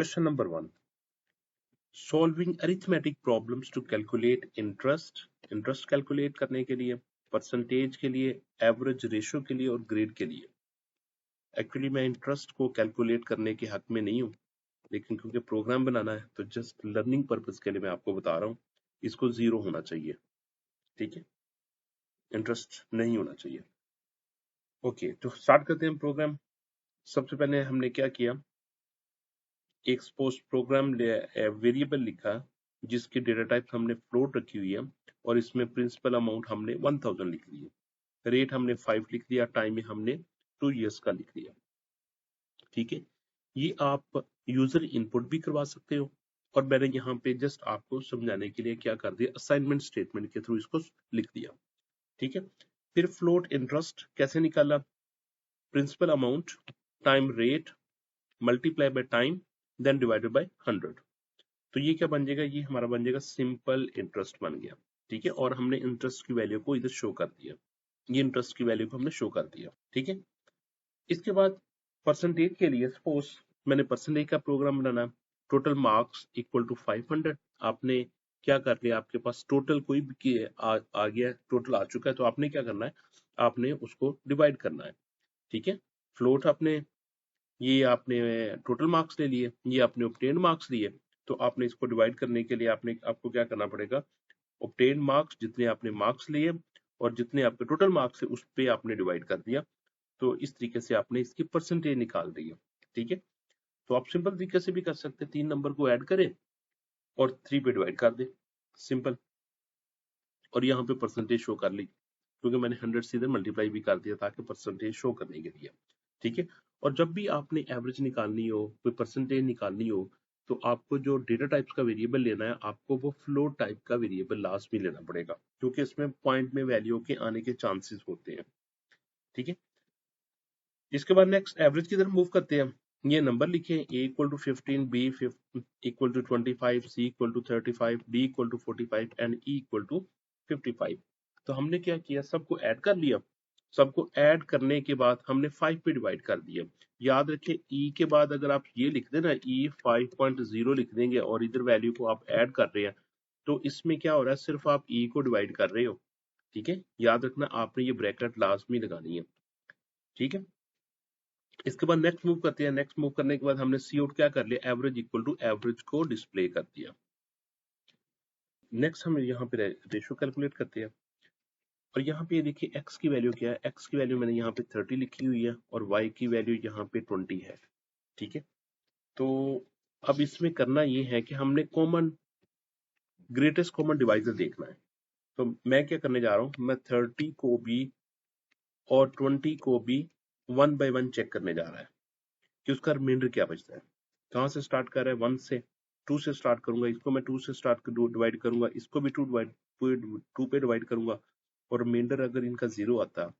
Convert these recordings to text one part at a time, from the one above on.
Question number 1. Solving arithmetic problems to calculate interest. Interest calculate करने के लिए, percentage के लिए, एवरेज रेशो के लिए और ग्रेड के लिए. एक्चुअली मैं इंटरेस्ट को कैलकुलेट करने के हक में नहीं हूँ, लेकिन क्योंकि प्रोग्राम बनाना है तो जस्ट लर्निंग पर्पस के लिए मैं आपको बता रहा हूँ. इसको 0 होना चाहिए, ठीक है, इंटरेस्ट नहीं होना चाहिए. ओके, तो स्टार्ट करते हैं प्रोग्राम. सबसे पहले हमने क्या किया, एक सपोज प्रोग्राम वेरिएबल लिखा जिसकी डेटा टाइप हमने फ्लोट रखी हुई है और इसमें प्रिंसिपल अमाउंट हमने 1000 लिख ली है, रेट हमने 5 लिख दिया, टाइम में हमने 2 इयर्स का लिख दिया. ठीक है, ये आप यूजर इनपुट भी करवा सकते हो और मैंने यहाँ पे जस्ट आपको समझाने के लिए क्या कर दिया, असाइनमेंट स्टेटमेंट के थ्रू इसको लिख दिया. ठीक है, फिर फ्लोट इंटरेस्ट कैसे निकाला, principal amount time rate multiply by time then divided by 100. तो ये क्या बन जाएगा, ये हमारा बन जाएगा सिंपल इंटरेस्ट बन गया. ठीक है, और हमने इंटरेस्ट की वैल्यू को इधर शो कर दिया, ये इंटरेस्ट की वैल्यू को हमने शो कर दिया. ठीक है, इसके बाद परसेंटेज के लिए सपोज मैंने परसेंटेज का प्रोग्राम बनाना, टोटल मार्क्स इक्वल टू 500. आपने क्या कर लिया, आपके पास टोटल कोई भी आ गया, टोटल आ चुका है, तो आपने क्या करना है, आपने उसको डिवाइड करना है. ठीक है, फ्लोट आपने, ये आपने टोटल मार्क्स ले लिए, ये आपने ऑब्टेन्ड मार्क्स लिए, तो आपने इसको डिवाइड करने के लिए आपको क्या करना पड़ेगा, ऑब्टेन्ड मार्क्स जितने आपने मार्क्स लिए और जितने आपके टोटल मार्क्स है उस पे आपने डिवाइड कर दिया. तो इस तरीके से आपने इसकी परसेंटेज निकाल दी है. ठीक है, तो आप सिंपल तरीके से भी कर सकते हैं, 3 नंबर को ऐड करें और 3 पे डिवाइड कर दे, सिंपल. और यहाँ पे परसेंटेज शो कर ली, क्योंकि मैंने 100 से इधर मल्टीप्लाई भी कर दिया ताकि परसेंटेज शो करने के लिए. ठीक है, और जब भी आपने एवरेज निकालनी हो, कोई परसेंटेज निकालनी हो, तो आपको जो डेटा टाइप्स का वेरिएबल लेना है, आपको वो फ्लोट टाइप का वेरिएबल लास्ट में लेना पड़ेगा, क्योंकि इसमें पॉइंट में वैल्यू के आने के चांसेस होते हैं. ठीक है, इसके बाद नेक्स्ट एवरेज की तरफ मूव करते हैं. ये नंबर लिखे, a equal to 15, b equal to 25, c equal to 35, d equal to 45 and e equal to 55. तो हमने क्या किया, सबको ऐड कर लिया, सबको ऐड करने के बाद हमने 5 पे डिवाइड कर दिया. याद रखें, e के बाद अगर आप ये लिख देना, e 5.0 लिख देंगे और इधर वैल्यू को आप ऐड कर रहे हैं, तो इसमें क्या हो रहा है, सिर्फ आप e को डिवाइड कर रहे हो. ठीक है, याद रखना आपने ये ब्रैकेट लास्ट में लगानी है. ठीक है, इसके बाद नेक्स्ट मूव करते हैं. नेक्स्ट मूव करने के बाद हमने सी आउट क्या कर लिया, एवरेज इक्वल टू एवरेज को डिस्प्ले कर दिया. नेक्स्ट हम यहाँ पे रेशो कैलकुलेट करते हैं और यहाँ पे देखिए एक्स की वैल्यू क्या है, एक्स की वैल्यू मैंने यहाँ पे 30 लिखी हुई है और वाई की वैल्यू यहाँ पे 20 है. ठीक है, तो अब इसमें करना ये है कि हमने कॉमन ग्रेटेस्ट कॉमन डिवाइजर देखना है. तो मैं क्या करने जा रहा हूँ, मैं 30 को भी और 20 को भी 1 बाय 1 चेक करने जा रहा है कि उसका रिमाइंडर क्या बचता है. कहाँ से स्टार्ट कर रहा है, 1 से, 2 से स्टार्ट करूंगा, इसको मैं 2 से स्टार्ट कर डिवाइड करूंगा, इसको भी 2 पे डिवाइड करूंगा और रिमाइंडर अगर इनका 0 आता है,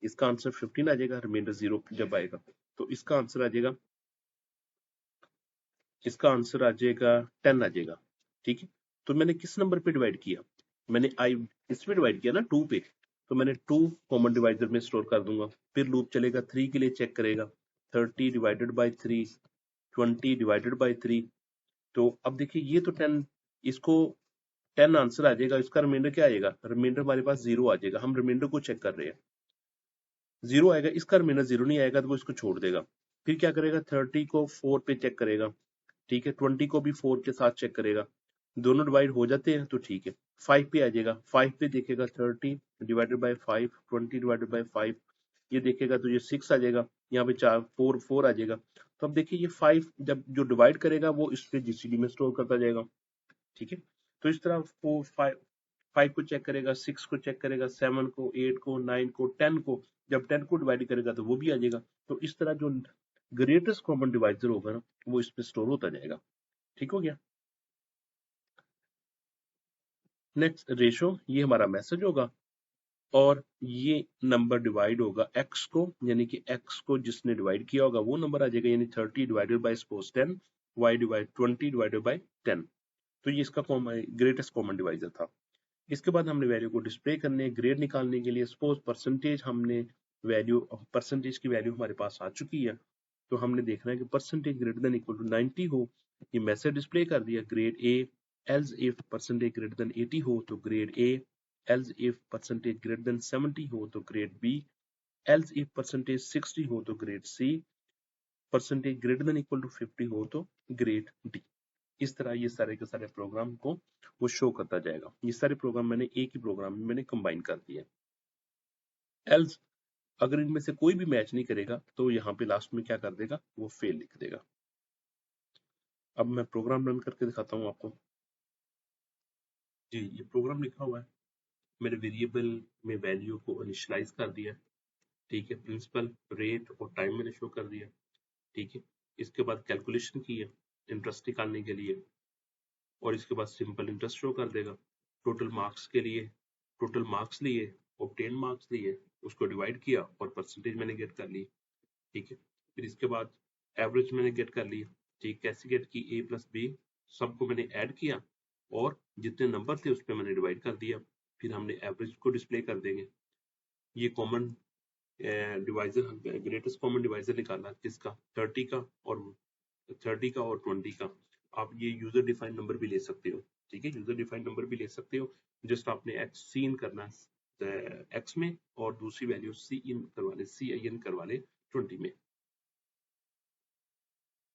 इसका आंसर 15 आ जाएगा. रिमाइंडर 0 जब आएगा तो इसका आंसर आ जाएगा, इसका आंसर आ जाएगा 10 आ जाएगा. ठीक है, तो मैंने किस नंबर पे डिवाइड किया, मैंने इस पे डिवाइड किया ना, 2 पे, तो मैंने 2 कॉमन डिवाइजर में स्टोर कर दूंगा. फिर लूप चलेगा, 3 के लिए चेक करेगा, 30 डिवाइडेड बाई 3, 20 डिवाइडेड बाई 3. तो अब देखिए ये तो 10, इसको 10 आंसर आ जाएगा, इसका रिमाइंडर क्या आएगा, रिमाइंडर हमारे पास 0 आ जाएगा. हम रिमाइंडर को चेक कर रहे हैं, 0 आएगा, इसका रिमाइंडर 0 नहीं आएगा तो वो इसको छोड़ देगा. फिर क्या करेगा, 30 को 4 पे चेक करेगा. ठीक है, 20 को भी 4 के साथ चेक करेगा, दोनों डिवाइड हो जाते हैं तो ठीक है. 5 पे आ जाएगा, 5 पे देखेगा 30 डिवाइडेड बाय 5, 20 डिवाइडेड बाय 5, ये देखेगा तो ये 6 आ जाएगा, यहाँ पे 4 आ जाएगा. तो अब देखिए ये 5 जब जो डिवाइड करेगा वो इस पे जीसीडी में स्टोर करता जाएगा. ठीक है, तो इस तरह 5 को चेक करेगा, 6 को चेक करेगा, 7 को, 8 को, 9 को, 10 को, जब 10 को डिवाइड करेगा तो वो भी आ जाएगा. तो इस तरह जो ग्रेटेस्ट कॉमन डिवाइजर होगा ना, वो इस पे स्टोर होता जाएगा. ठीक हो गया. नेक्स्ट रेशो, ये हमारा मैसेज होगा और ये नंबर डिवाइड होगा x को, यानी कि x को जिसने डिवाइड किया होगा वो नंबर आ जाएगा, यानी 30 divided by suppose 10, y divide 20 divided by 10. तो ये इसका ग्रेटेस्ट कॉमन डिवाइजर था. इसके बाद हमने वैल्यू को डिस्प्ले करने, ग्रेड निकालने के लिए सपोज परसेंटेज, हमने वैल्यू, परसेंटेज की वैल्यू हमारे पास आ चुकी है, तो हमने देखना है कि percentage greater than equal to 90 हो ये मैसेज डिस्प्ले कर दिया grade A, else if percentage greater than 80 हो तो grade A, else if percentage greater than 70 हो तो grade B, else if percentage 60 हो तो grade C, percentage greater than equal to 50 हो तो ग्रेड डी। इस तरह ये सारे के सारे प्रोग्राम को वो शो करता जाएगा। ये सारे प्रोग्राम मैंने एक ही प्रोग्राम में मैंने कंबाइन कर दिया। एल्स अगर इनमें से कोई भी मैच नहीं करेगा तो यहाँ पे लास्ट में क्या कर देगा, वो फेल लिख देगा। अब मैं प्रोग्राम रन करके दिखाता हूँ आपको। जी ये प्रोग्राम लिखा हुआ है, मैंने वेरिएबल में वैल्यू को इनिशियलाइज कर दिया, ठीक है, प्रिंसिपल रेट और टाइम मैंने शो कर दिया, ठीक है। इसके बाद कैलकुलेशन की है इंटरेस्ट निकालने के लिए, और इसके बाद सिंपल इंटरेस्ट शो कर देगा। टोटल मार्क्स के लिए टोटल मार्क्स लिए, ऑब्टेन मार्क्स लिए, उसको डिवाइड किया और परसेंटेज मैंने गेट कर ली, ठीक है। फिर इसके बाद एवरेज मैंने गेट कर ली, ठीक, कैसे गेट की, ए प्लस बी सबको मैंने ऐड किया और जितने नंबर थे उस पर मैंने डिवाइड कर दिया। फिर हमने एवरेज को डिस्प्ले कर देंगे। ये common divisor, greatest common divisor निकाला किसका, 30 का और 20 का। आप ये यूजर डिफाइंड नंबर भी ले सकते हो, ठीक है, यूजर डिफाइंड नंबर भी ले सकते हो। जस्ट आपने एक्स सी इन करना है एक्स में और दूसरी वैल्यू सी इन करवा ले, सी आई एन करवा ले 20 में।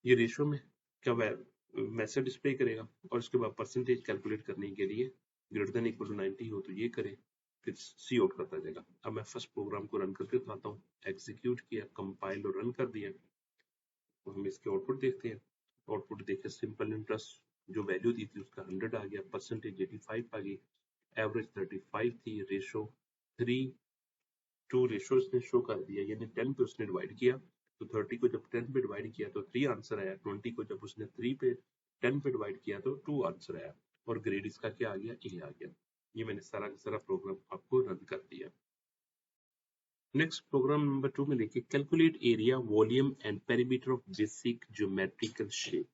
ये रेशियो में क्या मैसेज डिस्प्ले करेगा और उसके बाद परसेंटेज कैलकुलेट करने के लिए ग्रेटर देन इक्वल टू 90 हो तो ये करे, फिर सी आउट करता जाएगा। अब मैं फर्स्ट प्रोग्राम को रन करके दिखाता हूँ। एग्जीक्यूट किया, कंपाइल और रन कर दिया, तो हम इसके आउटपुट देखते हैं। आउटपुट देखे, सिंपल इंटरेस्ट जो वैल्यू दी थी उसका 100 आ गया, परसेंटेज 85 आ गई, एवरेज 35 थी, रेशो 3 टू रेशो इसने शो कर दिया, यानी 10 पे उसने डिवाइड किया तो 30 को जब 10 पे डिवाइड किया तो 3 आंसर आया, 20 को जब उसने 10 पे डिवाइड किया तो 2 आंसर आया, और ग्रेड इसका क्या आ गया, ए आ गया। ये मैंने सारा का सारा प्रोग्राम आपको रन कर दिया। नेक्स्ट प्रोग्राम नंबर 2 में देखिए, calculate area, volume and perimeter of basic geometrical shape.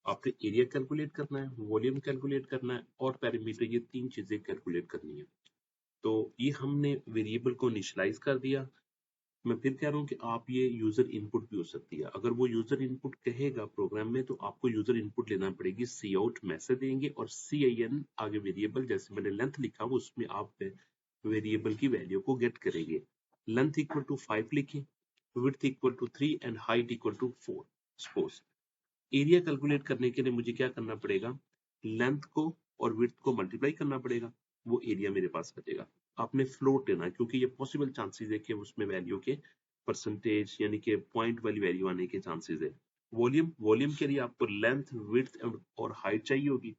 आपने एरिया कैलकुलेट करना है, वॉल्यूम कैलकुलेट करना है और पेरीमीटर, ये तीन चीजें कैलकुलेट करनी है। तो ये हमने वेरिएबल को इनिशियलाइज कर दिया। मैं फिर कह रहा हूँ कि आप ये यूजर इनपुट भी हो सकती है। अगर वो यूजर इनपुट कहेगा प्रोग्राम में तो आपको यूजर इनपुट लेना पड़ेगी, सी आउट मैसेज देंगे और सी आई एन आगे वेरिएबल, जैसे मैंने लेंथ लिखा हुआ उसमें आप वेरिएबल की वैल्यू को गेट करेंगे। लेंथ इक्वल टू 5 लिखें, width equal to 3 and height equal to 4। Suppose area calculate करने के लिए मुझे क्या करना पड़ेगा, लेंथ को और विड्थ को मल्टीप्लाई करना पड़ेगा, वो एरिया मेरे पास आ जाएगा। आपने फ्लोट लेना है क्योंकि ये पॉसिबल चांसेस है कि उसमें वैल्यू के परसेंटेज यानी कि पॉइंट वाली वैल्यू आने के चांसेस है। वॉल्यूम के लिए आपको लेंथ, विड्थ और हाइट चाहिए होगी।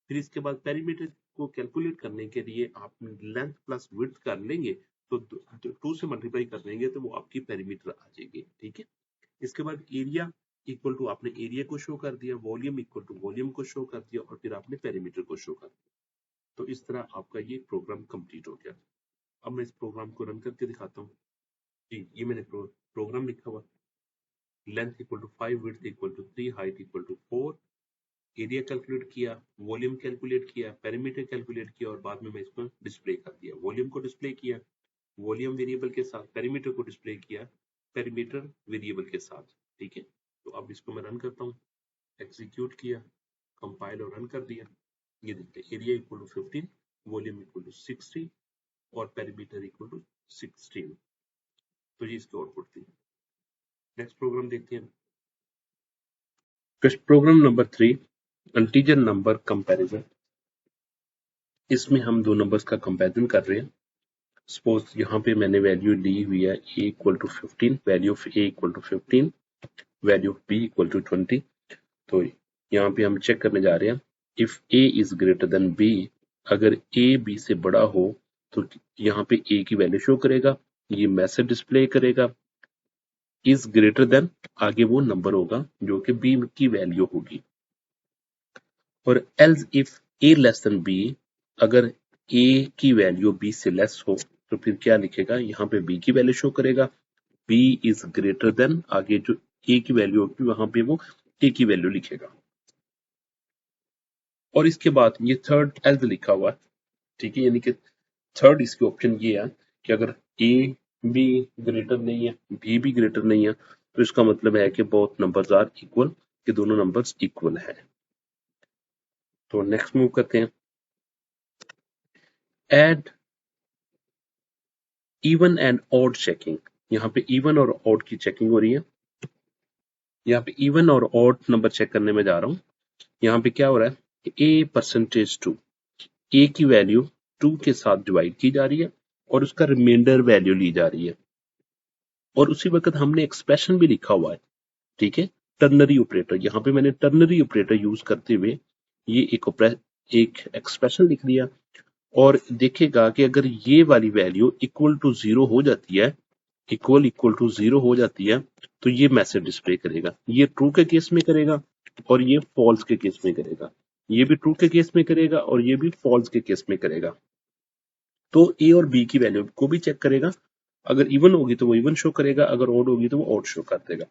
फिर इसके बाद पेरीमीटर को कैलकुलेट करने के लिए आप लेंथ प्लस विड्थ कर लेंगे तो 2 से मल्टीप्लाई कर देंगे तो वो आपकी पेरीमीटर आ जाएगी, ठीक है। इसके बाद एरिया इक्वल टू, आपने एरिया को शो कर दिया, वॉल्यूम इक्वल टू वॉल्यूम को शो कर दिया और फिर आपने पेरीमीटर को शो कर दिया। तो इस तरह आपका ये प्रोग्राम कंप्लीट हो गया। अब मैं इस प्रोग्राम को रन करके दिखाता हूँ। जी ये मैंने प्रोग्राम लिखा हुआ, length equal to 5, width equal to 3, height equal to 4, area calculate किया, वॉल्यूम कैलकुलेट किया, पेरीमीटर कैलकुलेट किया और बाद में मैं इसको डिस्प्ले कर दिया। वॉल्यूम को डिस्प्ले किया वॉल्यूम वेरिएबल के साथ, पेरीमीटर को डिस्प्ले किया पेरीमीटर वेरिएबल के साथ, ठीक है। तो अब इसको मैं रन करता हूँ। एग्जीक्यूट किया, कंपाइल और रन कर दिया। ये देखते हैं, area equal to 15, volume equal to 60 और पेरीमीटर इक्वल टू 16। तो ये इसके आउटपुट थी। नेक्स्ट प्रोग्राम देखते हैं। Program number 3, integer number comparison. इसमें हम दो नंबर्स का कंपैरिजन कर रहे हैं। सपोज यहाँ पे मैंने वैल्यू ली हुई है a equal to 15, value of a equal to 15, value of b equal to 20। तो यहाँ पे हम चेक करने जा रहे हैं, if a is greater than b, अगर a b से बड़ा हो तो यहाँ पे a की वैल्यू शो करेगा, ये मैसेज डिस्प्ले करेगा। इज ग्रेटर देन, आगे वो नंबर होगा जो कि b की वैल्यू होगी। और else if a less than b, अगर a की वैल्यू b से लेस हो तो फिर क्या लिखेगा, यहाँ पे b की वैल्यू शो करेगा, b इज ग्रेटर देन, आगे जो a की वैल्यू होगी वहां पे वो a की वैल्यू लिखेगा। और इसके बाद ये थर्ड एल्स लिखा हुआ है, ठीक है, यानी कि थर्ड इसकी ऑप्शन ये है कि अगर a भी ग्रेटर नहीं है, b भी ग्रेटर नहीं है, तो इसका मतलब है कि बोथ नंबर्स आर इक्वल, कि दोनों नंबर्स इक्वल है। तो नेक्स्ट मूव करते हैं, add even and odd checking. यहाँ पे इवन और ऑड की चेकिंग हो रही है। यहाँ पे इवन और ऑड नंबर चेक करने में जा रहा हूँ। यहाँ पे क्या हो रहा है, ए परसेंटेज टू, ए की वैल्यू 2 के साथ डिवाइड की जा रही है और उसका रिमाइंडर वैल्यू ली जा रही है, और उसी वक्त हमने एक्सप्रेशन भी लिखा हुआ है, ठीक है, टर्नरी ऑपरेटर। यहाँ पे मैंने टर्नरी ऑपरेटर यूज करते हुए ये एक एक्सप्रेशन लिख दिया, और देखेगा कि अगर ये वाली वैल्यू इक्वल टू जीरो हो जाती है, इक्वल टू जीरो हो जाती है, तो ये मैसेज डिस्प्ले करेगा। ये ट्रू के केस में करेगा और ये फॉल्स के केस में करेगा। ये भी ट्रू के केस में करेगा और ये भी फॉल्स के केस में करेगा। तो ए और बी की वैल्यू को भी चेक करेगा, अगर इवन होगी तो वो इवन शो करेगा, अगर ऑड होगी तो वो ऑड शो कर देगा।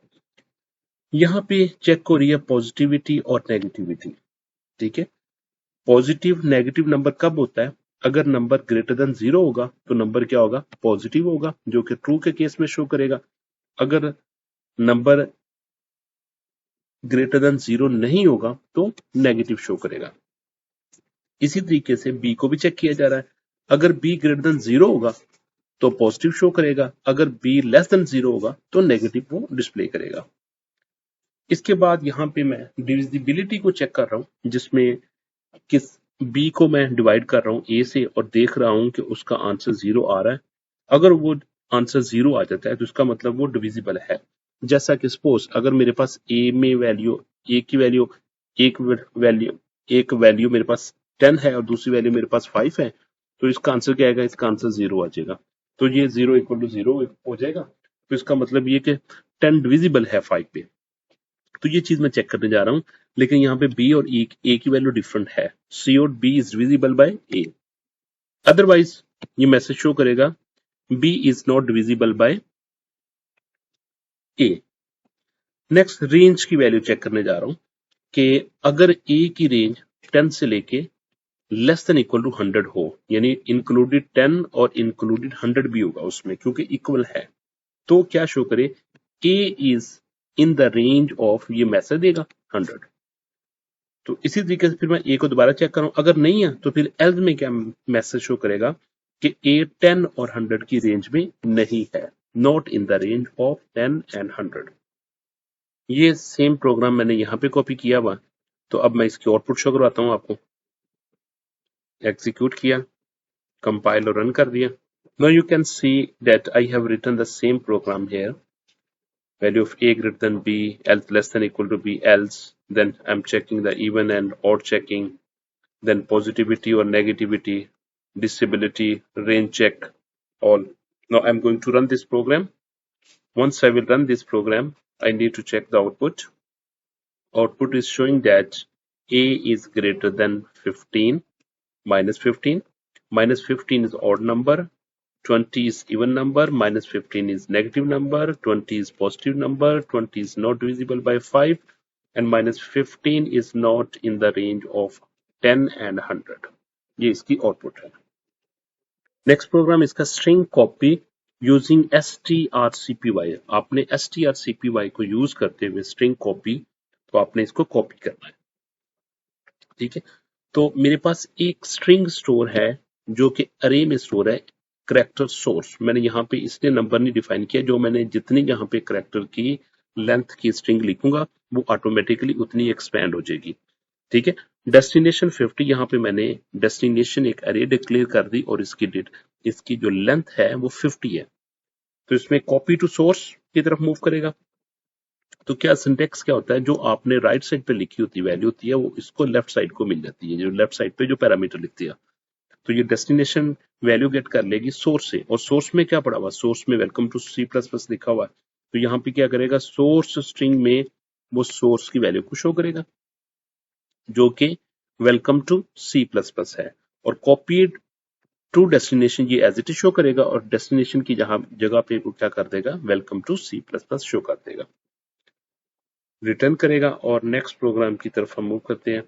यहाँ पे चेक हो रही है पॉजिटिविटी और नेगेटिविटी, ठीक है। पॉजिटिव नेगेटिव नंबर कब होता है, अगर नंबर ग्रेटर देन जीरो होगा तो नंबर क्या होगा, पॉजिटिव होगा, जो कि ट्रू के केस में शो करेगा। अगर नंबर ग्रेटर देन जीरो नहीं होगा तो नेगेटिव शो करेगा। इसी तरीके से बी को भी चेक किया जा रहा है, अगर बी ग्रेटर देन जीरो होगा तो पॉजिटिव शो करेगा, अगर बी लेस देन जीरो होगा तो नेगेटिव वो डिस्प्ले करेगा। इसके बाद यहाँ पे मैं डिविजिबिलिटी को चेक कर रहा हूँ, जिसमें किस बी को मैं डिवाइड कर रहा हूँ ए से और देख रहा हूँ कि उसका आंसर जीरो आ रहा है। अगर वो आंसर जीरो आ जाता है तो इसका मतलब वो डिविजिबल है। जैसा कि सपोज अगर मेरे पास ए में वैल्यू, ए की वैल्यू एक वैल्यू मेरे पास 10 है और दूसरी वैल्यू मेरे पास 5 है, तो इसका आंसर क्या आएगा, इसका आंसर जीरो आ जाएगा। तो ये जीरो इक्वल टू जीरो हो जाएगा, तो इसका मतलब ये कि 10 डिविजिबल है 5 पे। तो ये चीज मैं चेक करने जा रहा हूँ, लेकिन यहाँ पे बी और ए की वैल्यू डिफरेंट है। सी और B is divisible by A, otherwise ये मैसेज शो करेगा B is not divisible by A. Next range की वैल्यू चेक करने जा रहा हूँ कि अगर ए की रेंज 10 से लेके लेस देन इक्वल टू 100 हो, यानी इंक्लूडेड 10 और इंक्लूडेड 100 भी होगा उसमें क्योंकि इक्वल है, तो क्या शो करे, A is in the range of, ये मैसेज देगा 100। तो इसी तरीके से फिर मैं ए को दोबारा चेक कर रहा हूं, अगर नहीं है तो फिर एल्स में क्या मैसेज शो करेगा कि ए 10 और 100 की रेंज में नहीं है, not in the range of 10 and 100। ये सेम प्रोग्राम मैंने यहाँ पे कॉपी किया हुआ, तो अब मैं इसकी आउटपुट शो करवाता हूँ आपको। एग्जीक्यूट किया, कंपाइल और रन कर दिया। Now you can see that I have written the same program here, value of a greater than b, else less than equal to b, else, then I'm checking the even and odd checking, then positivity or negativity, disability, range check, all. Now I'm going to run this program. Once I will run this program, I need to check the output. Output is showing that a is greater than 15, minus 15. Minus 15 is odd number, 20 is even number, minus 15 is negative number, 20 is positive number, 20 is not divisible by 5, and minus 15 is not in the range of 10 and 100. ये इसकी output है। Next programme इसका string copy using strcpy। आपने strcpy को use करते हुए string copy, तो आपने इसको कॉपी करना है, ठीक है। तो मेरे पास एक स्ट्रिंग स्टोर है जो कि अरे में स्टोर है, करेक्टर सोर्स। मैंने यहाँ पे इसलिए नंबर नहीं डिफाइन किया, जो मैंने जितनी यहाँ पे करेक्टर की लेंथ की स्ट्रिंग लिखूंगा वो ऑटोमेटिकली उतनी एक्सपैंड हो जाएगी, ठीक है। डेस्टिनेशन 50, यहाँ पे मैंने डेस्टिनेशन एक अरे डिक्लेयर कर दी और इसकी जो लेंथ है वो 50 है, तो इसमें कॉपी टू सोर्स की तरफ मूव करेगा। तो क्या सिंटेक्स क्या होता है, जो आपने राइट साइड पे लिखी होती है वैल्यू होती है, वो इसको लेफ्ट साइड को मिल जाती है, जो लेफ्ट साइड पे जो पैरामीटर लिखती है। तो ये डेस्टिनेशन वैल्यू गेट कर लेगी सोर्स से, और सोर्स में क्या पड़ा हुआ, सोर्स में welcome to C plus plus लिखा हुआ है, तो यहाँ पे क्या करेगा, सोर्स स्ट्रिंग में वो सोर्स की वैल्यू को शो करेगा जो कि welcome to C plus plus है, और कॉपीड टू डेस्टिनेशन ये एज इट इज शो करेगा, और डेस्टिनेशन की जगह पे वो क्या कर देगा, welcome to C plus plus show कर देगा, रिटर्न करेगा। और नेक्स्ट प्रोग्राम की तरफ हम मूव करते हैं।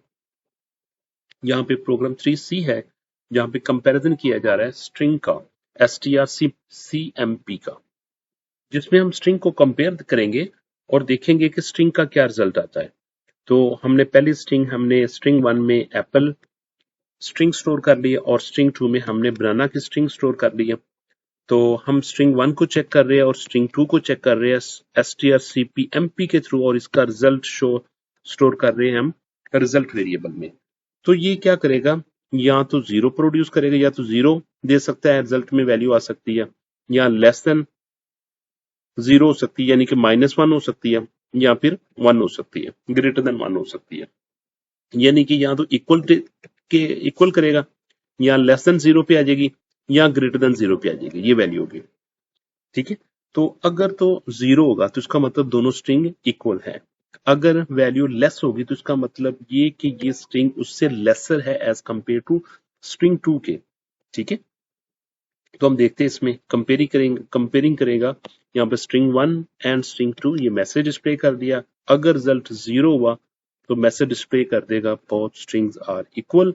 यहाँ पे प्रोग्राम 3C है, जहाँ पे कंपैरिजन किया जा रहा है स्ट्रिंग का, strcmp का, जिसमें हम स्ट्रिंग को कंपेयर करेंगे और देखेंगे कि स्ट्रिंग का क्या रिजल्ट आता है। तो हमने पहली स्ट्रिंग हमने स्ट्रिंग 1 में एप्पल स्ट्रिंग स्टोर कर ली है और स्ट्रिंग 2 में हमने बनाना की स्ट्रिंग स्टोर कर ली है। तो हम स्ट्रिंग 1 को चेक कर रहे हैं और स्ट्रिंग 2 को चेक कर रहे हैं strcpmp के थ्रू, और इसका रिजल्ट स्टोर कर रहे हैं हम रिजल्ट वेरिएबल में। तो ये क्या करेगा, या तो 0 प्रोड्यूस करेगा, या तो 0 दे सकता है, रिजल्ट में वैल्यू आ सकती है, या लेस देन 0 हो सकती है, यानी कि -1 हो सकती है, या फिर 1 हो सकती है, ग्रेटर देन 1 हो सकती है। यानी कि या तो इक्वल करेगा, या लेस देन 0 पे आ जाएगी, या ग्रेटर देन 0 पे आ जाएगी, ये वैल्यू होगी। ठीक है, तो अगर तो 0 होगा तो इसका मतलब दोनों स्ट्रिंग इक्वल है। अगर वैल्यू लेस होगी तो इसका मतलब ये कि ये स्ट्रिंग उससे लेसर है एज कंपेयर टू स्ट्रिंग 2 के। ठीक है, तो हम देखते हैं इसमें कंपेयरिंग करेगा। यहाँ पे स्ट्रिंग 1 एंड स्ट्रिंग 2 ये मैसेज डिस्प्ले कर दिया। अगर रिजल्ट 0 हुआ तो मैसेज डिस्प्ले कर देगा बोथ स्ट्रिंग्स आर इक्वल।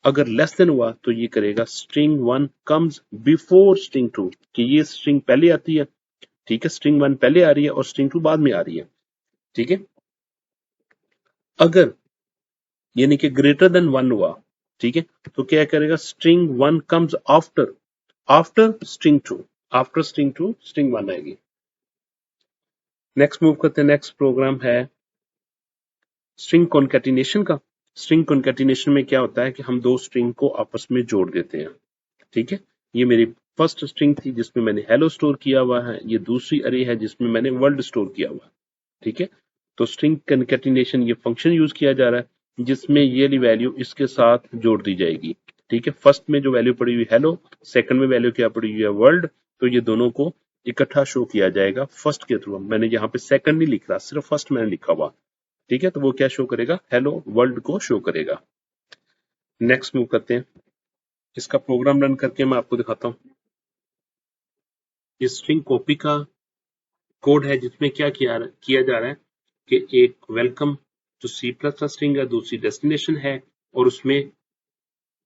अगर लेस देन हुआ तो ये करेगा स्ट्रिंग 1 कम्स बिफोर स्ट्रिंग 2, कि ये स्ट्रिंग पहले आती है। ठीक है, स्ट्रिंग 1 पहले आ रही है और स्ट्रिंग 2 बाद में आ रही है। ठीक है, अगर यानी कि ग्रेटर देन 1 हुआ, ठीक है, तो क्या करेगा, string 1 comes after string 2, after string 2 string 1 आएगी। नेक्स्ट मूव करते हैं, नेक्स्ट प्रोग्राम है स्ट्रिंग कॉन्कैटिनेशन का। स्ट्रिंग कॉन्कैटिनेशन में क्या होता है कि हम दो स्ट्रिंग को आपस में जोड़ देते हैं। ठीक है, ये मेरी फर्स्ट स्ट्रिंग थी जिसमें मैंने हेलो स्टोर किया हुआ है, ये दूसरी अरे है जिसमें मैंने वर्ल्ड स्टोर किया हुआ है। ठीक है, तो स्ट्रिंग कॉन्कैटिनेशन ये फंक्शन यूज किया जा रहा है जिसमें ये वाली वैल्यू इसके साथ जोड़ दी जाएगी। ठीक है, फर्स्ट में जो वैल्यू पड़ी हुई हेलो, सेकंड में वैल्यू क्या पड़ी हुई है वर्ल्ड, तो ये दोनों को इकट्ठा शो किया जाएगा फर्स्ट के थ्रू। मैंने यहाँ पे सेकंड नहीं लिख रहा, सिर्फ फर्स्ट मैंने लिखा हुआ। ठीक है, तो वो क्या शो करेगा, हेलो वर्ल्ड को शो करेगा। नेक्स्ट मूव करते हैं, इसका प्रोग्राम रन करके मैं आपको दिखाता हूँ। ये स्ट्रिंग कॉपी का कोड है जिसमें क्या किया जा रहा है कि एक वेलकम जो C++ स्ट्रिंग है, दूसरी डेस्टिनेशन है, और उसमें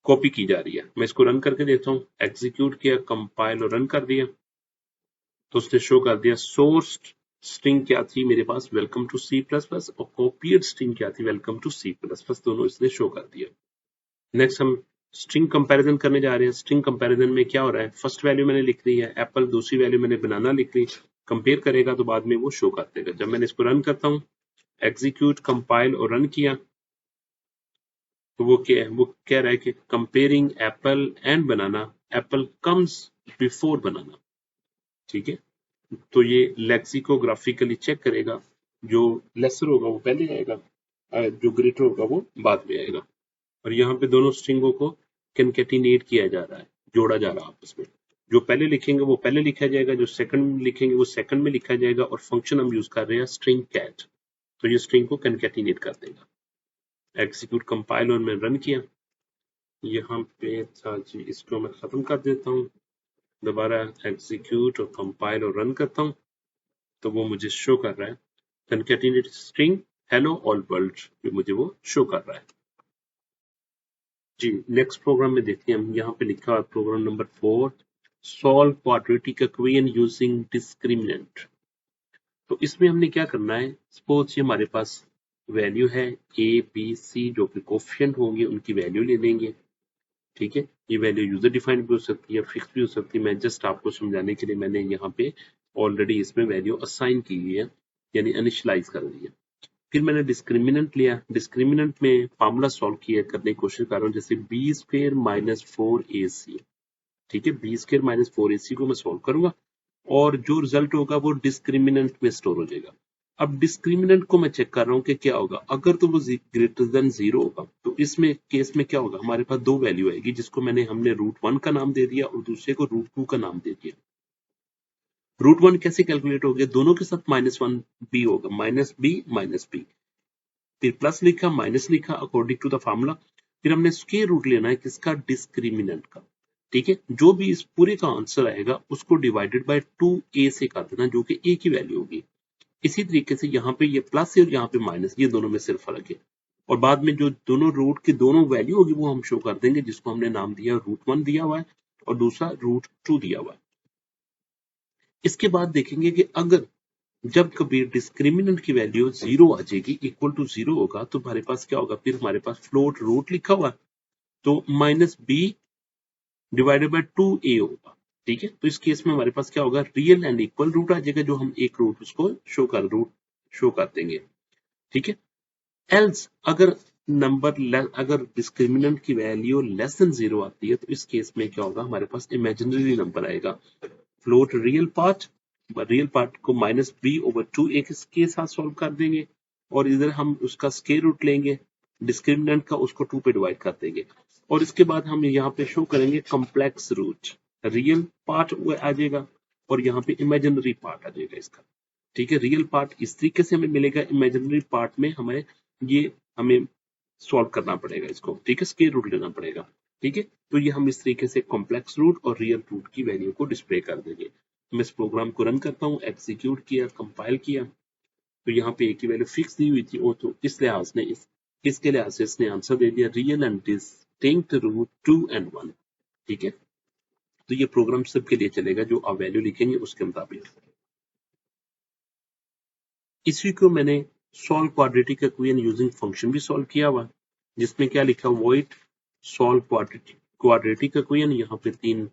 कॉपी की जा रही है। मैं इसको रन करके देता हूँ। एग्जीक्यूट किया, कंपाइल और रन कर दिया, तो उसने शो कर दिया सोर्स स्ट्रिंग क्या थी मेरे पास, वेलकम टू C++, और कॉपीड स्ट्रिंग क्या थी, वेलकम टू C++, दोनों इसने शो कर दिया। नेक्स्ट हम स्ट्रिंग कंपैरिजन करने जा रहे हैं। स्ट्रिंग कंपैरिजन में क्या हो रहा है, फर्स्ट वैल्यू मैंने लिख ली है एप्पल, दूसरी वैल्यू मैंने बनाना लिख ली, कंपेयर करेगा तो बाद में वो शो कर देगा। जब मैंने इसको रन करता हूँ, एग्जीक्यूट कंपाइल और रन किया, तो वो क्या है, वो कह रहा है कि comparing apple and banana, apple comes before banana. ठीक है, तो ये लेक्सिकोग्राफिकली चेक करेगा, जो लेसर होगा वो पहले आएगा, जो ग्रेटर होगा वो बाद में आएगा। और यहाँ पे दोनों स्ट्रिंगों को कनकैटिनेट किया जा रहा है, जोड़ा जा रहा है आपस में। जो पहले लिखेंगे वो पहले लिखा जाएगा, जो सेकंड में लिखेंगे वो सेकंड में लिखा जाएगा, और फंक्शन हम यूज कर रहे हैं स्ट्रिंग कैट, तो ये स्ट्रिंग को कनकैटिनेट कर देगा। एग्जीक्यूट कंपाइल और मैं रन किया, यहाँ पे था जी, इसको मैं खत्म कर देता हूँ। दोबारा एग्जीक्यूट और कंपाइल और रन करता हूँ, तो वो मुझे शो कर रहा है कनकैटिनेट स्ट्रिंग हेलो ऑल वर्ल्ड, जो मुझे वो शो कर रहा है। जी, नेक्स्ट प्रोग्राम में देखते हैं हम। यहाँ पे लिखा है program number 4, solve quadratic equation using discriminant. तो इसमें हमने क्या करना है, सपोज ये हमारे पास वैल्यू है ए बी सी, जो कि कोफिशिएंट होंगे उनकी वैल्यू ले लेंगे। ठीक है, ये वैल्यू यूजर डिफाइंड भी हो सकती है, फिक्स भी हो सकती है। मैं जस्ट आपको समझाने के लिए मैंने यहाँ पे ऑलरेडी इसमें वैल्यू असाइन की हुई है, यानी इनिशियलाइज कर दी है। फिर मैंने डिस्क्रिमिनेंट लिया, डिस्क्रिमिनेंट में फार्मूला सॉल्व किया करने की कोशिश कर रहा हूँ, जैसे बी स्क्वेयर माइनस 4ac। ठीक है, बी स्क्वेयर माइनस 4ac को मैं सॉल्व करूंगा, और जो रिजल्ट होगा वो डिस्क्रिमिनेंट में स्टोर हो जाएगा। अब डिस्क्रिमिनेंट को मैं चेक कर रहा हूँ कि क्या होगा, अगर तो वो ग्रेटर देन 0 होगा तो इसमें केस में क्या होगा, हमारे पास दो वैल्यू आएगी, जिसको हमने √1 का नाम दे दिया और दूसरे को √2 का नाम दे दिया। √1 कैसे कैलकुलेट हो गया, दोनों के साथ -1 b होगा, -b, फिर प्लस लिखा, माइनस लिखा, अकॉर्डिंग टू द फार्मूला। फिर हमने स्क्वायर रूट लेना है किसका, डिस्क्रिमिनेंट का। ठीक है, जो भी इस पूरे का आंसर आएगा उसको डिवाइडेड बाय 2a से कर देना, जो कि a की वैल्यू होगी। इसी तरीके से यहाँ पे ये प्लस है और यहाँ पे माइनस, ये दोनों में सिर्फ फर्क है। और बाद में जो दोनों रूट की दोनों वैल्यू होगी वो हम शो कर देंगे, जिसको हमने नाम दिया √1 दिया हुआ है और दूसरा √2 दिया हुआ है। इसके बाद देखेंगे कि अगर जब कभी डिस्क्रिमिनेंट की वैल्यू 0 आ जाएगी, इक्वल टू 0 होगा, तो हमारे पास क्या होगा, फिर हमारे पास फ्लोट रूट लिखा हुआ, तो -b डिवाइडेड बाय 2a होगा। ठीक है, तो इस केस में हमारे पास क्या होगा, रियल एंड इक्वल रूट आ जाएगा, जो हम एक रूट उसको शो कर देंगे। ठीक है, एल्स अगर अगर डिस्क्रिमिनेंट की वैल्यू लेस देन 0 आती है, तो इस केस में क्या होगा, हमारे पास इमेजिनरी नंबर आएगा। फ्लोट रियल पार्ट को -b/2a के साथ सॉल्व कर देंगे, और इधर हम उसका स्क्वायर रूट लेंगे, डिस्क्रिमिनेंट का, उसको 2 पे डिवाइड कर देंगे, और इसके बाद हम यहाँ पे शो करेंगे कॉम्प्लेक्स रूट। रियल पार्ट आ जाएगा और यहाँ पे इमेजिनरी पार्ट आ जाएगा इसका। ठीक है, रियल पार्ट इस तरीके से हमें मिलेगा, इमेजिनरी पार्ट में हमें सॉल्व करना पड़ेगा इसको। ठीक है, स्क्वायर रूट लेना पड़ेगा। ठीक है, तो ये हम इस तरीके से कॉम्प्लेक्स रूट और रियल रूट की वैल्यू को डिस्प्ले कर देंगे। मैं इस प्रोग्राम को रन करता हूँ, एग्जीक्यूट किया, कंपाइल किया, तो यहाँ पे एक की वैल्यू फिक्स दी हुई थी, वो तो इस लिहाज से इसके लिहाज से इसने आंसर दे दिया, real and distinct root 2 and 1। ठीक है, तो ये प्रोग्राम सबके लिए चलेगा, जो आप वैल्यू लिखेंगे उसके मुताबिक। इसी को मैंने solve quadratic equation using function भी सॉल्व किया हुआ, जिसमें क्या लिखा, वॉइड सॉल्व क्वाड्रेटिक इक्वेशन। यहाँ पे 3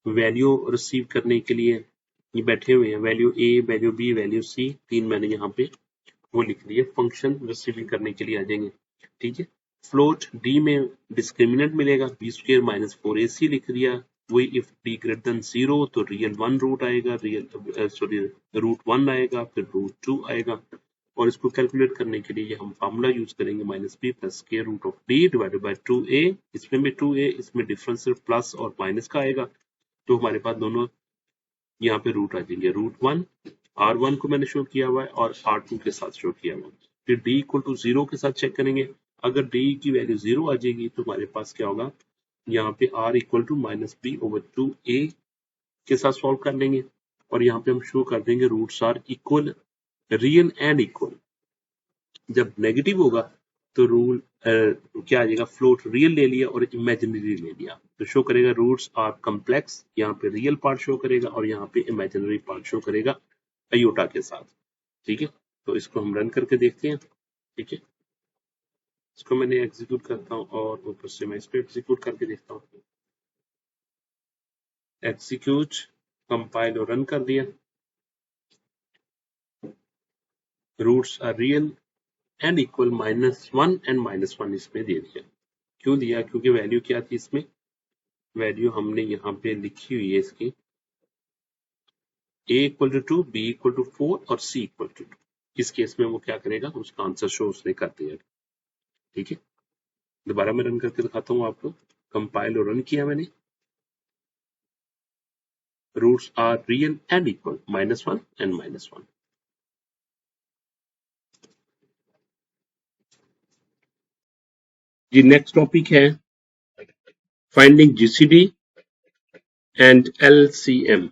वैल्यू रिसीव करने के लिए ये बैठे हुए हैं, वैल्यू ए, वैल्यू बी, वैल्यू सी, 3 मैंने यहाँ पे वो लिख दिए, फंक्शन रिसीविंग करने के लिए आ जाएंगे। ठीक है, फ्लोट डी में डिस्क्रिमिनेंट मिलेगा, b² - 4ac लिख दिया, वही इफ d ग्रेटर देन 0 तो रियल 1 रूट आएगा, रूट 1 आएगा, फिर रूट 2 आएगा, और इसको कैलकुलेट करने के लिए हम फार्मूला यूज करेंगे, -b + square root of d divided by 2a। इसमें भी 2a, इसमें डिफरेंस सिर्फ प्लस और माइनस का आएगा, तो हमारे पास दोनों यहाँ पे रूट आ जाएंगे, रूट 1 R1 को मैंने शो किया हुआ है और R2 के साथ शो किया हुआ है। फिर d = 0 के साथ चेक करेंगे, अगर d की वैल्यू 0 आ जाएगी तो हमारे पास क्या होगा, यहाँ पे R = -b/2a के साथ सॉल्व कर लेंगे, और यहाँ पे हम शो कर देंगे roots are equal, real and equal. जब नेगेटिव होगा तो रूल क्या आ जाएगा, फ्लोट रियल ले लिया और इमेजिनरी ले लिया, तो शो करेगा रूट्स आर कॉम्प्लेक्स, यहाँ पे रियल पार्ट शो करेगा और यहाँ पे इमेजिनरी पार्ट शो करेगा आयोटा के साथ। ठीक है, तो इसको हम रन करके देखते हैं। ठीक है, इसको मैंने एग्जीक्यूट करता हूँ और ऊपर से मैं इस पे एग्जीक्यूट करके देखता हूँ। एग्जीक्यूट, कंपाइल और रन कर दिया, roots are real and equal, -1 and -1 इसमें दे दिया। क्यों दिया, क्योंकि वैल्यू क्या थी इसमें, वैल्यू हमने यहाँ पे लिखी हुई है इसकी, a = 2, b = 4 और c = 2। इस केस में वो क्या करेगा, उसका आंसर शो उसने कर दिया। ठीक है, दोबारा मैं रन करके दिखाता हूँ आपको, कंपाइल और रन किया मैंने, roots are real and equal, -1 and -1। जी नेक्स्ट टॉपिक है finding GCD and LCM.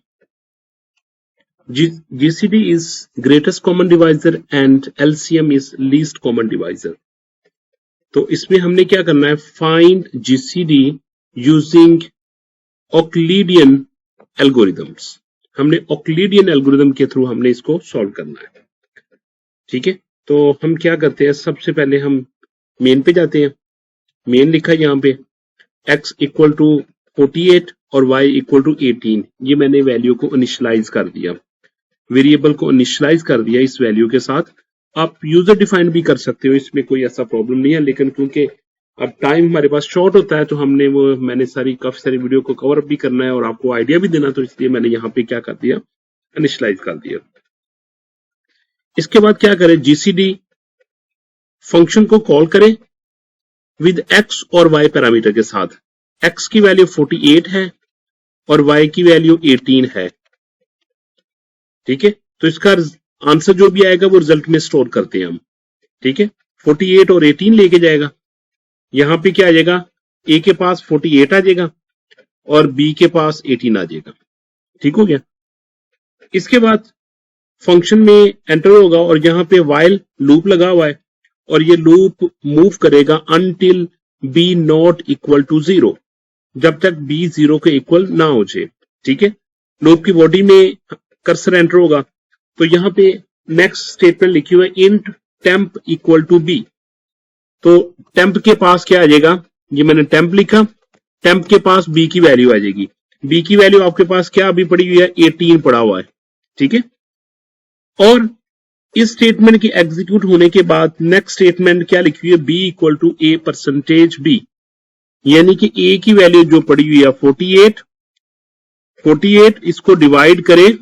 GCD is greatest common divisor and LCM is least common divisor। तो इसमें हमने क्या करना है, फाइंड GCD यूजिंग ऑक्लिडियन एल्गोरिदम्स। हमने ऑक्लिडियन एल्गोरिदम के थ्रू हमने इसको सॉल्व करना है। ठीक है, तो हम क्या करते हैं, सबसे पहले हम मेन पे जाते हैं। मेन लिखा है यहाँ पे x = 48 और y = 18। ये मैंने वैल्यू को इनिशियलाइज कर दिया, वेरिएबल को इनिशियलाइज कर दिया इस वैल्यू के साथ। आप यूजर डिफाइंड भी कर सकते हो, इसमें कोई ऐसा प्रॉब्लम नहीं है, लेकिन क्योंकि अब टाइम हमारे पास शॉर्ट होता है तो मैंने काफी सारी वीडियो को कवर अप भी करना है और आपको आइडिया भी देना, तो इसलिए मैंने यहाँ पे क्या कर दिया, इनिशियलाइज कर दिया। इसके बाद क्या करें, जीसीडी फंक्शन को कॉल करें विद x और y पैरामीटर के साथ। x की वैल्यू 48 है और y की वैल्यू 18 है। ठीक है, तो इसका आंसर जो भी आएगा वो रिजल्ट में स्टोर करते हैं हम। ठीक है, 48 और 18 लेके जाएगा, यहां पे क्या आ जाएगा, a के पास 48 आ जाएगा और b के पास 18 आ जाएगा। ठीक हो गया, इसके बाद फंक्शन में एंटर होगा और यहाँ पे वाइल लूप लगा हुआ है और ये लूप मूव करेगा अनटिल b ≠ 0, जब तक b 0 के इक्वल ना हो जाए। ठीक है, लूप की बॉडी में कर्सर एंटर होगा तो यहाँ पे नेक्स्ट स्टेटमेंट लिखी हुई है int temp equal to B. तो टेम्प के पास क्या आ जाएगा, ये मैंने टेम्प लिखा, टेम्प के पास बी की वैल्यू आ जाएगी। बी की वैल्यू आपके पास क्या अभी पड़ी हुई है, 18 पड़ा हुआ है, ठीक है। और इस स्टेटमेंट के एग्जीक्यूट होने के बाद नेक्स्ट स्टेटमेंट क्या लिखी हुई है, B equal to A percentage B, यानी कि ए की वैल्यू जो पड़ी हुई है 48 इसको डिवाइड करें,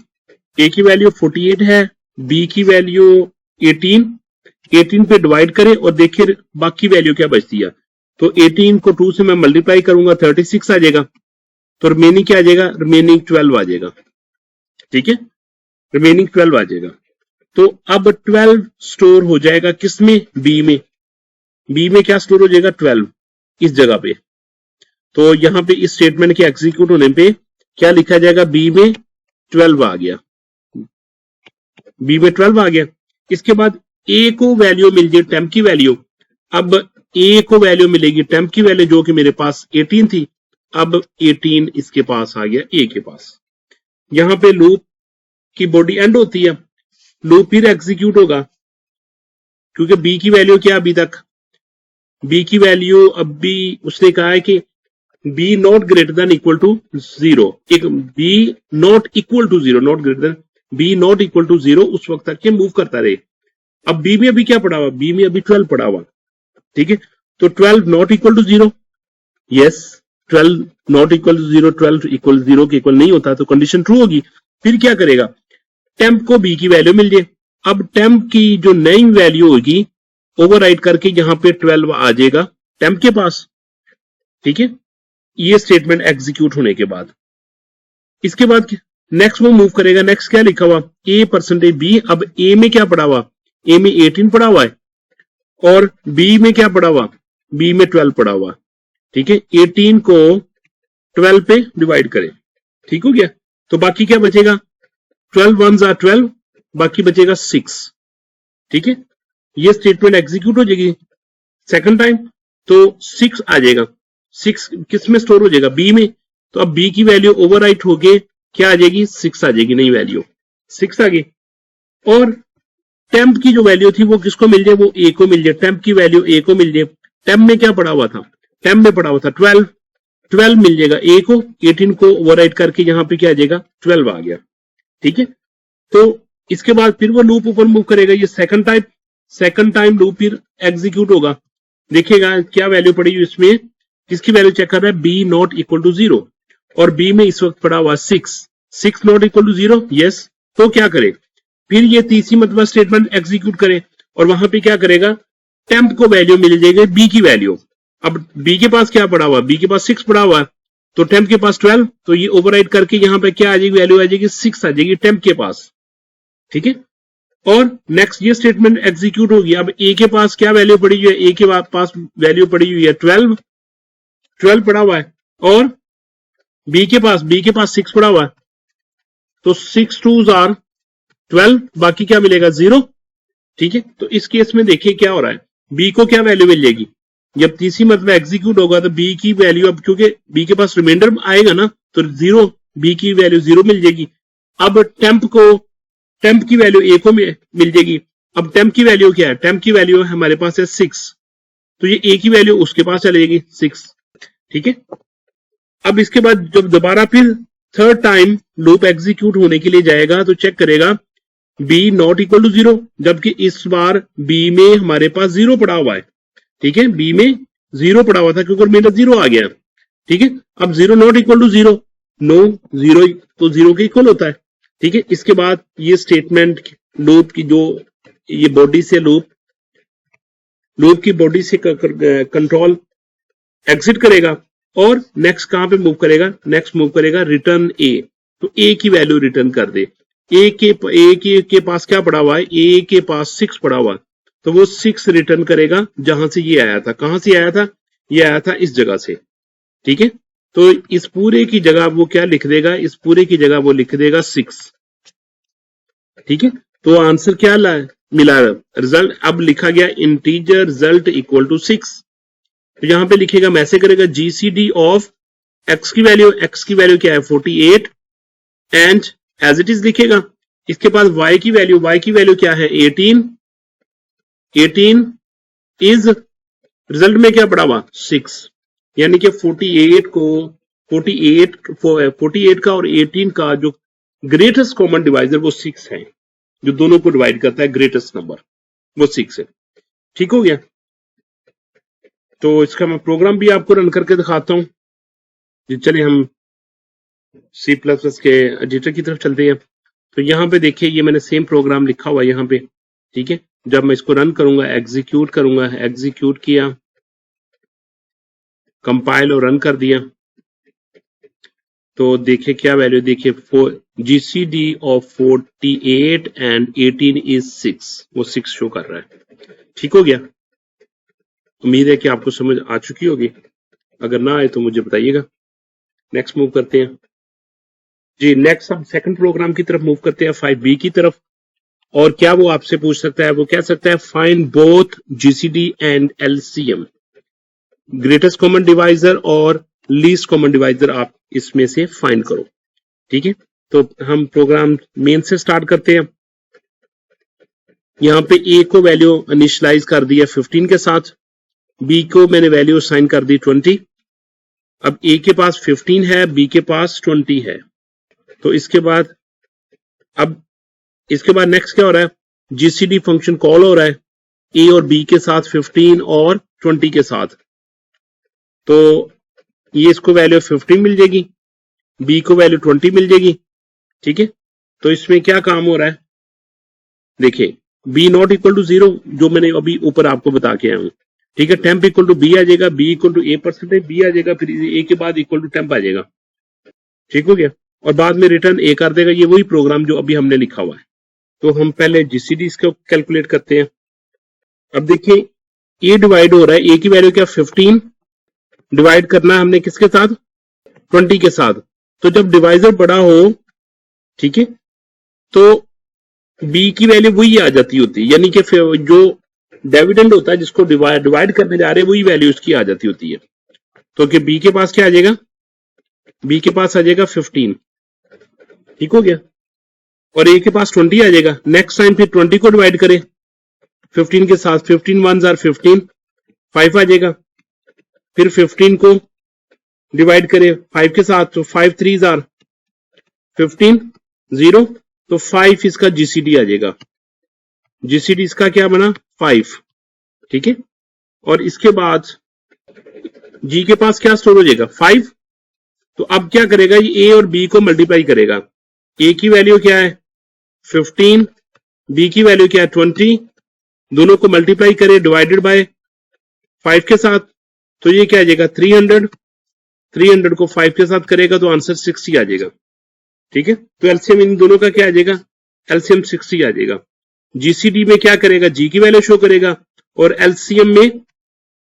ए की वैल्यू 48 है, बी की वैल्यू 18 पे डिवाइड करें और देखिए बाकी वैल्यू क्या बचती है। तो 18 को 2 से मैं मल्टीप्लाई करूंगा 36 आ जाएगा, तो रिमेनिंग क्या आ जाएगा, रिमेनिंग 12 आ जाएगा, ठीक है, रिमेनिंग 12 आ जाएगा। तो अब 12 स्टोर हो जाएगा किसमें, बी में। बी में क्या स्टोर हो जाएगा, 12 इस जगह पे। तो यहां पे इस स्टेटमेंट के एग्जीक्यूट होने पे क्या लिखा जाएगा, बी में 12 आ गया, बी में 12 आ गया। इसके बाद ए को वैल्यू मिल जाए टेम्प की वैल्यू। अब ए को वैल्यू मिलेगी टेम्प की वैल्यू जो कि मेरे पास 18 थी, अब 18 इसके पास आ गया ए के पास। यहां पे लूप की बॉडी एंड होती है, लूप फिर एग्जीक्यूट होगा क्योंकि बी की वैल्यू क्या अभी तक, बी की वैल्यू अभी उसने कहा है कि B not greater than equal to 0, एक B not equal to 0, not greater than B not equal to 0 उस वक्त तक के मूव करता रहे। अब बी में अभी क्या पड़ा हुआ, बी में अभी 12 पड़ा हुआ, ठीक है। तो 12 not equal to 0, yes 12 not equal to 0, 12 equal 0 के इक्वल नहीं होता तो कंडीशन ट्रू होगी। फिर क्या करेगा, टेम्प को बी की वैल्यू मिल जाए। अब टेम्प की जो नई वैल्यू होगी ओवरराइट करके यहां पे 12 आ जाएगा टेम्प के पास, ठीक है। ये स्टेटमेंट एग्जीक्यूट होने के बाद इसके बाद नेक्स्ट वो मूव करेगा, नेक्स्ट क्या लिखा हुआ, ए परसेंटेज बी। अब ए में क्या पड़ा हुआ, ए में 18 पड़ा हुआ है और बी में क्या पड़ा हुआ, बी में 12 पड़ा हुआ, ठीक है। 18 को 12 पे डिवाइड करें, ठीक हो गया। तो बाकी क्या बचेगा, 12 1s are 12, बाकी बचेगा 6, ठीक है। ये स्टेटमेंट एग्जीक्यूट हो जाएगी सेकंड टाइम, तो 6 आ जाएगा। 6 किस में स्टोर हो जाएगा, बी में। तो अब बी की वैल्यू ओवरराइट होके क्या आ जाएगी, 6 आ जाएगी, नई वैल्यू 6 आ गई। और टेम्प की जो वैल्यू थी वो किसको मिल जाए, वो ए को मिल जाए, टेम्प की वैल्यू ए को मिल जाए। टेम्प में क्या पड़ा हुआ था, टेम्प में पड़ा हुआ था 12 मिल जाएगा ए को, 18 को ओवरराइट करके यहां पे क्या आ जाएगा, 12 आ गया, ठीक है। तो इसके बाद फिर वो लूप ऊपर मूव करेगा, ये सेकंड टाइम लूप फिर एग्जीक्यूट होगा। देखिएगा क्या वैल्यू पड़ी इसमें, किसकी वैल्यू चेक कर रहा है, बी नॉट इक्वल टू 0 और बी में इस वक्त पड़ा हुआ 6 नॉट इक्वल टू 0, यस। तो क्या करे, फिर ये तीसरी मतलब स्टेटमेंट एग्जीक्यूट करे और वहां पे क्या करेगा, टेम्प को वैल्यू मिल जाएगी बी की वैल्यू। अब बी के पास क्या पड़ा हुआ, बी के पास 6 पड़ा हुआ है, तो टेम्प के पास 12, तो ये ओवरराइड करके यहां पे क्या आ जाएगी, वैल्यू आ जाएगी 6 आ जाएगी टेम्प के पास, ठीक है। और नेक्स्ट ये स्टेटमेंट एग्जीक्यूट होगी। अब ए के पास क्या वैल्यू पड़ी हुई है, ए के पास वैल्यू पड़ी हुई है 12 पड़ा हुआ है और बी के पास 6 पड़ा हुआ है, तो 6 2s are 12, बाकी क्या मिलेगा 0, ठीक है। तो इस केस में देखिए क्या हो रहा है, बी को क्या वैल्यू मिल जाएगी, जब तीसरी मतलब एग्जीक्यूट होगा तो बी की वैल्यू, अब क्योंकि बी के पास रिमाइंडर आएगा ना तो 0, बी की वैल्यू 0 मिल जाएगी। अब टेम्प की वैल्यू ए को मिल जाएगी। अब टेम्प की वैल्यू क्या है, टेम्प की वैल्यू हमारे पास है 6, तो ये ए की वैल्यू उसके पास चली जाएगी 6, ठीक है। अब इसके बाद जब दोबारा फिर थर्ड टाइम लूप एग्जीक्यूट होने के लिए जाएगा तो चेक करेगा बी नॉट इक्वल टू 0, जबकि इस बार बी में हमारे पास 0 पड़ा हुआ है, ठीक है। बी में 0 पड़ा हुआ था क्योंकि मेरा 0 आ गया, ठीक है। अब 0 नॉट इक्वल टू 0, नो 0 तो 0 के इक्वल होता है, ठीक है। इसके बाद ये स्टेटमेंट लूप की जो ये बॉडी से लूप की बॉडी से कंट्रोल एग्जिट करेगा और नेक्स्ट कहां पे मूव करेगा, नेक्स्ट मूव करेगा रिटर्न ए, तो ए की वैल्यू रिटर्न कर दे। ए के पास क्या पड़ा हुआ है, ए के पास 6 पड़ा हुआ है, तो वो 6 रिटर्न करेगा जहां से ये आया था। कहां से आया था, ये आया था इस जगह से, ठीक है। तो इस पूरे की जगह वो क्या लिख देगा, इस पूरे की जगह वो लिख देगा 6, ठीक है। तो आंसर क्या मिला, रिजल्ट अब लिखा गया इंटीजर रिजल्ट इक्वल टू 6। तो यहां पे लिखेगा, मैसे करेगा जीसीडी ऑफ एक्स की वैल्यू क्या है 48 एंड एज इट इज लिखेगा इसके पास y की वैल्यू क्या है 18 इज रिजल्ट में क्या पड़ा हुआ 6, यानी कि 48 को 48 का और 18 का जो ग्रेटेस्ट कॉमन डिवाइजर वो 6 है, जो दोनों को डिवाइड करता है ग्रेटेस्ट नंबर वो 6 है। ठीक हो गया। तो इसका मैं प्रोग्राम भी आपको रन करके दिखाता हूं। चलिए हम C++ के एडिटर की तरफ चलते हैं। तो यहाँ पे देखिए ये मैंने सेम प्रोग्राम लिखा हुआ है यहाँ पे। ठीक है, जब मैं इसको रन करूंगा एग्जीक्यूट किया, कंपाइल और रन कर दिया, तो देखिए क्या वैल्यू, देखिए GCD ऑफ 48 एंड 18 इज 6, वो 6 शो कर रहा है। ठीक हो गया। उम्मीद है कि आपको समझ आ चुकी होगी, अगर ना आए तो मुझे बताइएगा। नेक्स्ट मूव करते हैं जी। नेक्स्ट हम सेकंड प्रोग्राम की तरफ मूव करते हैं, 5B की तरफ। और क्या वो आपसे पूछ सकता है, वो कह सकता है find both GCD and LCM, greatest common divisor और लीस्ट कॉमन डिवाइजर, आप इसमें से फाइंड करो। ठीक है, तो हम प्रोग्राम मेन से स्टार्ट करते हैं। यहाँ पे A को वैल्यू इनिशियलाइज कर दी है 15 के साथ, B को मैंने वैल्यू असाइन कर दी 20। अब A के पास 15 है, B के पास 20 है, तो इसके बाद नेक्स्ट क्या हो रहा है, GCD फंक्शन कॉल हो रहा है A और B के साथ 15 और 20 के साथ। तो ये इसको वैल्यू 15 मिल जाएगी, B को वैल्यू 20 मिल जाएगी। ठीक है, तो इसमें क्या काम हो रहा है, देखिए B नॉट इक्वल टू 0, जो मैंने अभी ऊपर आपको बता के आया हूं। ठीक है, टेम्प इक्वल टू B आ जाएगा, B equal to A% B आ जाएगा, फिर A के बाद इक्वल टू टेम्प आ जाएगा। ठीक हो गया, और बाद में रिटर्न A कर देगा। ये वही प्रोग्राम जो अभी हमने लिखा हुआ है। तो हम पहले GCD इसको कैलकुलेट करते हैं। अब देखिए A डिवाइड हो रहा है, A की वैल्यू क्या 15, डिवाइड करना है हमने किसके साथ 20 के साथ। तो जब डिवाइजर बड़ा हो, ठीक है, तो B की वैल्यू वही आ जाती होती है, यानी कि जो डिविडेंड होता है जिसको डिवाइड करने जा रहे हैं वही वैल्यू उसकी आ जाती होती है। तो कि B के पास क्या आ जाएगा, B के पास आ जाएगा 15। ठीक हो गया, और A के पास 20 आ जाएगा। नेक्स्ट टाइम फिर 20 को डिवाइड करें 15 के साथ, 15 1s are 15, 5 आ जाएगा। फिर 15 को डिवाइड करें 5 के साथ, तो 5 3s are 15, 0, तो 5 इसका GCD आ जाएगा। GCD इसका क्या बना 5। ठीक है, और इसके बाद G के पास क्या स्टोर हो जाएगा 5। तो अब क्या करेगा, ये A और B को मल्टीप्लाई करेगा। A की वैल्यू क्या है 15, B की वैल्यू क्या है 20, दोनों को मल्टीप्लाई करे डिवाइडेड बाय 5 के साथ, तो ये क्या आ जाएगा 300 को 5 के साथ करेगा तो आंसर 60 आ जाएगा। ठीक है, तो एलसीएम इन दोनों का क्या आ जाएगा, एलसीएम 60 आ जाएगा। जीसीडी में क्या करेगा, जी की वैल्यू शो करेगा, और एलसीएम में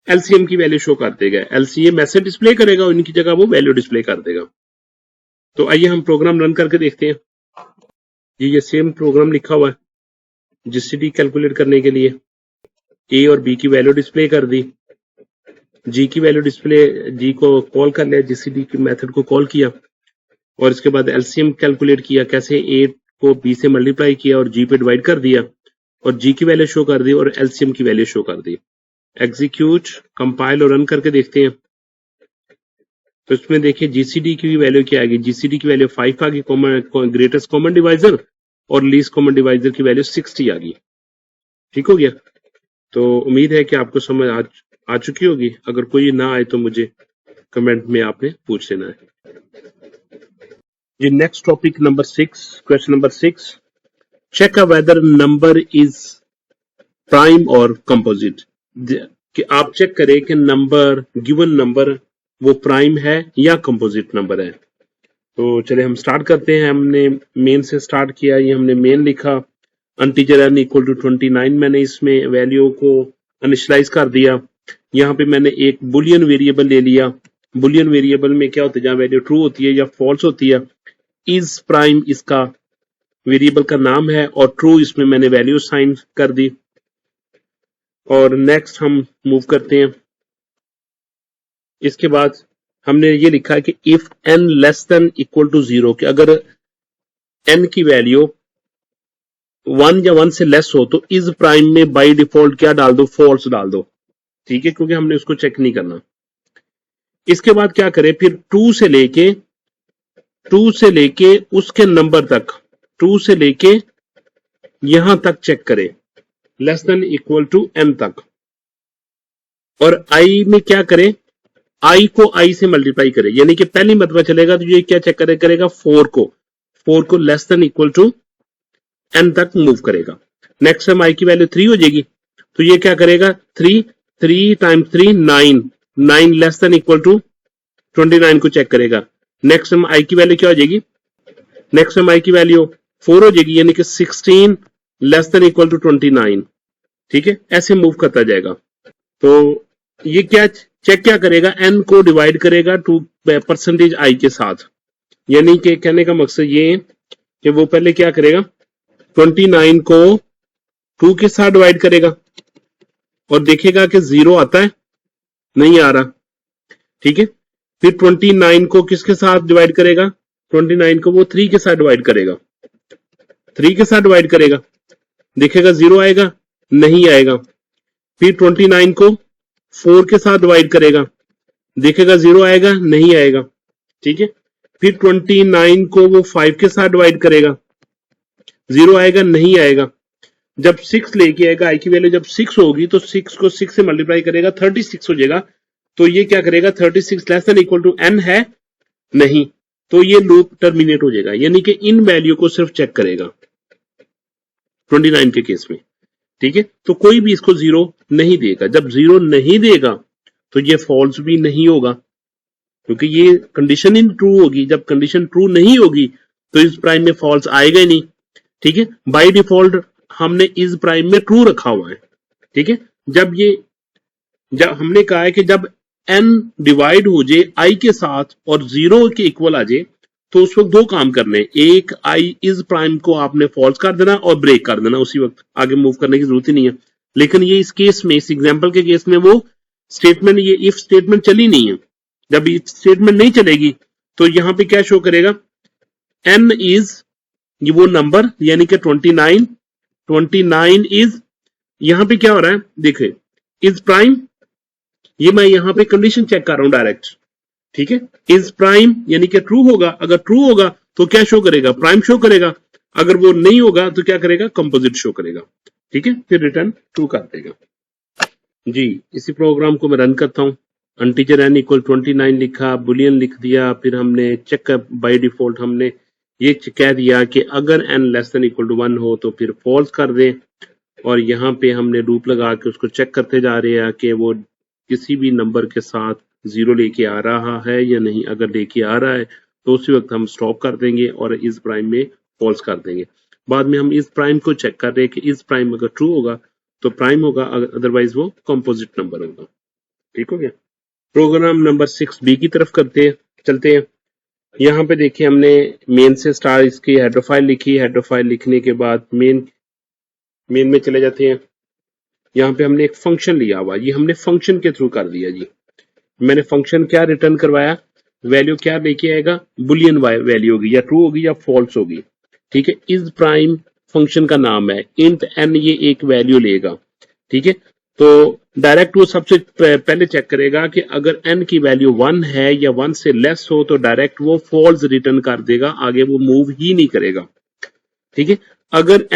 एलसीएम की वैल्यू शो कर देगा। एलसीएम ऐसे डिस्प्ले करेगा, उनकी जगह वो वैल्यू डिस्प्ले कर देगा। तो आइए हम प्रोग्राम रन करके देखते हैं। ये सेम प्रोग्राम लिखा हुआ है जीसीडी कैलकुलेट करने के लिए। ए और बी की वैल्यू डिस्प्ले कर दी, जी की वैल्यू डिस्प्ले, जी को कॉल कर लिया, जीसीडी की मेथड को कॉल किया, और इसके बाद एलसीएम कैलकुलेट किया, कैसे ए को बी से मल्टीप्लाई किया और जी पे डिवाइड कर दिया, और जी की वैल्यू शो कर दी और एलसीएम की वैल्यू शो कर दी। एग्जीक्यूट, कंपाइल और रन करके देखते हैं। तो इसमें देखिए जीसीडी की वैल्यू क्या आएगी, जीसीडी की वैल्यू 5 आ गई, ग्रेटेस्ट कॉमन डिवाइजर, और लीस्ट कॉमन डिवाइजर की वैल्यू 60 आ गई। ठीक हो गया। तो उम्मीद है कि आपको समझ आ चुकी होगी। अगर कोई ना आए तो मुझे कमेंट में आपने पूछ लेना है। जी, next topic number 6, question number 6, check whether number is prime और कंपोजिट। कि आप चेक करें कि नंबर, गिवन नंबर वो प्राइम है या कंपोजिट नंबर है। तो चले हम स्टार्ट करते हैं। हमने मेन से स्टार्ट किया, ये हमने मेन लिखा, इंटीजर n इक्वल टू 29, मैंने इसमें वैल्यू को इनिशियलाइज कर दिया। यहाँ पे मैंने एक बुलियन वेरिएबल ले लिया। बुलियन वेरिएबल में क्या होता है, जहाँ वैल्यू ट्रू होती है या फॉल्स होती है, इज प्राइम इसका वेरिएबल का नाम है, और ट्रू इसमें मैंने वैल्यू साइन कर दी। और नेक्स्ट हम मूव करते हैं। इसके बाद हमने ये लिखा है कि if n less than equal to 0, कि अगर n की वैल्यू 1 या 1 से लेस हो तो इज प्राइम में बाय डिफॉल्ट क्या डाल दो, फॉल्स डाल दो, ठीक है, क्योंकि हमने उसको चेक नहीं करना। इसके बाद क्या करें, फिर 2 से लेके उसके नंबर तक, 2 से लेके यहां तक चेक करें, less than equal to n तक। और i में क्या करें, i को i से मल्टीप्लाई करें, यानी कि पहली मरतबा चलेगा तो ये क्या चेक करेगा, 4 को less than equal to n तक मूव करेगा। नेक्स्ट टाइम i की वैल्यू 3 हो जाएगी तो ये क्या करेगा, 3 times 3 9 less than equal to 29 को चेक करेगा। नेक्स्ट टाइम i की वैल्यू क्या हो जाएगी, नेक्स्ट टाइम i की वैल्यू 4 हो जाएगी, यानी कि 16 लेस देन इक्वल टू 29, ठीक है, ऐसे मूव करता जाएगा। तो ये क्या चेक क्या करेगा, n को डिवाइड करेगा टू परसेंटेज i के साथ, यानी कि कहने का मकसद ये है कि वो पहले क्या करेगा, 29 को 2 के साथ डिवाइड करेगा और देखेगा कि 0 आता है, नहीं आ रहा, ठीक है। फिर 29 को किसके साथ डिवाइड करेगा, 29 को वो 3 के साथ डिवाइड करेगा, 3 के साथ डिवाइड करेगा, देखेगा 0 आएगा, नहीं आएगा। फिर 29 को 4 के साथ डिवाइड करेगा, देखेगा 0 आएगा, नहीं आएगा, ठीक है। फिर 29 को वो 5 के साथ डिवाइड करेगा, 0 आएगा, नहीं आएगा। जब 6 लेके आएगा, आई की वैल्यू जब 6 होगी तो 6 को 6 से मल्टीप्लाई करेगा, 36 हो जाएगा। तो ये क्या करेगा, 36 less than equal to n है, नहीं, तो ये लूप टर्मिनेट हो जाएगा, यानी कि इन वैल्यू को सिर्फ चेक करेगा 29 के केस में, ठीक है। तो कोई भी इसको 0 नहीं देगा, जब 0 नहीं देगा तो ये फॉल्स भी नहीं होगा, क्योंकि ये कंडीशन ही ट्रू होगी। जब कंडीशन ट्रू नहीं होगी तो इस प्राइम में फॉल्स आएगा ही नहीं, ठीक है। बाय डिफॉल्ट हमने इस प्राइम में ट्रू रखा हुआ है, ठीक है। जब हमने कहा है कि जब n डिवाइड हो जाए i के साथ और 0 के इक्वल आ जाए तो उस वक्त दो काम करने, एक i इस प्राइम को आपने फॉल्स कर देना और ब्रेक कर देना, उसी वक्त आगे मूव करने की जरूरत ही नहीं है। लेकिन ये इस केस में, इस एग्जांपल के केस में वो स्टेटमेंट, ये इफ स्टेटमेंट चली नहीं है। जब इफ स्टेटमेंट नहीं चलेगी तो यहां पे क्या शो करेगा, n इज ये वो नंबर, यानी कि 29 इज, यहां पे क्या हो रहा है देखिए, इज प्राइम, ये मैं यहां पे कंडीशन चेक कर रहा हूं डायरेक्ट, ठीक है। इज प्राइम यानी कि ट्रू होगा, अगर ट्रू होगा तो क्या शो करेगा, प्राइम शो करेगा, अगर वो नहीं होगा तो क्या करेगा, कंपोजिट शो करेगा, ठीक है। फिर रिटर्न ट्रू कर देगा जी। इसी प्रोग्राम को मैं रन करता हूं, अनटीजर n इक्वल 29 लिखा, बुलियन लिख दिया, फिर हमने चेक बाय डिफॉल्ट हमने ये कह दिया कि अगर n less than equal to 1 हो तो फिर फॉल्स कर दें, और यहाँ पे हमने लूप लगा के उसको चेक करते जा रहे हैं कि वो किसी भी नंबर के साथ 0 लेके आ रहा है या नहीं। अगर लेके आ रहा है तो उसी वक्त हम स्टॉप कर देंगे और इस प्राइम में फॉल्स कर देंगे। बाद में हम इस प्राइम को चेक कर रहे हैं कि इस प्राइम अगर ट्रू होगा तो प्राइम होगा, अदरवाइज वो कंपोजिट नंबर होगा, ठीक हो गया। प्रोग्राम नंबर 6b की तरफ चलते हैं। यहाँ पे देखिए हमने मेन से स्टार इसकी हेडर फाइल लिखी, हेडर फाइल लिखने के बाद मेन में चले जाते हैं। यहाँ पे हमने एक फंक्शन लिया हुआ, ये हमने फंक्शन के थ्रू कर दिया जी। मैंने फंक्शन क्या रिटर्न करवाया, वैल्यू क्या लेके आएगा, बुलियन वैल्यू होगी, या ट्रू होगी या फॉल्स होगी, ठीक है। इज प्राइम फंक्शन का नाम है, इंट n ये एक वैल्यू लेगा, ठीक है। तो डायरेक्ट वो सबसे पहले चेक करेगा कि अगर n की वैल्यू 1 है या 1 से लेस हो तो डायरेक्ट वो फॉल्स रिटर्न कर देगा, आगे वो मूव ही नहीं करेगा, ठीक है। अगर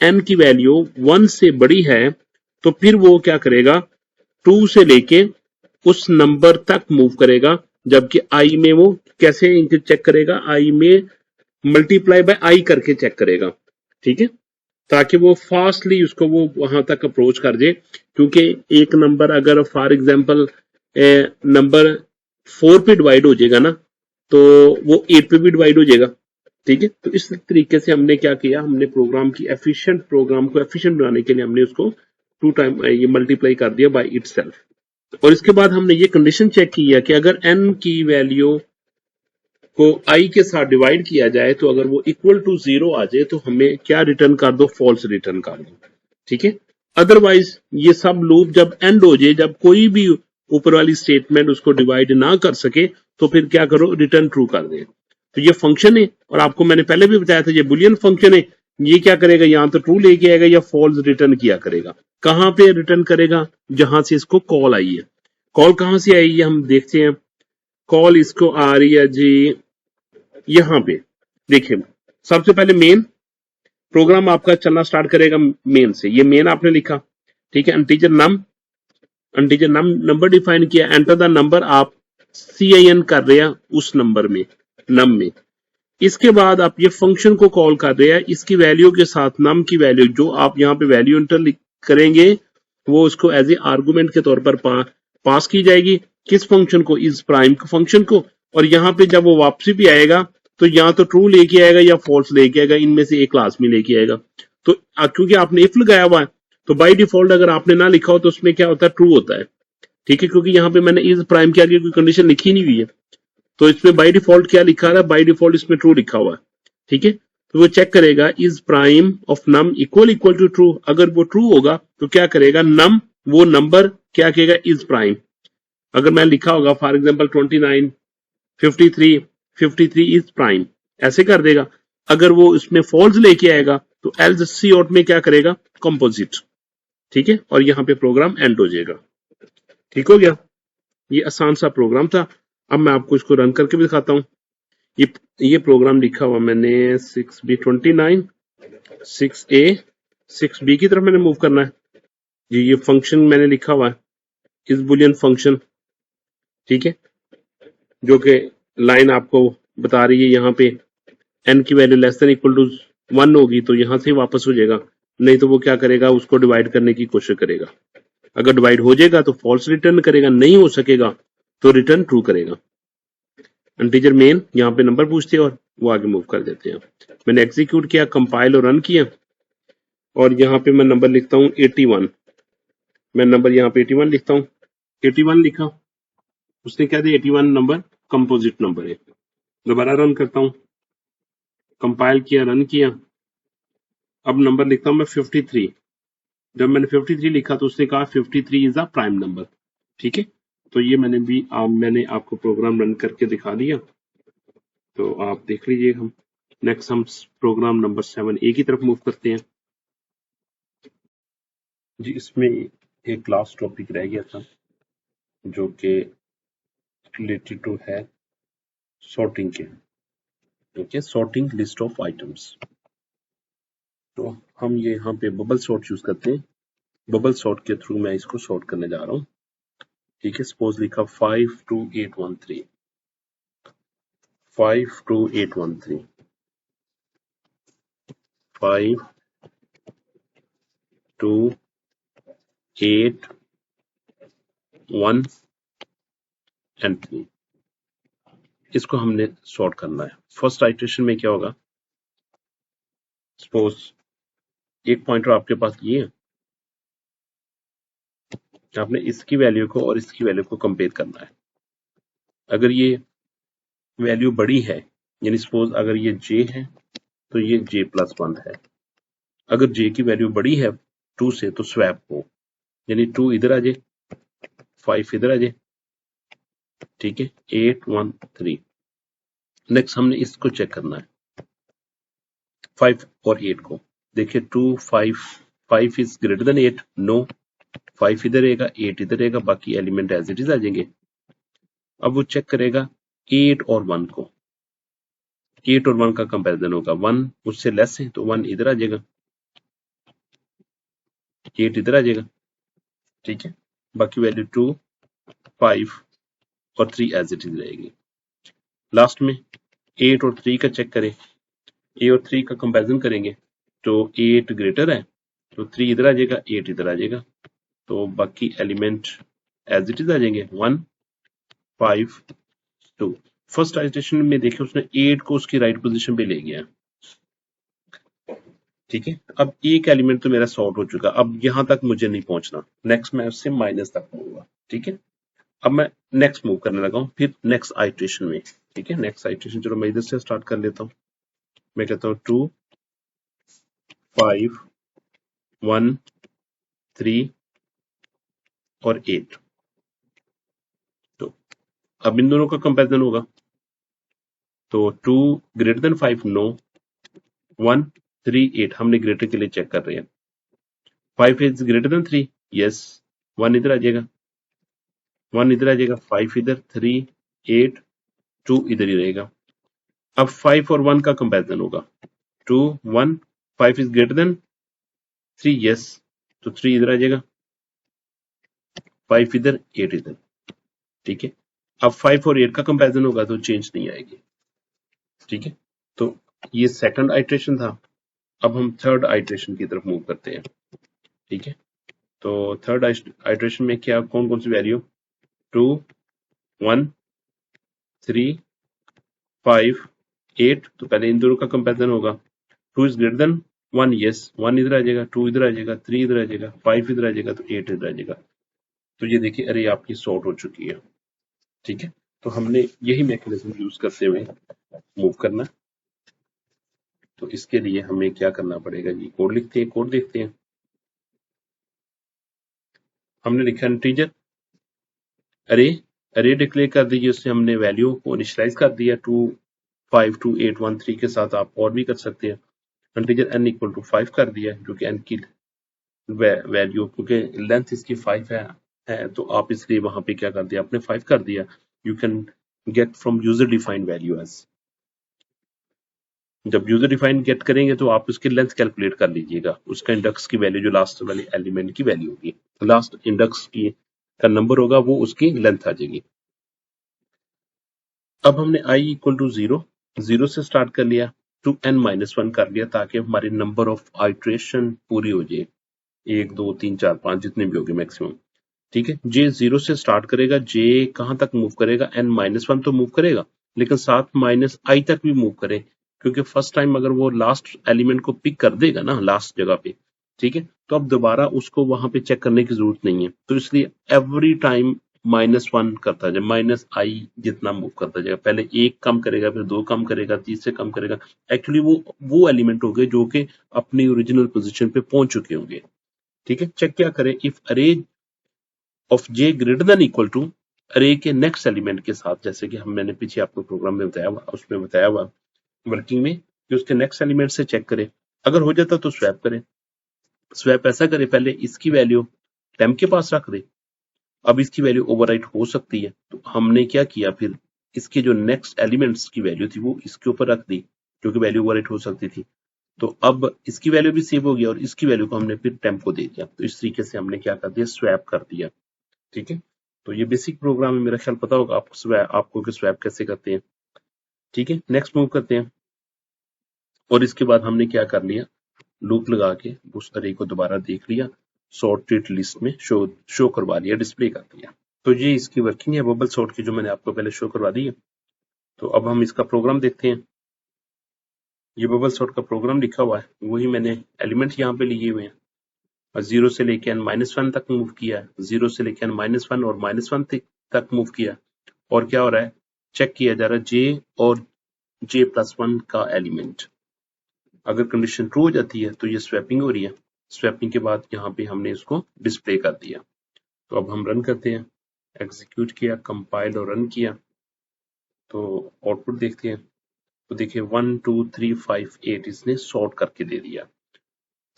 n की वैल्यू 1 से बड़ी है तो फिर वो क्या करेगा, 2 से लेके उस नंबर तक मूव करेगा, जबकि i में वो कैसे चेक करेगा, i में मल्टीप्लाई बाय i करके चेक करेगा, ठीक है, ताकि वो फास्टली उसको वो वहां तक अप्रोच कर दे। क्योंकि एक नंबर अगर फॉर एग्जांपल नंबर 4 पे डिवाइड हो जाएगा ना तो वो 8 पे भी डिवाइड हो जाएगा, ठीक है। तो इस तरीके से हमने क्या किया, हमने प्रोग्राम को एफिशिएंट बनाने के लिए हमने उसको 2 टाइम ये मल्टीप्लाई कर दिया बाय इटसेल्फ। और इसके बाद हमने ये कंडीशन चेक की है कि अगर n की वैल्यू को i के साथ डिवाइड किया जाए तो अगर वो इक्वल टू 0 आ जाए तो हमें क्या रिटर्न कर दो, फॉल्स रिटर्न कर दो, ठीक है। अदरवाइज ये सब लूप जब एंड हो जाए, जब कोई भी ऊपर वाली स्टेटमेंट उसको डिवाइड ना कर सके तो फिर क्या करो, रिटर्न ट्रू कर दे। तो ये फंक्शन है, और आपको मैंने पहले भी बताया था ये बुलियन फंक्शन है, ये क्या करेगा, यहाँ तो ट्रू लेके आएगा या फॉल्स रिटर्न किया करेगा। कहां पे रिटर्न करेगा, जहां से इसको कॉल आई है। कॉल कहां से आई है हम देखते हैं। कॉल इसको आ रही है जी यहां पे। देखिए सबसे पहले मेन प्रोग्राम आपका चलना स्टार्ट करेगा मेन से। ये मेन आपने लिखा, ठीक है। इंटीजर नंबर डिफाइन किया, एंटर द नंबर, आप CIN कर रहे हैं उस नंबर में, नम में। इसके बाद आप ये फंक्शन को कॉल कर रहे हैं, इसकी वैल्यू के साथ नम की वैल्यू जो आप यहाँ पे वैल्यू इंटर करेंगे वो उसको एज ए आर्गुमेंट के तौर पर पास की जाएगी। किस फंक्शन को, इस प्राइम फंक्शन को। और यहाँ पे जब वो वापसी भी आएगा तो या तो ट्रू लेके आएगा या फॉल्स लेके आएगा, इनमें से एक क्लास में लेके आएगा। तो क्योंकि आपने इफ लगाया हुआ है तो बाई डिफॉल्ट अगर आपने ना लिखा हो तो उसमें क्या होता है, ट्रू होता है, ठीक है। क्योंकि यहाँ पे मैंने इस प्राइम के आगे कोई कंडीशन लिखी नहीं हुई है, तो इसमें बाई डिफॉल्ट क्या लिखा रहा है, बाई डिफॉल्ट इसमें ट्रू लिखा हुआ है, ठीक है। तो वो चेक करेगा is prime of num equal to true. अगर वो ट्रू होगा तो क्या करेगा, नम वो नंबर क्या कहेगा, इज प्राइम। अगर मैं लिखा होगा फॉर एग्जाम्पल 29, 53, 53 इज प्राइम, ऐसे कर देगा। अगर वो इसमें फॉल्स लेके आएगा तो एल्स सी आउट में क्या करेगा, कंपोजिट, ठीक है। और यहाँ पे प्रोग्राम एंड हो जाएगा। ठीक हो गया, ये आसान सा प्रोग्राम था। अब मैं आपको इसको रन करके भी दिखाता हूँ। ये प्रोग्राम लिखा हुआ मैंने 6B29, 6A, 6B की तरफ मैंने मूव करना है जी। ये फंक्शन मैंने लिखा हुआ है, इस बुलियन फंक्शन, ठीक है, जो कि लाइन आपको बता रही है यहाँ पे n की वैल्यू लेस देन इक्वल टू 1 होगी तो यहाँ से वापस हो जाएगा, नहीं तो वो क्या करेगा, उसको डिवाइड करने की कोशिश करेगा। अगर डिवाइड हो जाएगा तो फॉल्स रिटर्न करेगा, नहीं हो सकेगा तो रिटर्न ट्रू करेगा। इंटीजर मेन यहाँ पे नंबर पूछते हैं और वो आगे मूव कर देते हैं। मैंने एग्जीक्यूट किया, कंपाइल और रन किया, और यहाँ पे मैं नंबर लिखता हूँ 81। मैं नंबर यहाँ पे 81 लिखता हूँ, 81 लिखा, उसने क्या दिया 81 नंबर कंपोजिट नंबर है। दोबारा रन करता हूँ, कंपाइल किया, रन किया, अब नंबर लिखता हूँ मैं 53। जब मैंने 53 लिखा तो उसने कहा 53 इज अ प्राइम नंबर, ठीक है। तो ये मैंने आपको प्रोग्राम रन करके दिखा दिया, तो आप देख लीजिए। हम नेक्स्ट हम प्रोग्राम नंबर 7A की तरफ मूव करते हैं जी। इसमें एक लास्ट टॉपिक रह गया था जो कि रिलेटेड टू है सॉर्टिंग के, okay, sorting list of items. तो हम ये यहाँ पे बबल सॉर्ट यूज करते हैं। बबल सॉर्ट के थ्रू मैं इसको सॉर्ट करने जा रहा हूँ, ठीक है। सपोज लिखा 52813, 52813, 5 2 8 1 एंड 3। इसको हमने सॉर्ट करना है। फर्स्ट आइटरेशन में क्या होगा, सपोज एक पॉइंटर आपके पास ये है, आपने इसकी वैल्यू को और इसकी वैल्यू को कंपेयर करना है। अगर ये वैल्यू बड़ी है, यानी सपोज अगर ये j है तो ये j+1 है। अगर j की वैल्यू बड़ी है 2 से तो स्वैप हो, यानी 2 इधर आ जाए, 5 इधर आ जाए, ठीक है। 8 1 3। नेक्स्ट हमने इसको चेक करना है, 5 और 8 को। देखिए 2 5 इज ग्रेटर देन 8, नो, 5 इधर रहेगा, 8 इधर रहेगा, बाकी एलिमेंट एज इट इज आ जाएंगे। अब वो चेक करेगा 8 और 1 को, 8 और 1 का कंपैरिजन होगा, 1 उससे लेस है तो 1 इधर आ जाएगा, 8 इधर आ जाएगा, ठीक है। बाकी वैल्यू 2 5 और 3 एज इट इज रहेगी। लास्ट में 8 और 3 का चेक करें, ए और 3 का कंपैरिजन करेंगे तो 8 ग्रेटर है तो 3 इधर आ जाएगा, 8 इधर आ जाएगा, तो बाकी एलिमेंट एज इट इज आ जाएंगे, 1 5 2। फर्स्ट आइटरेशन में देखिए उसने 8 को उसकी राइट पोजीशन पे ले गया, ठीक है। अब एक एलिमेंट तो मेरा सॉर्ट हो चुका, अब यहां तक मुझे नहीं पहुंचना, नेक्स्ट मैं उससे माइनस तक पहुंचूंगा, ठीक है। अब मैं नेक्स्ट मूव करने लगा हूं, फिर नेक्स्ट आइटरेशन में, ठीक है। नेक्स्ट आइटरेशन चलो मैं इधर से स्टार्ट कर लेता हूं। मैं कहता हूं 2 5 1 3 और 8। तो अब इन दोनों का कंपैरिजन होगा, तो 2 ग्रेटर देन 5 नो, 1 3 8 हमने ग्रेटर के लिए चेक कर रहे हैं। 5 इज ग्रेटर देन 3, यस। 1 इधर आ जाएगा, 1 इधर आ जाएगा, 5 इधर, 3 8 2 इधर ही रहेगा। अब 5 और 1 का कंपैरिजन होगा, 2 1, 5 इज ग्रेटर देन 3, यस, तो 3 इधर आ जाएगा, 5 इधर, 8 इधर, ठीक है। अब 5 और 8 का कंपैरिजन होगा तो चेंज नहीं आएगी, ठीक है। तो ये सेकंड आइट्रेशन था। अब हम थर्ड आइट्रेशन की तरफ मूव करते हैं, ठीक है। तो थर्ड आइट्रेशन में क्या कौन कौन सी वैल्यू, 2 1 3 5 8, तो पहले इन दोनों का कंपैरिजन होगा। 2 इज ग्रेटर देन 1, यस, 1 इधर आ जाएगा, 2 इधर आ जाएगा, 3 इधर आ जाएगा, 5 इधर आ जाएगा, तो 8 इधर आ जाएगा। तो ये देखिए अरे आपकी सॉर्ट हो चुकी है, ठीक है। तो हमने यही मैकेनिज्म यूज करते हुए मूव करना। तो इसके लिए हमें क्या करना पड़ेगा जी, कोड लिखते हैं, कोड देखते हैं। हमने लिखा इंटीजर अरे, अरे डिक्लेयर कर दीजिए, उससे हमने वैल्यू को इनिशियलाइज कर दिया 2 5 2 8 1 3 के साथ। आप और भी कर सकते हैं, इंटीजर n इक्वल टू 5 कर दिया, जो कि n की वैल्यू, क्योंकि लेंथ इसकी 5 है तो आप इसलिए वहां पे क्या कर दिया, आपने 5 कर दिया। You can get from user defined value as, जब यूजर डिफाइंड गेट करेंगे तो आप उसकी लेंथ कैलकुलेट कर लीजिएगा, उसका इंडेक्स की वैल्यू जो लास्ट वाले एलिमेंट की वैल्यू होगी, लास्ट इंडेक्स की का नंबर होगा वो उसकी लेंथ आ जाएगी। अब हमने i इक्वल टू 0 से स्टार्ट कर लिया, टू n माइनस 1 कर लिया, ताकि हमारी नंबर ऑफ आइट्रेशन पूरी हो जाए, 1 2 3 4 5 जितने भी होंगे मैक्सिमम, ठीक है। जे 0 से स्टार्ट करेगा, जे कहां तक मूव करेगा, n माइनस 1 तो मूव करेगा, लेकिन साथ माइनस आई तक भी मूव करे, क्योंकि फर्स्ट टाइम अगर वो लास्ट एलिमेंट को पिक कर देगा ना लास्ट जगह पे, ठीक है, तो अब दोबारा उसको वहां पे चेक करने की जरूरत नहीं है। तो इसलिए एवरी टाइम -1 करता जाए, माइनस आई जितना मूव करता जाएगा, पहले 1 कम करेगा, फिर 2 कम करेगा, 3 से कम करेगा। एक्चुअली वो एलिमेंट हो गए जो कि अपनी ओरिजिनल पोजीशन पे पहुंच चुके होंगे, ठीक है। चेक क्या करें, if array of J greater than equal to array के नेक्स्ट एलिमेंट के साथ, जैसे कि हम मैंने पीछे आपको प्रोग्राम में बताया हुआ, उसमें बताया हुआ वर्किंग में कि उसके नेक्स्ट एलिमेंट से चेक करें, अगर हो जाता तो स्वैप करें। स्वैप ऐसा करे, पहले इसकी वैल्यू टेम्प के पास रख दे, अब इसकी वैल्यू ओवरराइट हो सकती है, तो हमने क्या किया फिर, इसके जो नेक्स्ट एलिमेंट्स की वैल्यू थी वो इसके ऊपर रख दी, क्योंकि वैल्यू ओवरराइट हो सकती थी। तो अब इसकी वैल्यू भी सेव हो गया और इसकी वैल्यू को हमने फिर टेम्प को दे दिया। तो इस तरीके से हमने क्या कर दिया, स्वैप कर दिया, ठीक है। तो ये बेसिक प्रोग्राम है, मेरा ख्याल पता होगा आपको आपको कि स्वैप कैसे करते हैं, ठीक है। नेक्स्ट मूव करते हैं, और इसके बाद हमने क्या कर लिया, लूप लगा के उस अरे को दोबारा देख लिया, सॉर्टेड लिस्ट में शो करवा लिया, डिस्प्ले कर दिया। तो ये इसकी वर्किंग है बबल सॉर्ट की, जो मैंने आपको पहले शो करवा दी है। तो अब हम इसका प्रोग्राम देखते हैं। ये बबल सॉर्ट का प्रोग्राम लिखा हुआ है, वही मैंने एलिमेंट यहाँ पे लिए हुए हैं, और 0 से लेके n माइनस 1 तक मूव किया है, 0 से लेके n माइनस 1 और -1 तक मूव किया। और क्या हो रहा है, चेक किया जा रहा है जे और j+1 का एलिमेंट, अगर कंडीशन ट्रू हो जाती है तो ये स्वैपिंग हो रही है। स्वैपिंग के बाद यहाँ पे हमने इसको डिस्प्ले कर दिया। तो अब हम रन करते हैं, एग्जीक्यूट किया, कंपाइल और रन किया, तो आउटपुट देखते हैं। तो देखिए 1 2 3 5 8 इसने सॉर्ट करके दे दिया।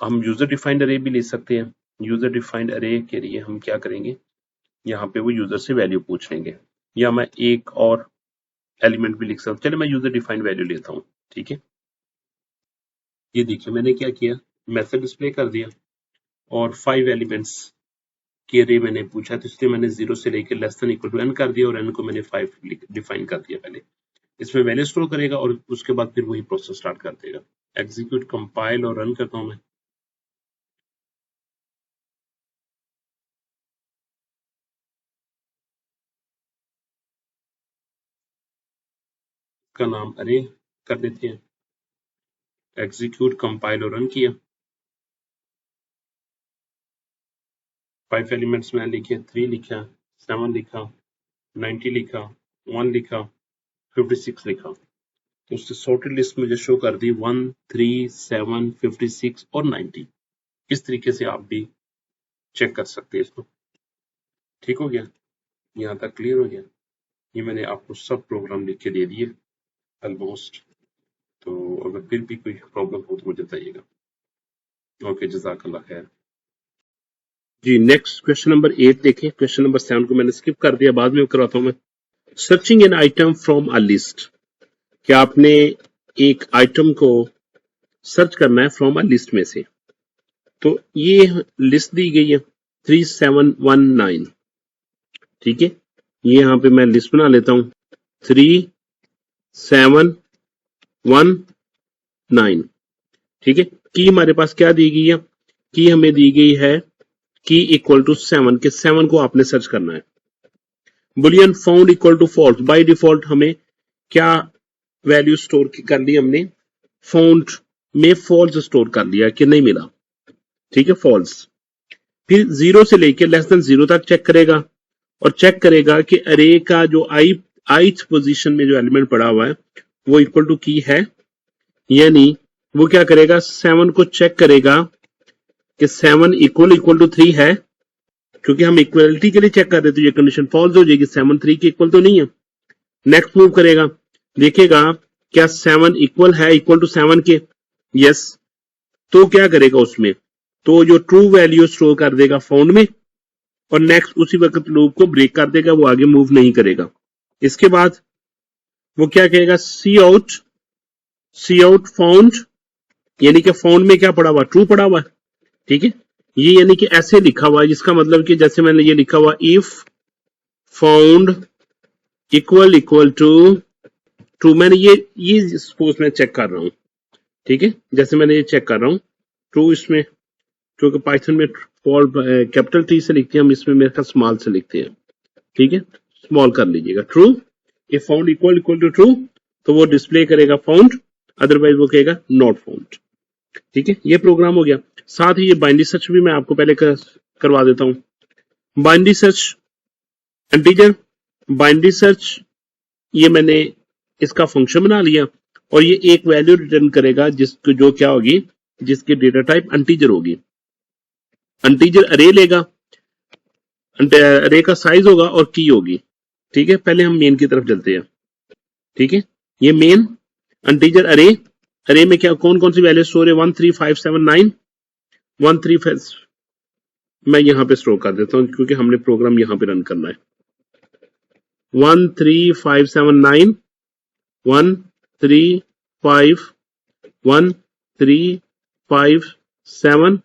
हम यूजर डिफाइंड अरे भी ले सकते हैं। यूजर डिफाइंड अरे के लिए हम क्या करेंगे, यहाँ पे वो यूजर से वैल्यू पूछ लेंगे, या मैं एक और एलिमेंट भी लिख सकता हूँ। चलिए मैं यूजर डिफाइंड वैल्यू लेता हूँ, ठीक है। ये देखिए मैंने क्या किया, मैसेज डिस्प्ले कर दिया, और 5 एलिमेंट्स के अरे मैंने पूछा, तो इसलिए मैंने 0 से लेकर less than equal to n कर दिया, और n को मैंने 5 डिफाइन कर दिया पहले। इसमें वैल्यू स्टोर करेगा और उसके बाद फिर वही प्रोसेस स्टार्ट कर देगा। एग्जीक्यूट, कंपाइल और रन करता हूं मैं। का नाम अरे कर देते हैं, एग्जीक्यूट, कंपाइल और रन किया। 5 एलिमेंट्स में लिखे, 3 लिखा, 7 लिखा, 90 लिखा, 1 लिखा, 56 लिखा। तो उससे सॉर्टेड लिस्ट मुझे शो कर दी 1 3 7 56 और 90। इस तरीके से आप भी चेक कर सकते हैं इसको। ठीक हो गया, यहाँ तक क्लियर हो गया। ये मैंने आपको सब प्रोग्राम लिख के दे दिए ऑलमोस्ट। तो अगर फिर भी कोई प्रॉब्लम हो तो मुझे बताइएगा। ओके, जज़ाकल्लाह खैर। जी, नेक्स्ट क्वेश्चन नंबर 8 देखें। क्वेश्चन नंबर 7 को मैंने स्किप कर दिया, बाद में करवाता हूं मैं। Searching an item from a list. क्या आपने एक आइटम को सर्च करना है फ्रॉम अ लिस्ट में से। तो ये लिस्ट दी गई है 3719, ठीक है। ये यहां पे मैं लिस्ट बना लेता हूं 3719, ठीक है। की हमारे पास क्या दी गई है, की हमें दी गई है की इक्वल टू 7 के 7 को आपने सर्च करना है। Boolean found equal to false, by default हमें क्या वैल्यू स्टोर कर ली हमने, फाउंड में फॉल्स स्टोर कर लिया कि नहीं मिला, ठीक है, फॉल्स। फिर 0 से लेके लेस देन 0 तक चेक करेगा और चेक करेगा कि अरे का जो ith पोजीशन में जो एलिमेंट पड़ा हुआ है वो इक्वल टू की है, यानी वो क्या करेगा 7 को चेक करेगा कि 7 इक्वल टू 3 है, क्योंकि हम इक्वलिटी के लिए चेक कर रहे थे, ये कंडीशन फॉल्स हो जाएगी, 7 3 के इक्वल तो नहीं है। नेक्स्ट मूव करेगा, देखेगा क्या 7 इक्वल टू 7 के, यस, तो क्या करेगा उसमें, तो जो ट्रू वैल्यू स्टोर कर देगा फाउंड में और नेक्स्ट उसी वक्त लूप को ब्रेक कर देगा, वो आगे मूव नहीं करेगा। इसके बाद वो क्या कहेगा, सी आउट फाउंड, यानी कि फाउंड में क्या पड़ा हुआ, ट्रू पड़ा हुआ, ठीक है। ये यानी कि ऐसे लिखा हुआ है, जिसका मतलब कि जैसे मैंने ये लिखा हुआ if found equal to true, मैंने ये सपोज मैं चेक कर रहा हूं, ठीक है, जैसे मैंने ये चेक कर रहा हूं ट्रू, इसमें क्योंकि पाइथन में फॉल्ट कैपिटल टी से लिखते हैं, हम इसमें मेरे ख्याल स्मॉल से लिखते हैं, ठीक है, स्मॉल कर लीजिएगा। True, if found equal to true तो वो डिस्प्ले करेगा फाउंड, अदरवाइज वो कहेगा नॉट फाउंड, ठीक है। ये प्रोग्राम हो गया। साथ ही ये बाइनरी सर्च भी मैं आपको पहले करवा देता हूं। Binary search integer, binary search ये मैंने इसका फंक्शन बना लिया और ये एक वैल्यू रिटर्न करेगा जिसको जो क्या होगी, जिसकी डेटा टाइप इंटीजर होगी। इंटीजर अरे लेगा, अरे का साइज होगा और की होगी, ठीक है। पहले हम मेन की तरफ चलते हैं, ठीक है। ये मेन इंटीजर अरे में क्या कौन कौन सी वैल्यू स्टोर है, 1 3 5 7 9, 1 3 5 मैं यहां पे स्टोर कर देता हूं क्योंकि हमने प्रोग्राम यहां पे रन करना है। 1 3 5 7 9, 1 3 5 1 3 5 7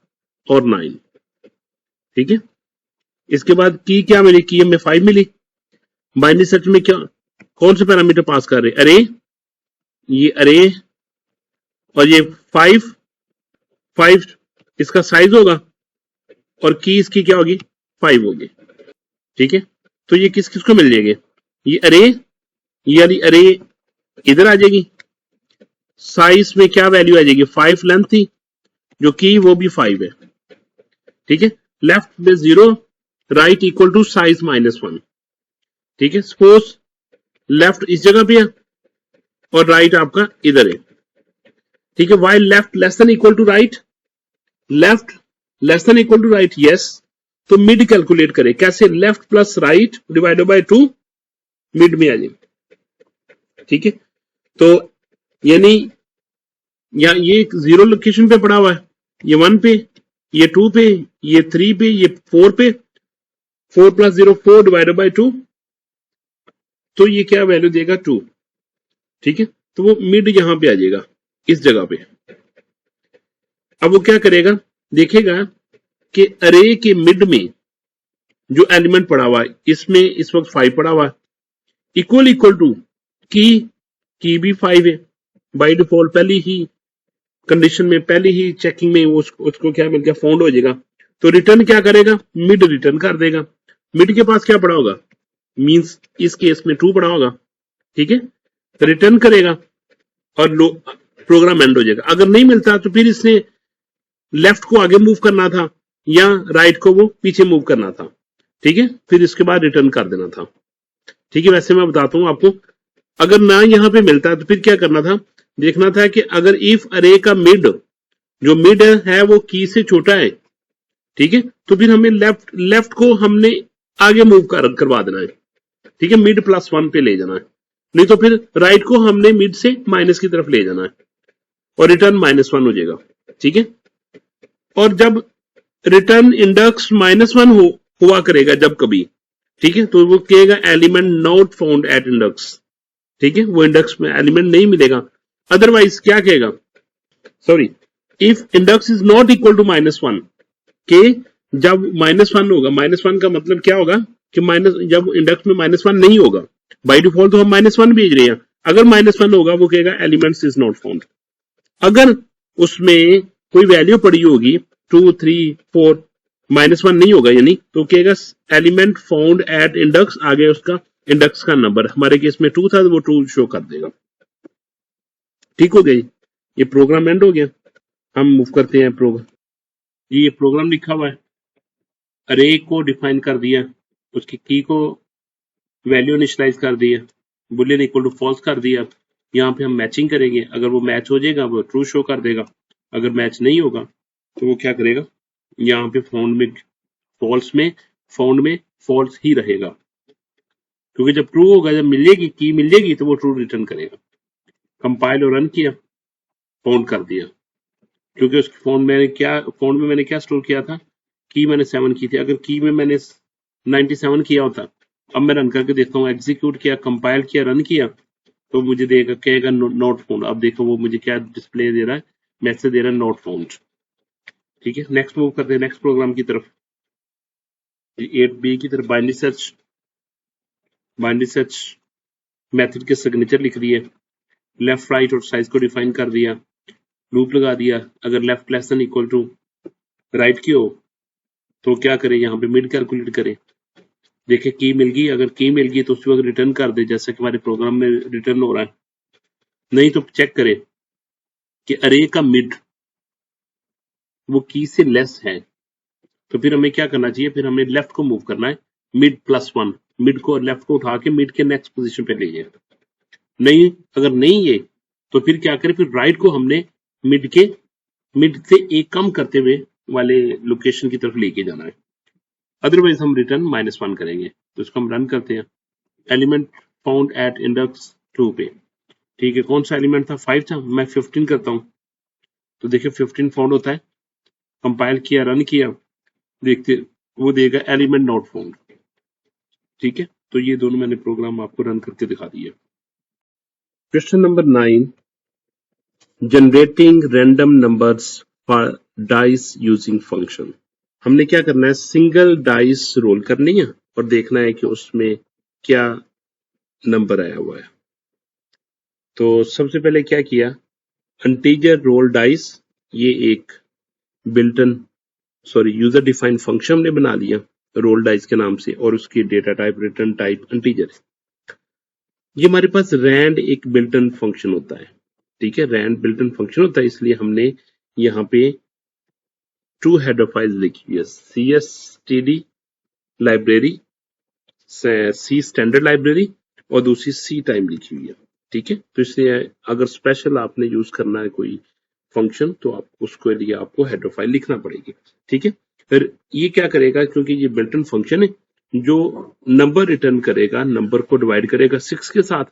और 9, ठीक है। इसके बाद की क्या मिली, की हमें 5 मिली। बाइनरी सर्च में क्या कौन से पैरामीटर पास कर रहे, अरे, ये अरे और ये 5 इसका साइज होगा और की इसकी क्या होगी 5 होगी, ठीक है। तो ये किस किस को मिल जाएगी, ये अरे, ये वाली अरे इधर आ जाएगी, साइज में क्या वैल्यू आ जाएगी 5 लेंथ थी, जो की वो भी 5 है, ठीक है। लेफ्ट में 0, राइट इक्वल टू साइज -1, ठीक है। सपोज लेफ्ट इस जगह पे है और राइट आपका इधर है, ठीक है। While left less than equal to right, left less than equal to right, yes, तो मिड कैलकुलेट करें कैसे, left plus right divided by 2 mid में आ जाए, ठीक है। तो यानी या ये 0 लोकेशन पे पड़ा हुआ है, ये 1 पे, ये 2 पे, ये 3 पे, ये 4 पे, 4 + 0 4 डिवाइडेड बाय 2, तो ये क्या वैल्यू देगा 2, ठीक है। तो वो मिड यहां पे आ जाएगा इस जगह पे। अब वो क्या करेगा, देखेगा कि अरे के मिड में जो एलिमेंट पड़ा हुआ है, इसमें इस वक्त 5 पड़ा हुआ है, इक्वल टू की भी 5 है, बाय डिफॉल्ट पहली ही कंडीशन में, पहली ही चेकिंग में उसको क्या मिल गया, फाउंड हो जाएगा। तो रिटर्न क्या करेगा, मिड रिटर्न कर देगा। मिड के पास क्या पड़ा होगा, मींस इस केस में 2 पड़ा होगा, ठीक है। तो रिटर्न करेगा और प्रोग्राम एंड हो जाएगा। अगर नहीं मिलता तो फिर इसने लेफ्ट को आगे मूव करना था या राइट को वो पीछे मूव करना था, ठीक है। फिर इसके बाद रिटर्न कर देना था, ठीक है। वैसे मैं बताता हूं आपको, अगर ना यहां पे मिलता तो फिर क्या करना था, देखना था कि अगर इफ अरे का मिड, जो मिड है वो की से छोटा है, ठीक है, तो फिर हमें लेफ्ट को हमने आगे मूव करवा देना है, ठीक है, मिड +1 पे ले जाना है, नहीं तो फिर राइट को हमने मिड से माइनस की तरफ ले जाना है, और रिटर्न -1 हो जाएगा, ठीक है। और जब रिटर्न इंडेक्स -1 हुआ करेगा जब कभी, ठीक है, तो वो कहेगा element not found at index, ठीक है, वो इंडेक्स में एलिमेंट नहीं मिलेगा। अदरवाइज क्या कहेगा, sorry, if index is not equal to -1, के जब -1 होगा, -1 का मतलब क्या होगा कि जब इंडेक्स में -1 नहीं होगा, बाय डिफॉल्ट तो हम -1 भेज रहे हैं, अगर -1 होगा वो कहेगा एलिमेंट्स इज नॉट फाउंड। अगर उसमें कोई वैल्यू पड़ी होगी 2, 3, 4, -1 नहीं होगा यानी, तो कहेगा एलिमेंट फाउंड एट इंडेक्स, आगे उसका इंडेक्स का नंबर, हमारे केस में 2 था, वो 2 शो कर देगा। ठीक हो गई, ये प्रोग्राम एंड हो गया। हम मूव करते हैं प्रोग्राम, ये प्रोग्राम लिखा हुआ है, अरे को डिफाइन कर दिया, उसकी की को वैल्यू इनिशियलाइज कर दिया, बुलियन इक्वल टू फॉल्स कर दिया। यहाँ पे हम मैचिंग करेंगे, अगर वो मैच हो जाएगा वो ट्रू शो कर देगा, अगर मैच नहीं होगा तो वो क्या करेगा, यहाँ पे फाउंड में फॉल्स ही रहेगा, क्योंकि जब ट्रू होगा, जब मिलेगी की मिलेगी तो वो ट्रू रिटर्न करेगा। कंपाइल और रन किया, फाउंड कर दिया, क्योंकि उस फाउंड में मैंने क्या स्टोर किया था, की मैंने 7 की थी, अगर की में मैंने 97 किया होता, अब मैं रन करके देखता हूँ, एग्जीक्यूट किया, कंपाइल किया, रन किया, तो मुझे देगा, कहेगा नॉट फाउंड। अब देखो वो मुझे क्या डिस्प्ले दे रहा है, मैसेज दे रहा है नॉट फाउंड। ठीक है, नेक्स्ट मूव करते हैं नेक्स्ट प्रोग्राम की तरफ, 8b की तरफ। बाइनरी सर्च मेथड के सिग्नेचर लिख दिए, लेफ्ट राइट और साइज को डिफाइन कर दिया, लूप लगा दिया, अगर left less than equal to right की हो तो क्या करें, यहाँ पे मिड कैलकुलेट करें, देखे की मिल गई, अगर की मिल गई तो उस वक्त रिटर्न कर दे, जैसे कि हमारे प्रोग्राम में रिटर्न हो रहा है। नहीं तो चेक करें कि अरे का मिड वो की से लेस है, तो फिर हमें क्या करना चाहिए, फिर हमें लेफ्ट को मूव करना है, मिड +1, मिड को लेफ्ट को उठा के मिड के नेक्स्ट पोजीशन पे ले जाए। नहीं, अगर नहीं है तो फिर क्या करें, फिर राइट को हमने मिड से एक कम करते हुए वाले लोकेशन की तरफ लेके जाना है, अदरवाइज हम रिटर्न -1 करेंगे। तो इसको हम रन करते हैं, एलिमेंट फाउंड एट इंडेक्स 2 पे, ठीक है, कौन सा एलिमेंट था, 5 था, मैं 15 करता हूँ, तो देखिए 15 फाउंड होता है, कंपाइल किया, रन किया, देखते वो देगा एलिमेंट नॉट फाउंड। ठीक है, तो ये दोनों मैंने प्रोग्राम आपको रन करके दिखा दिया। Question number 9, generating random numbers for dice using function. हमने क्या करना है, सिंगल डाइस रोल करनी है और देखना है कि उसमें क्या नंबर आया हुआ है। तो सबसे पहले क्या किया, इंटीजर रोल डाइस, ये एक यूजर डिफाइंड फंक्शन हमने बना लिया रोल डाइस के नाम से, और उसकी data type return type integer. ये हमारे पास रैंड एक बिल्टन फंक्शन होता है, ठीक है, रैंड बिल्टन फंक्शन होता है, इसलिए हमने यहाँ पे 2 हेडर फाइल्स लिखी हुई है, CSTD library, C standard library, और दूसरी सी टाइम लिखी हुई है। ठीक है, तो इसलिए अगर स्पेशल आपने यूज करना है कोई फंक्शन तो आप उसके लिए आपको हेडर फाइल लिखना पड़ेगी। ठीक है, फिर ये क्या करेगा, क्योंकि ये बिल्टन फंक्शन है, जो नंबर रिटर्न करेगा, नंबर को डिवाइड करेगा 6 के साथ,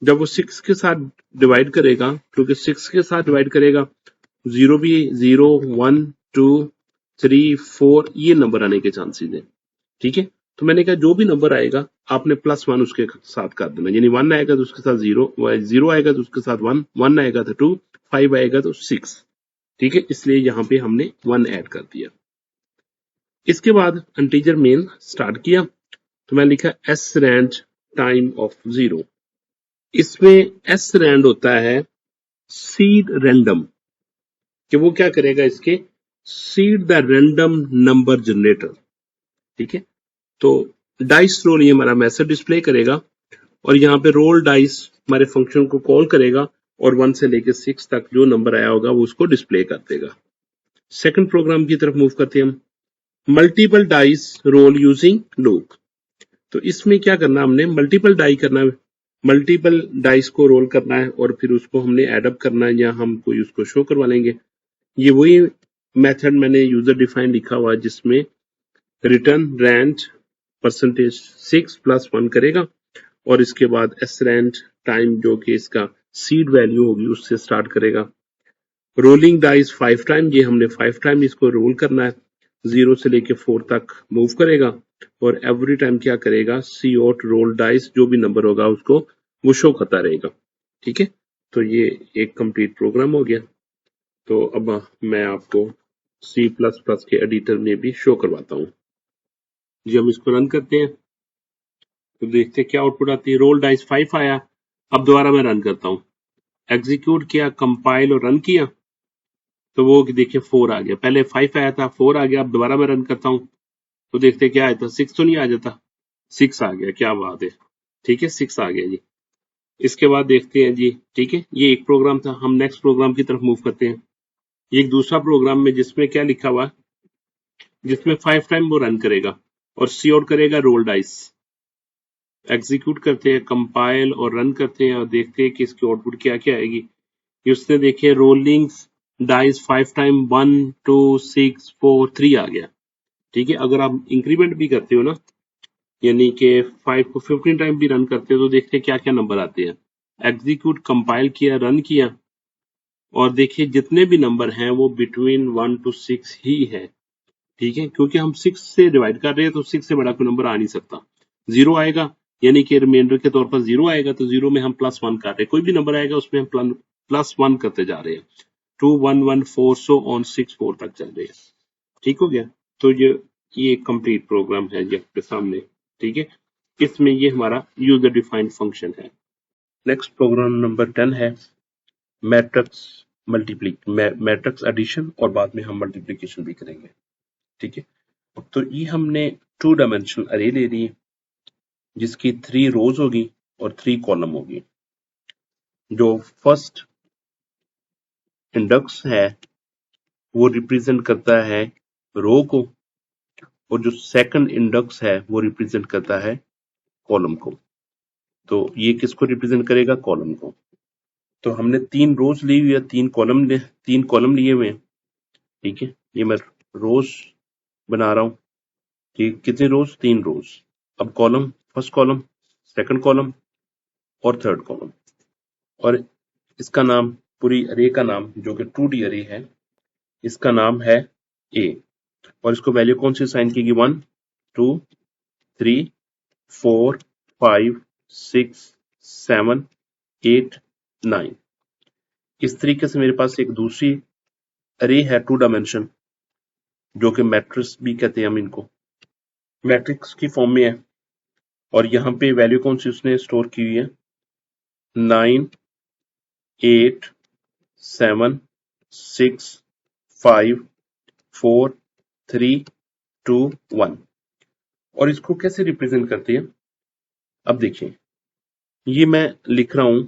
जब वो 6 के साथ डिवाइड करेगा, क्योंकि 6 के साथ डिवाइड करेगा, 0 भी 0, 1, 2, 3, 4 ये नंबर आने के चांसेस है। ठीक है, तो मैंने कहा जो भी नंबर आएगा आपने +1 उसके साथ कर देना, यानी 1 आएगा तो उसके साथ 0 आएगा तो उसके साथ 1 आएगा तो 2, 5 आएगा तो 6। ठीक है, इसलिए यहाँ पे हमने 1 ऐड कर दिया। इसके बाद इंटीजर मेन स्टार्ट किया, तो मैं लिखा srand टाइम ऑफ 0। इसमें srand होता है सीड रैंडम, कि वो क्या करेगा, इसके seed the random number generator. ठीक है, तो डाइस रोल ये हमारा मैसेज डिस्प्ले करेगा, और यहाँ पे रोल डाइस हमारे फंक्शन को कॉल करेगा, और 1 से लेकर 6 तक जो नंबर आया होगा वो उसको डिस्प्ले कर देगा। सेकंड प्रोग्राम की तरफ मूव करते हैं हम, multiple dice role using loop. तो इसमें क्या करना, हमने मल्टीपल डाइस को रोल करना है, और फिर उसको हमने एडअप करना है, या हम कोई उसको शो करवा लेंगे। ये वही मेथड मैंने यूजर डिफाइन लिखा हुआ है, जिसमें रिटर्न रैंड %6 + 1 करेगा, और इसके बाद srand टाइम जो कि इसका सीड वैल्यू होगी उससे स्टार्ट करेगा, रोलिंग डाइस 5 टाइम, ये हमने 5 टाइम इसको रोल करना है, 0 से लेके 4 तक मूव करेगा और एवरी टाइम क्या करेगा, सी आउट रोल डाइस, जो भी नंबर होगा उसको वो शो करता रहेगा। ठीक है, तो ये एक कंप्लीट प्रोग्राम हो गया। तो अब मैं आपको C++ के एडिटर में भी शो करवाता हूँ। जी हम इसको रन करते हैं तो देखते हैं क्या आउटपुट आती है। रोल डाइस 5 आया। अब दोबारा मैं रन करता हूँ, एग्जीक्यूट किया, कंपाइल और रन किया तो वो देखिए 4 आ गया। पहले 5 आया था, 4 आ गया। अब दोबारा मैं रन करता हूँ तो देखते हैं क्या आया था, 6 तो नहीं आ जाता, 6 आ गया। क्या बात है, ठीक है 6 आ गया जी। इसके बाद देखते हैं जी, ठीक है ये एक प्रोग्राम था। हम नेक्स्ट प्रोग्राम की तरफ मूव करते हैं। ये एक दूसरा प्रोग्राम में जिसमें क्या लिखा हुआ है, जिसमें 5 टाइम वो रन करेगा और सी आउट करेगा रोल डाइस। एग्जीक्यूट करते हैं, कंपाइल और रन करते हैं और देखते हैं कि इसकी आउटपुट क्या क्या आएगी। उसने देखिए रोलिंग डाइस 5 टाइम 1 2 6 4 3 आ गया। ठीक है, अगर आप इंक्रीमेंट भी करते हो ना, यानी कि 5 को 15 टाइम भी रन करते हो तो देखते हैं क्या क्या नंबर आते हैं। एग्जीक्यूट, कंपाइल किया, रन किया और देखिए जितने भी नंबर हैं वो बिटवीन 1 to 6 ही है। ठीक है, क्योंकि हम 6 से डिवाइड कर रहे हैं तो 6 से बड़ा कोई नंबर आ नहीं सकता। 0 आएगा यानी कि रिमाइंडर के तौर पर 0 आएगा तो 0 में हम +1 कर रहे हैं। कोई भी नंबर आएगा उसमें हम +1 करते जा रहे हैं। 2 1 1 4 सो ऑन 6 4 तक चल रहे हैं। ठीक हो गया। तो ये कंप्लीट प्रोग्राम है जी आपके सामने। ठीक है, इसमें ये हमारा यूजर डिफाइंड फंक्शन है। नेक्स्ट प्रोग्राम नंबर 10 है मैट्रिक्स मैट्रिक्स एडिशन और बाद में हम मल्टीप्लिकेशन भी करेंगे। ठीक है, तो ये हमने 2 डायमेंशनल अरे ले ली जिसकी 3 रोज होगी और 3 कॉलम होगी। जो फर्स्ट इंडेक्स है वो रिप्रेजेंट करता है रो को और जो सेकंड इंडेक्स है वो रिप्रेजेंट करता है कॉलम को। तो ये किसको रिप्रेजेंट करेगा, कॉलम को। तो हमने 3 रोज ली हुई है, 3 कॉलम लिए हुए हैं। ठीक है, ये मैं रोज बना रहा हूं कि कितने रोज, 3 रोज। अब column, first column, second column और थर्ड कॉलम। और इसका नाम, पूरी अरे का नाम जो कि 2D अरे है, इसका नाम है ए। और इसको वैल्यू कौन सी असाइन की, 1 2 3 4 5 6 7 8 9। इस तरीके से मेरे पास एक दूसरी अरे है 2 डायमेंशन जो कि मैट्रिक्स भी कहते हैं हम इनको, मैट्रिक्स की फॉर्म में है। और यहाँ पे वैल्यू कौन सी उसने स्टोर की हुई है, 9 8 7 6 5 4 3 2 1। और इसको कैसे रिप्रेजेंट करते हैं, अब देखिए ये मैं लिख रहा हूं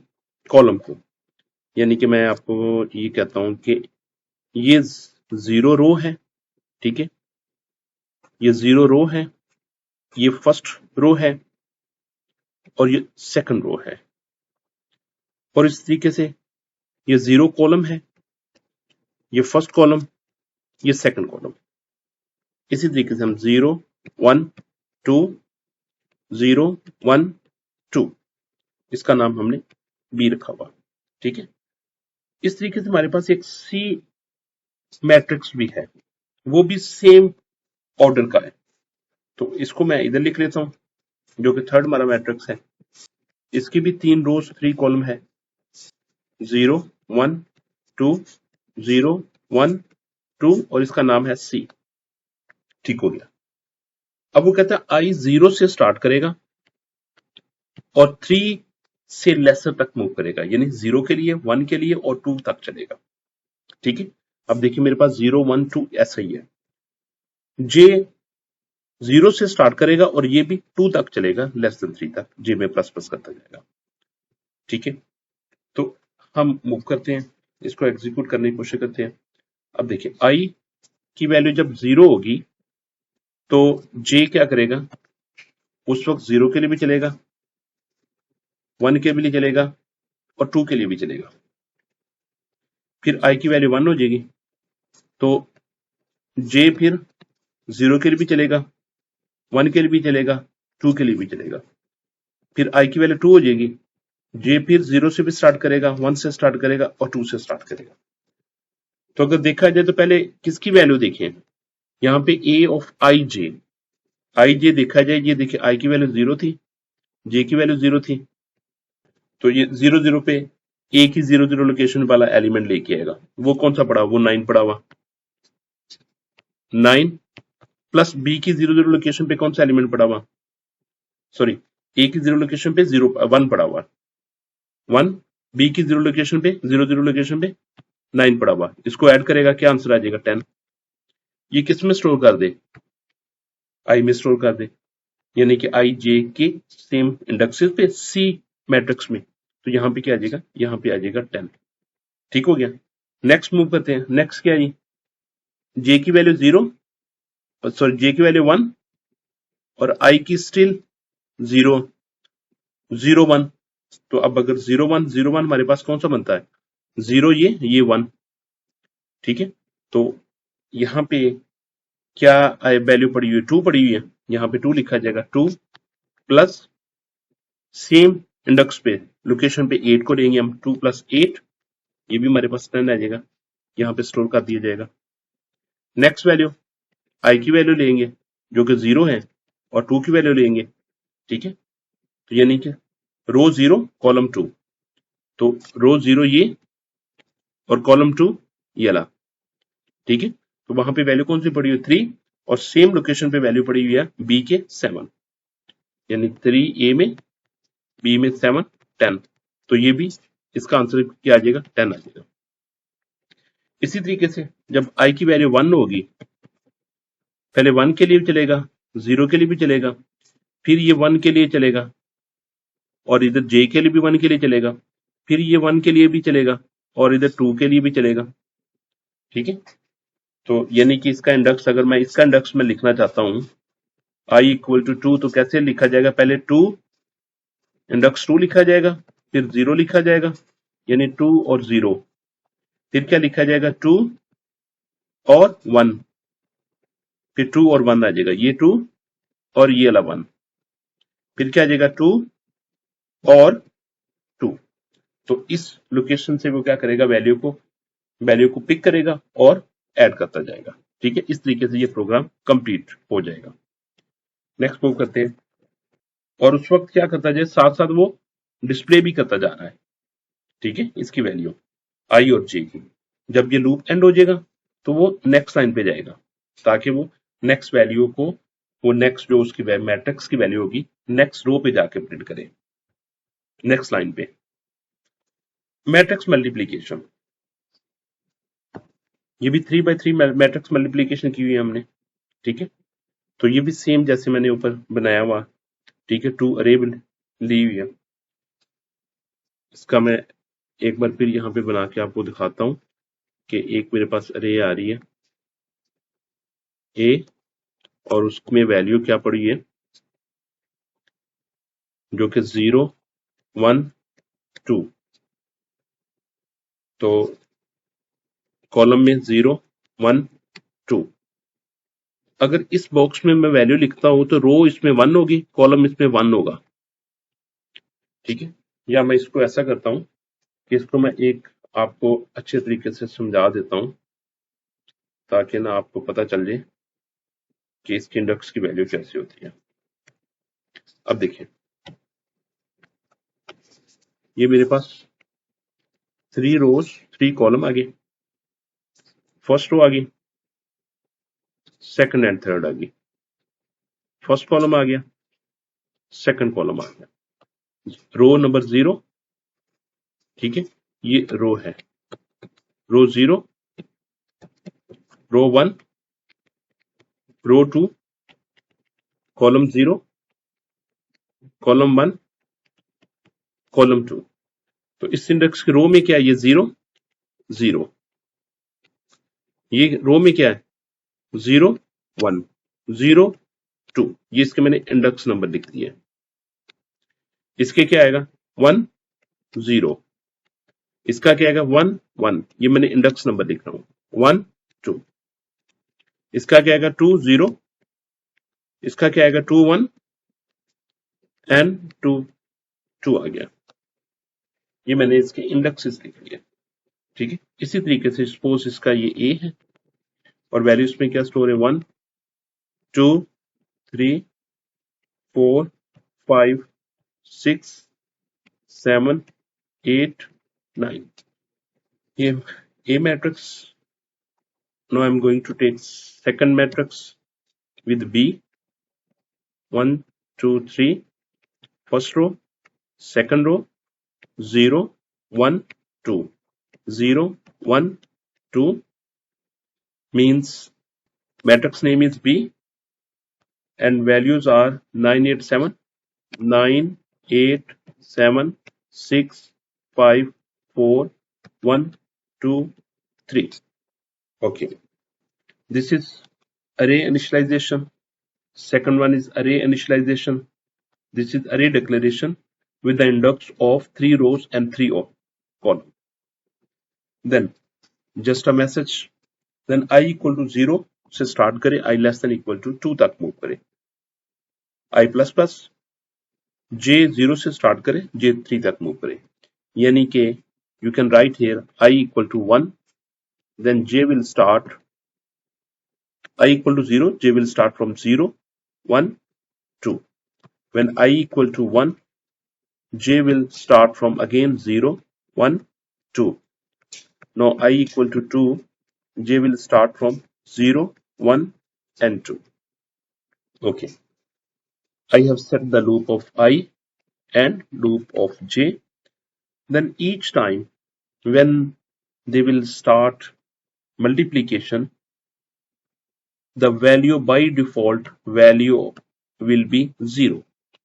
कॉलम को, यानी कि मैं आपको ये कहता हूं कि ये 0 रो है। ठीक है, ये 0 रो है, ये फर्स्ट रो है और ये सेकंड रो है। और इस तरीके से ये 0 कॉलम है, ये फर्स्ट कॉलम, ये सेकंड कॉलम। इसी तरीके से हम 0 1 2 0 1 2, इसका नाम हमने बी रखा हुआ। ठीक है, इस तरीके से हमारे पास एक सी मैट्रिक्स भी है, वो भी सेम ऑर्डर का है। तो इसको मैं इधर लिख लेता हूं जो कि थर्ड हमारा मैट्रिक्स है। इसकी भी 3 रोज 3 कॉलम है, 0 1 2 0 1 2 और इसका नाम है सी। ठीक हो गया। अब वो कहता है आई 0 से स्टार्ट करेगा और 3 से लेसर तक मूव करेगा, यानी 0 के लिए, 1 के लिए और 2 तक चलेगा। ठीक है, अब देखिए मेरे पास 0 1 2 ऐसा ही है। जे 0 से स्टार्ट करेगा और ये भी 2 तक चलेगा, लेस देन 3 तक, जे में प्लस प्लस करता जाएगा। ठीक है, तो हम मूव करते हैं, इसको एग्जीक्यूट करने की कोशिश करते हैं। अब देखिए आई की वैल्यू जब 0 होगी तो जे क्या करेगा, उस वक्त 0 के लिए भी चलेगा, 1 के लिए चलेगा और 2 के लिए भी चलेगा। फिर आई की वैल्यू 1 हो जाएगी तो जे फिर 0 के लिए भी चलेगा, 1 के लिए भी चलेगा, 2 के लिए भी चलेगा। फिर आई की वैल्यू 2 हो जाएगी, जे फिर 0 से भी स्टार्ट करेगा, 1 से स्टार्ट करेगा और 2 से स्टार्ट करेगा। तो अगर देखा जाए तो पहले किसकी वैल्यू देखें, यहाँ पे ए ऑफ आई जे देखा जाए, ये देखिए आई की वैल्यू 0 थी, जे की वैल्यू 0 थी, तो ये 0 0 पे ए की 0 0 लोकेशन वाला एलिमेंट लेके आएगा। वो कौन सा पड़ा, वो 9 पड़ा हुआ, 9 प्लस बी की 0 0 लोकेशन पे कौन सा एलिमेंट पड़ा हुआ, सॉरी ए की 0 लोकेशन पे 1 पड़ा हुआ, 1, बी की 0 लोकेशन पे 0 0 लोकेशन पे 9 पड़ा हुआ, इसको ऐड करेगा क्या आंसर आ जाएगा 10। ये किस में स्टोर कर दे, आई में स्टोर कर दे, यानी कि आई जे के सेम इंडेक्सेस पे सी मैट्रिक्स में, तो यहाँ पे क्या आ जाएगा, यहाँ पे आ जाएगा 10। ठीक हो गया। नेक्स्ट मूव करते हैं, नेक्स्ट क्या है जी, जे की वैल्यू 0, सॉरी जे की वैल्यू 1 और आई की स्टिल 0 0 1, तो अब अगर 0 1 0 1 हमारे पास कौन सा बनता है, 0 ये 1, ठीक है। तो यहाँ पे क्या वैल्यू पड़ी हुई है, 2 पड़ी हुई है, यहाँ पे 2 लिखा जाएगा, 2 प्लस सेम इंडेक्स पे लोकेशन पे 8 को लेंगे हम, 2 प्लस 8, ये भी हमारे पास 10 आ जाएगा, यहाँ पे स्टोर कर दिया जाएगा। नेक्स्ट वैल्यू आई की वैल्यू लेंगे जो कि 0 है और 2 की वैल्यू लेंगे, ठीक है। तो यानी कि रो 0 कॉलम 2, तो रो 0 ये और कॉलम 2 ये वाला, ठीक है। तो वहां पे वैल्यू कौन सी पड़ी हुई है, 3, और सेम लोकेशन पे वैल्यू पड़ी हुई है बी के 7, यानी 3 ए में, बी में 7, 10, तो ये भी इसका आंसर क्या आ जाएगा, 10 आ जाएगा। इसी तरीके से जब आई की वैल्यू 1 होगी, पहले 1 के लिए भी चलेगा, 0 के लिए भी चलेगा, फिर ये 1 के लिए चलेगा, और इधर जे के लिए भी 1 के लिए चलेगा, फिर ये 1 के लिए भी चलेगा, और इधर 2 के लिए भी चलेगा, ठीक है। तो यानी कि इसका इंडेक्स, अगर मैं इसका इंडेक्स में लिखना चाहता हूं आई इक्वल टू 2, तो कैसे लिखा जाएगा, पहले 2 इंडेक्स 2 लिखा जाएगा, फिर 0 लिखा जाएगा, यानी 2 और 0, फिर क्या लिखा जाएगा, 2 और 1, फिर 2 और 1 आ जाएगा, ये 2 और ये वाला 1, फिर क्या आ जाएगा 2 और 2। तो इस लोकेशन से वो क्या करेगा, वैल्यू को पिक करेगा और ऐड करता जाएगा, ठीक है। इस तरीके से ये प्रोग्राम कंप्लीट हो जाएगा। नेक्स्ट मूव करते हैं, और उस वक्त क्या करता जाए, साथ साथ वो डिस्प्ले भी करता जा रहा है, ठीक है, इसकी वैल्यू आई और जे की। जब ये लूप एंड हो जाएगा तो वो नेक्स्ट लाइन पे जाएगा, ताकि वो नेक्स्ट वैल्यू को, वो नेक्स्ट जो उसकी मैट्रिक्स की वैल्यू होगी, नेक्स्ट रो पे जाके प्रिंट करे, नेक्स्ट लाइन पे। मैट्रिक्स मल्टीप्लीकेशन, ये भी 3 by 3 मैट्रिक्स मल्टीप्लीकेशन की हुई है हमने, ठीक है। तो ये भी सेम जैसे मैंने ऊपर बनाया हुआ, ठीक है, 2 अरे ली हुई है। इसका मैं एक बार फिर यहाँ पे बना के आपको दिखाता हूँ कि एक मेरे पास अरे आ रही है ए, और उसमें वैल्यू क्या पड़ी है, जो कि 0 1 2, तो कॉलम में 0 1 2, अगर इस बॉक्स में मैं वैल्यू लिखता हूं तो रो इसमें 1 होगी, कॉलम इसमें 1 होगा, ठीक है। या मैं इसको ऐसा करता हूं कि इसको मैं एक आपको अच्छे तरीके से समझा देता हूं, ताकि ना आपको पता चल जाए कि इसके इंडेक्स की वैल्यू कैसे होती है। अब देखिए, ये मेरे पास 3 रोज 3 कॉलम आ गए, फर्स्ट रो आ गई, सेकंड एंड थर्ड आ गई, फर्स्ट कॉलम आ गया, सेकंड कॉलम आ गया, रो नंबर 0, ठीक है, ये रो है, रो 0, रो 1, रो 2, कॉलम 0, कॉलम 1, कॉलम 2। तो इस इंडेक्स की रो में क्या है, ये 0 0, ये रो में क्या है, 0 1 0 2, ये इसके मैंने इंडेक्स नंबर लिख दिए। इसके क्या आएगा 1 0, इसका क्या आएगा 1 1, ये मैंने इंडेक्स नंबर लिख रहा हूं 1 2, इसका क्या आएगा 2 0, इसका क्या आएगा 2 1 एंड 2 2 आ गया, ये मैंने इसके इंडेक्सेस लिख लिए। ठीक है। इसी तरीके से सपोज इसका ये ए है और वैल्यूज में क्या स्टोर है 1 2 3 4 5 6 7 8 9 ये A matrix. Now I'm going to take second matrix with B 1 2 3 first row second row 0 1 2 0 1 2 means matrix name is B and values are 9 8 7 9 8 7 6 5 4 1 2 3. Okay, this is array initialization. Second one is array initialization. This is array declaration with the index of 3 rows and 3 columns. Then just a message. Then I equal to 0 से start करे, I less than equal to 2 तक move करे. I plus plus j 0 से start करे, j 3 तक move करे. यानी कि you can write here I equal to 1, then j will start, I equal to 0, j will start from 0, 1, 2. When I equal to 1, j will start from again 0, 1, 2. Now I equal to 2, j will start from 0, 1 and 2. Okay, I have set the loop of I and loop of j. Then each time when they will start multiplication, the value by default value will be 0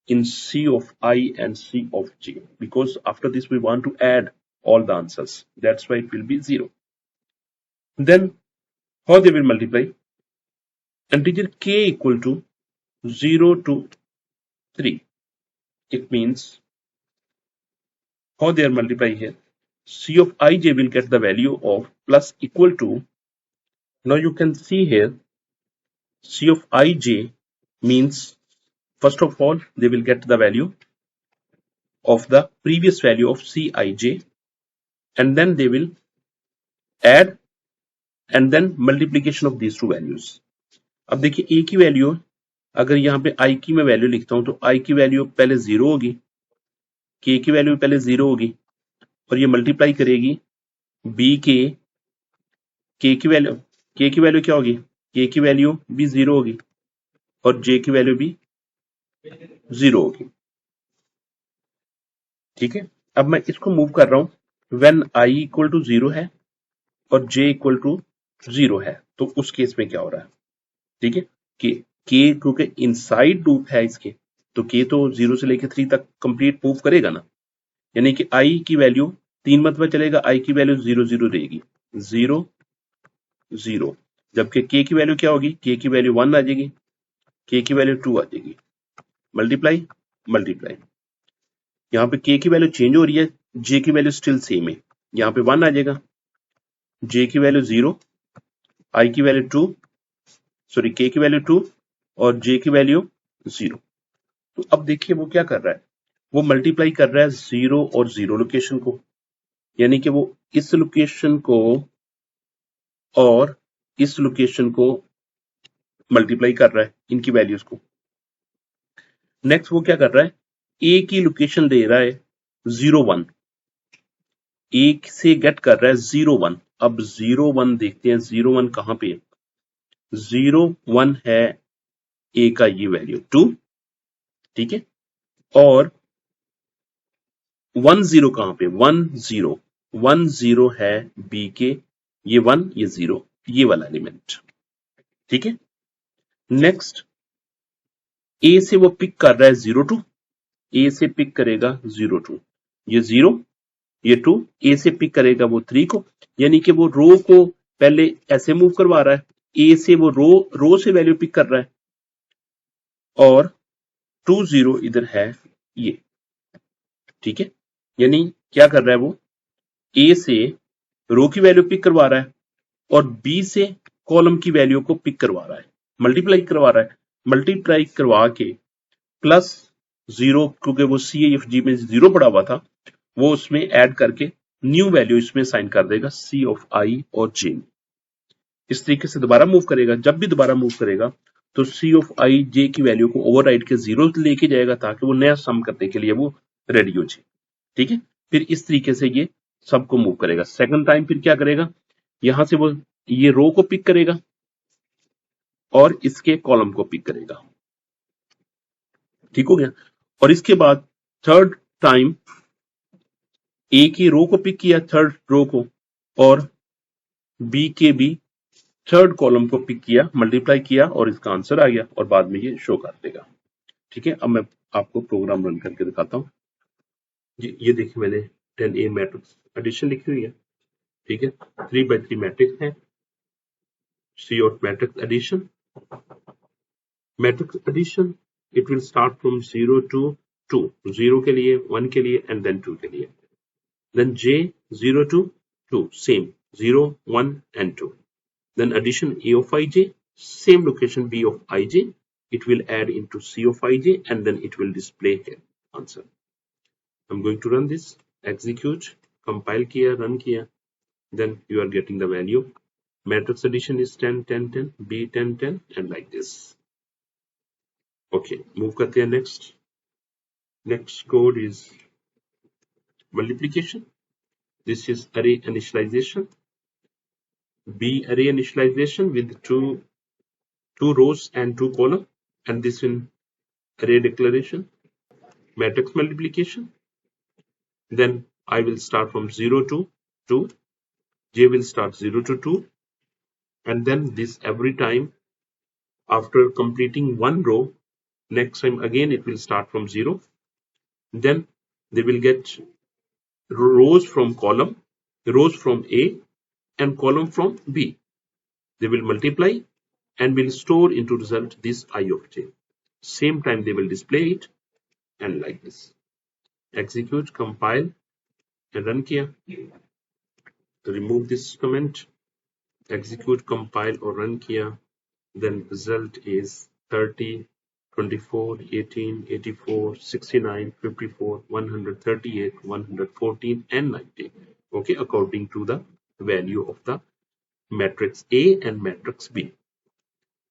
in C of I and C of j, because after this we want to add all the answers, that's why it will be 0. Then how they will multiply? Integer k equal to 0 to 3. It means how they are multiplying here. C of ij will get the value of plus equal to, now you can see here C of ij means first of all they will get the value of the previous value of Cij and then they will add and then multiplication of these two values. अब देखिए a की value, अगर यहाँ पे i की मैं value लिखता हूं तो i की वैल्यू पहले 0 होगी, k की वैल्यू पहले 0 होगी और ये मल्टीप्लाई करेगी b के k की वैल्यू क्या होगी, k की वैल्यू भी 0 होगी और j की वैल्यू भी 0 होगी. ठीक है, अब मैं इसको मूव कर रहा हूं व्हेन i इक्वल टू 0 है और j इक्वल टू 0 है, तो उस केस में क्या हो रहा है. ठीक है, k क्योंकि इनसाइड लूप है इसके, तो k तो 0 से लेकर 3 तक कंप्लीट मूव करेगा ना, यानी कि i की वैल्यू 3 मरतबा चलेगा, i की वैल्यू 0 0 रहेगी, 0 0, जबकि k की वैल्यू क्या होगी, k की वैल्यू 1 आ जाएगी, k की वैल्यू 2 आ जाएगी. मल्टीप्लाई मल्टीप्लाई, यहाँ पे k की वैल्यू चेंज हो रही है, j की वैल्यू स्टिल सेम है, यहाँ पे 1 आ जाएगा, j की वैल्यू 0, i की वैल्यू 2, सॉरी k की वैल्यू 2 और j की वैल्यू 0. तो अब देखिए वो क्या कर रहा है, वो मल्टीप्लाई कर रहा है 0 और 0 लोकेशन को, यानी कि वो इस लोकेशन को और इस लोकेशन को मल्टीप्लाई कर रहा है, इनकी वैल्यूज को. नेक्स्ट वो क्या कर रहा है, a की लोकेशन दे रहा है 0 1, एक से गेट कर रहा है 0 1. अब 0 1 देखते हैं, 0 1 कहां पे है, 0 1 है a का ये वैल्यू 2, ठीक है, और 1 0 कहां पे, 1 0 1 0 है b के, ये 1 ये 0, ये वाला एलिमेंट. ठीक है, नेक्स्ट a से वो पिक कर रहा है 0 2, a से पिक करेगा 0 2, ये 0 ये 2, a से पिक करेगा वो 3 को, यानी कि वो रो को पहले ऐसे मूव करवा रहा है, a से वो रो से वैल्यू पिक कर रहा है, और 2 0 इधर है ये. ठीक है, यानी क्या कर रहा है वो, a से रो की वैल्यू पिक करवा रहा है और b से कॉलम की वैल्यू को पिक करवा रहा है, मल्टीप्लाई करवा रहा है, मल्टीप्लाई करवा के प्लस 0, क्योंकि वो CFG में 0 पड़ा हुआ था, वो उसमें ऐड करके न्यू वैल्यू इसमें साइन कर देगा सी ऑफ आई और जे। इस तरीके से दोबारा मूव करेगा, जब भी दोबारा मूव करेगा तो सी ऑफ आई जे की वैल्यू को ओवरराइड के जीरो लेके जाएगा ताकि वो नया सम करने के लिए वो रेडी हो जाए। ठीक है, फिर इस तरीके से ये सबको मूव करेगा। सेकंड टाइम फिर क्या करेगा, यहां से वो ये रो को पिक करेगा और इसके कॉलम को पिक करेगा। ठीक हो गया। और इसके बाद थर्ड टाइम ए की रो को पिक किया, थर्ड रो को, और बी के भी थर्ड कॉलम को पिक किया, मल्टीप्लाई किया और इसका आंसर आ गया और बाद में ये शो कर देगा। ठीक है, अब मैं आपको प्रोग्राम रन करके दिखाता हूँ जी। ये देखिए मैंने 10A मैट्रिक्स एडिशन लिखी हुई है। ठीक है, 3x3 मैट्रिक्स है, C of matrix addition. Matrix addition it will start from 0 to 2, 0 के लिए, 1 के लिए एंड देन 2 के लिए। Then J 0 to 2, same 0, 1 and 2. Then addition A of ij, same location B of ij, it will add into C of ij and then it will display here answer. I'm going to run this, execute, compile kiya, run kiya, then you are getting the value. Matrix addition is 10, 10, 10, B 10, 10 and like this. Okay, move karte hain next. Next code is multiplication. This is array initialization. B array initialization with two rows and 2 columns, and this in array declaration. Matrix multiplication. Then I will start from 0 to 2. J will start 0 to 2, and then this every time after completing one row, next time again it will start from 0. Then they will get rows from column, rows from A and column from B. They will multiply and will store into result this I of j. Same time they will display it and like this. Execute, compile and run kiya. Remove this comment, execute, compile or run kiya. Then result is 30, 24, 18, 84, 69, 54, 138, 114 and 90. Okay, according to the value of the matrix A and matrix B.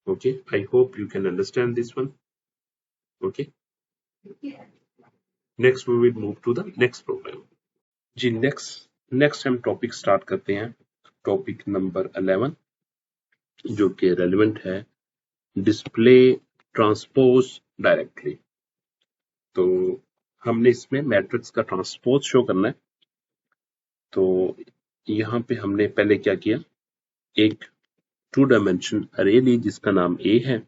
Okay, I hope you can understand this one. Okay, next we will move to the next program. जी next हम topic start करते हैं, topic number 11 जो कि relevant है, display transpose directly. तो हमने इसमें मैट्रिक्स का ट्रांसपोज शो करना है। तो यहाँ पे हमने पहले क्या किया, एक 2 डायमेंशन अरे ली जिसका नाम A है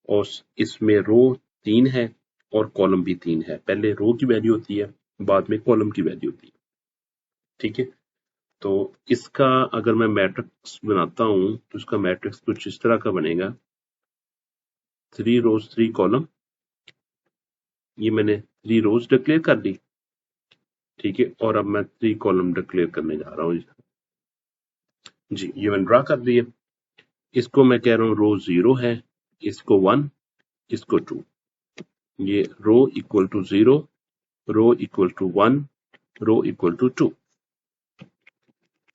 और इसमें रो 3 है और कॉलम भी 3 है। पहले रो की वैल्यू होती है, बाद में कॉलम की वैल्यू होती है। ठीक है, तो इसका अगर मैं मैट्रिक्स बनाता हूं तो इसका मैट्रिक्स कुछ इस तरह का बनेगा, 3 रोज 3 कॉलम। ये मैंने 3 रोज डिक्लेयर कर दी। ठीक है, और अब मैं 3 कॉलम डिक्लेयर करने जा रहा हूं जी। ये मैंने ड्रा कर दिया। इसको मैं कह रहा हूं रो 0 है, इसको 1, इसको 2। ये row equal to 0, row equal to 1, row equal to 2,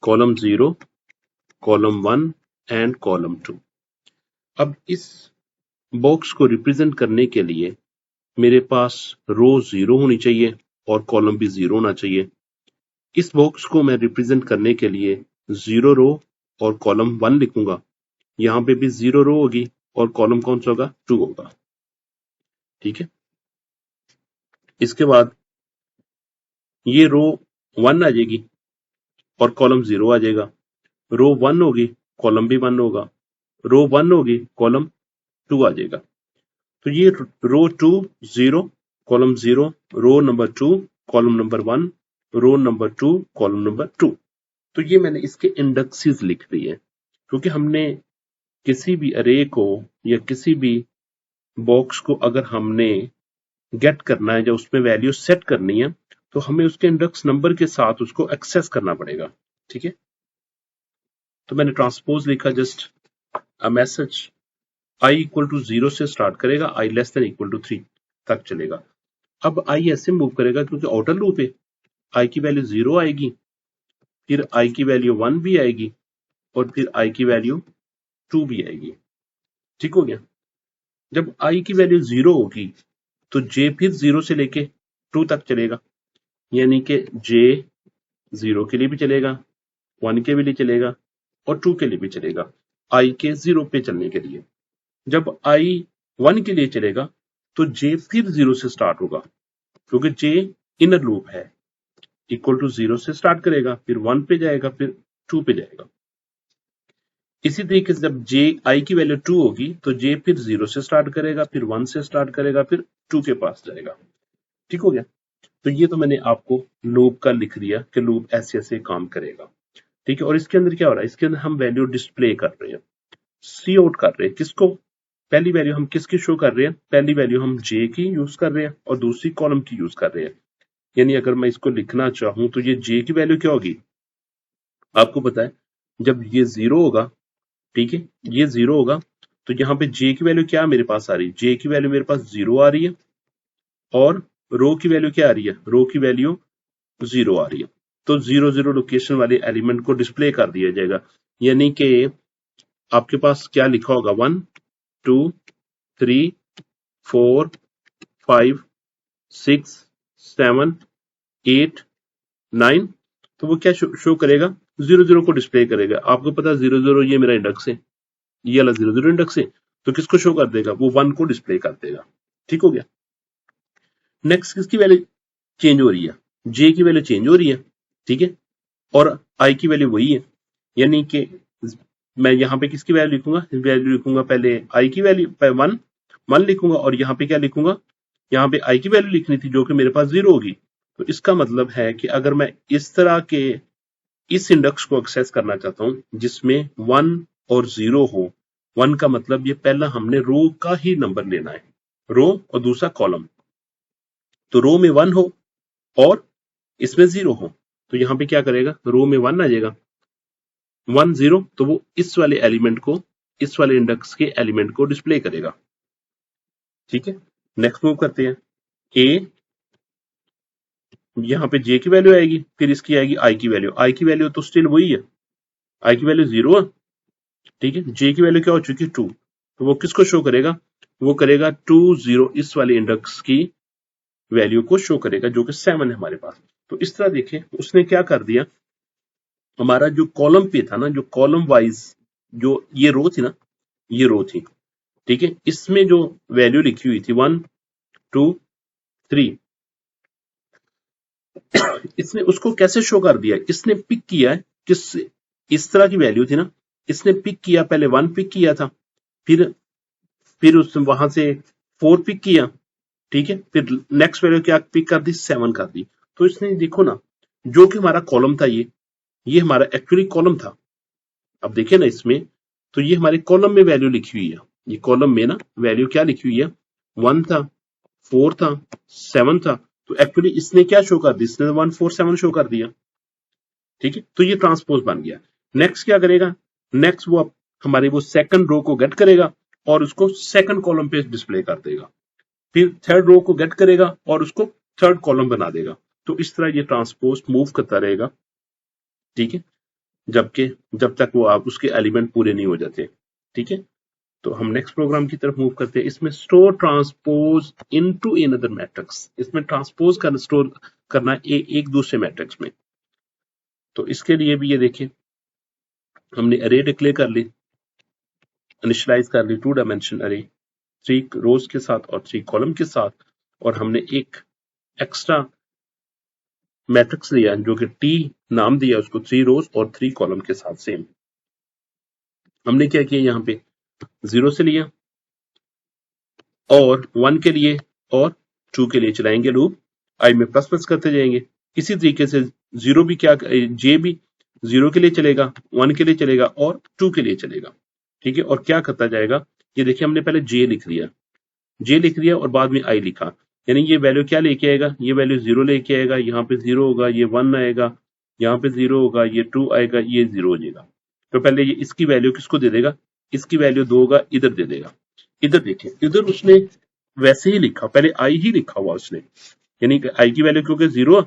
column 0, column 1 and column 2। अब इस बॉक्स को रिप्रेजेंट करने के लिए मेरे पास रो 0 होनी चाहिए और कॉलम भी 0 होना चाहिए। इस बॉक्स को मैं रिप्रेजेंट करने के लिए 0 रो और कॉलम 1 लिखूंगा। यहाँ पे भी 0 रो होगी और कॉलम कौन सा होगा, 2 होगा। ठीक है, इसके बाद ये रो 1 आ जाएगी और कॉलम 0 आ जाएगा। रो 1 होगी, कॉलम भी 1 होगा, रो 1 होगी, कॉलम 2 आ जाएगा। तो ये row 2 0, column 0, row number 2, column number 1, row number 2, column number 2। तो ये मैंने इसके इंडेक्सेस लिख दी है, क्योंकि हमने किसी भी अरे को या किसी भी बॉक्स को अगर हमने गेट करना है या उसमें वैल्यू सेट करनी है तो हमें उसके इंडेक्स नंबर के साथ उसको एक्सेस करना पड़ेगा। ठीक है, तो मैंने ट्रांसपोज लिखा, just a message i equal to 0 से स्टार्ट करेगा, i less than equal to 3 तक चलेगा। अब i ऐसे मूव करेगा क्योंकि आउटर लूप है, i की वैल्यू 0 आएगी फिर आई की वैल्यू 1 भी आएगी और फिर आई की वैल्यू 2 भी आएगी। ठीक हो गया। जब आई की वैल्यू 0 होगी तो जे फिर 0 से लेके 2 तक चलेगा, यानी कि जे 0 के लिए भी चलेगा, 1 के लिए चलेगा और 2 के लिए भी चलेगा, आई के 0 पे चलने के लिए। जब आई 1 के लिए चलेगा तो जे फिर 0 से स्टार्ट होगा, क्योंकि जे इनर लूप है, इक्वल टू 0 से स्टार्ट करेगा, फिर 1 पे जाएगा, फिर 2 पे जाएगा। इसी तरीके से जब जे आई की वैल्यू 2 होगी तो जे फिर 0 से स्टार्ट करेगा, फिर 1 से स्टार्ट करेगा, फिर 2 के पास जाएगा। ठीक हो गया। तो ये तो मैंने आपको लूप का लिख दिया कि लूप ऐसे ऐसे काम करेगा। ठीक है। और इसके अंदर क्या हो रहा है, इसके अंदर हम वैल्यू डिस्प्ले कर रहे हैं, सी आउट कर रहे हैं। किसको? पहली वैल्यू हम किसकी शो कर रहे हैं? पहली वैल्यू हम जे की यूज कर रहे हैं और दूसरी कॉलम की यूज कर रहे हैं। यानी अगर मैं इसको लिखना चाहूं तो ये जे की वैल्यू क्या होगी, आपको पता है जब ये 0 होगा, ठीक है, ये 0 होगा तो यहाँ पे जे की वैल्यू क्या मेरे पास आ रही है, जे की वैल्यू मेरे पास 0 आ रही है और रो की वैल्यू क्या आ रही है, रो की वैल्यू 0 आ रही है। तो 0 0 लोकेशन वाले एलिमेंट को डिस्प्ले कर दिया जाएगा। यानी कि आपके पास क्या लिखा होगा, 1 2 3 4 5 6 7 8 9, तो वो क्या शो करेगा, 0 0 को डिस्प्ले करेगा। आपको पता है 0 0 ये मेरा इंडेक्स है, ये वाला 0 0 इंडेक्स है, तो किसको शो कर देगा, वो 1 को डिस्प्ले कर देगा। ठीक हो गया। नेक्स्ट किसकी वैल्यू चेंज हो रही है, जे की वैल्यू चेंज हो रही है, ठीक है, और आई की वैल्यू वही है। यानी कि मैं यहाँ पे किसकी वैल्यू लिखूंगा, वैल्यू लिखूंगा पहले आई की वैल्यू 1 लिखूंगा और यहाँ पे क्या लिखूंगा, यहाँ पे आई की वैल्यू लिखनी थी जो कि मेरे पास 0 होगी। तो इसका मतलब है कि अगर मैं इस तरह के इस इंडेक्स को एक्सेस करना चाहता हूं जिसमें 1 और 0 हो, 1 का मतलब ये पहला हमने रो का ही नंबर लेना है, रो और दूसरा कॉलम। तो रो में 1 हो और इसमें 0 हो, तो यहाँ पे क्या करेगा, रो में 1 आ जाएगा, 1 0, तो वो इस वाले एलिमेंट को, इस वाले इंडेक्स के एलिमेंट को डिस्प्ले करेगा। ठीक है। नेक्स्ट मूव करते हैं, ए, यहाँ पे जे की वैल्यू आएगी, फिर इसकी आएगी आई की वैल्यू। आई की वैल्यू तो स्टिल वही है, आई की वैल्यू 0 है, ठीक है। जे की वैल्यू क्या हो चुकी है, 2, तो वो किसको शो करेगा, वो करेगा 2 0 इस वाले इंडेक्स की वैल्यू को शो करेगा जो कि 7 है हमारे पास। तो इस तरह देखें उसने क्या कर दिया, हमारा जो कॉलम पे था ना, जो कॉलम वाइज जो ये रो थी ना, ये रो थी, ठीक है, इसमें जो वैल्यू लिखी हुई थी 1 2 3, इसने उसको कैसे शो कर दिया, इसने पिक किया है किस, इस तरह की वैल्यू थी ना, इसने पिक किया, पहले 1 पिक किया था, फिर उसने वहां से 4 पिक किया, ठीक है, फिर नेक्स्ट वैल्यू क्या पिक कर दी, 7 कर दी। तो इसने देखो ना, जो कि हमारा कॉलम था, ये हमारा एक्चुअली कॉलम था। अब देखिए ना इसमें, तो ये हमारे कॉलम में वैल्यू लिखी हुई है, ये कॉलम में ना वैल्यू क्या लिखी हुई है, 1 था, 4 था, 7 था। तो एक्चुअली इसने क्या शो कर दिया, इसने 1 4 7 शो कर दिया। ठीक है, तो ये ट्रांसपोज बन गया। नेक्स्ट क्या करेगा, नेक्स्ट वो हमारे वो सेकंड रो को गेट करेगा और उसको सेकंड कॉलम पे डिस्प्ले कर देगा, फिर थर्ड रो को गेट करेगा और उसको थर्ड कॉलम बना देगा। तो इस तरह ये ट्रांसपोज मूव करता रहेगा, ठीक है, जब तक वो आप उसके एलिमेंट पूरे नहीं हो जाते। ठीक है, तो हम नेक्स्ट प्रोग्राम की तरफ मूव करते हैं। इसमें store transpose into another matrix, इसमें ट्रांसपोज करना, स्टोर करना एक दूसरे मैट्रिक्स में। तो इसके लिए भी ये देखिए, हमने अरे डिक्लेयर कर ली, इनिशियलाइज कर ली 2 डायमेंशन अरे 3 रोज के साथ और 3 कॉलम के साथ, और हमने एक एक्स्ट्रा मैट्रिक्स लिया जो कि टी नाम दिया उसको, 3 रोज और 3 कॉलम के साथ सेम। हमने क्या किया, यहाँ पे 0 से लिया और 1 के लिए और 2 के लिए चलाएंगे लूप, आई में प्लस प्लस करते जाएंगे। इसी तरीके से 0 भी क्या, जे भी 0 के लिए चलेगा, 1 के लिए चलेगा और 2 के लिए चलेगा। ठीक है, और क्या करता जाएगा, ये देखिए हमने पहले जे लिख लिया और बाद में आई लिखा, यानी ये वैल्यू क्या लेके आएगा, ये वैल्यू 0 लेके आएगा, यहाँ पे 0 होगा, ये 1 आएगा, यहाँ पे 0 होगा, ये 2 आएगा, ये 0 हो जाएगा। तो पहले ये इसकी वैल्यू किसको दे देगा, इसकी वैल्यू 2 होगा, इधर दे देगा। इधर देखिए, इधर उसने वैसे ही लिखा, पहले आई ही लिखा हुआ उसने, यानी कि आई की वैल्यू क्योंकि 0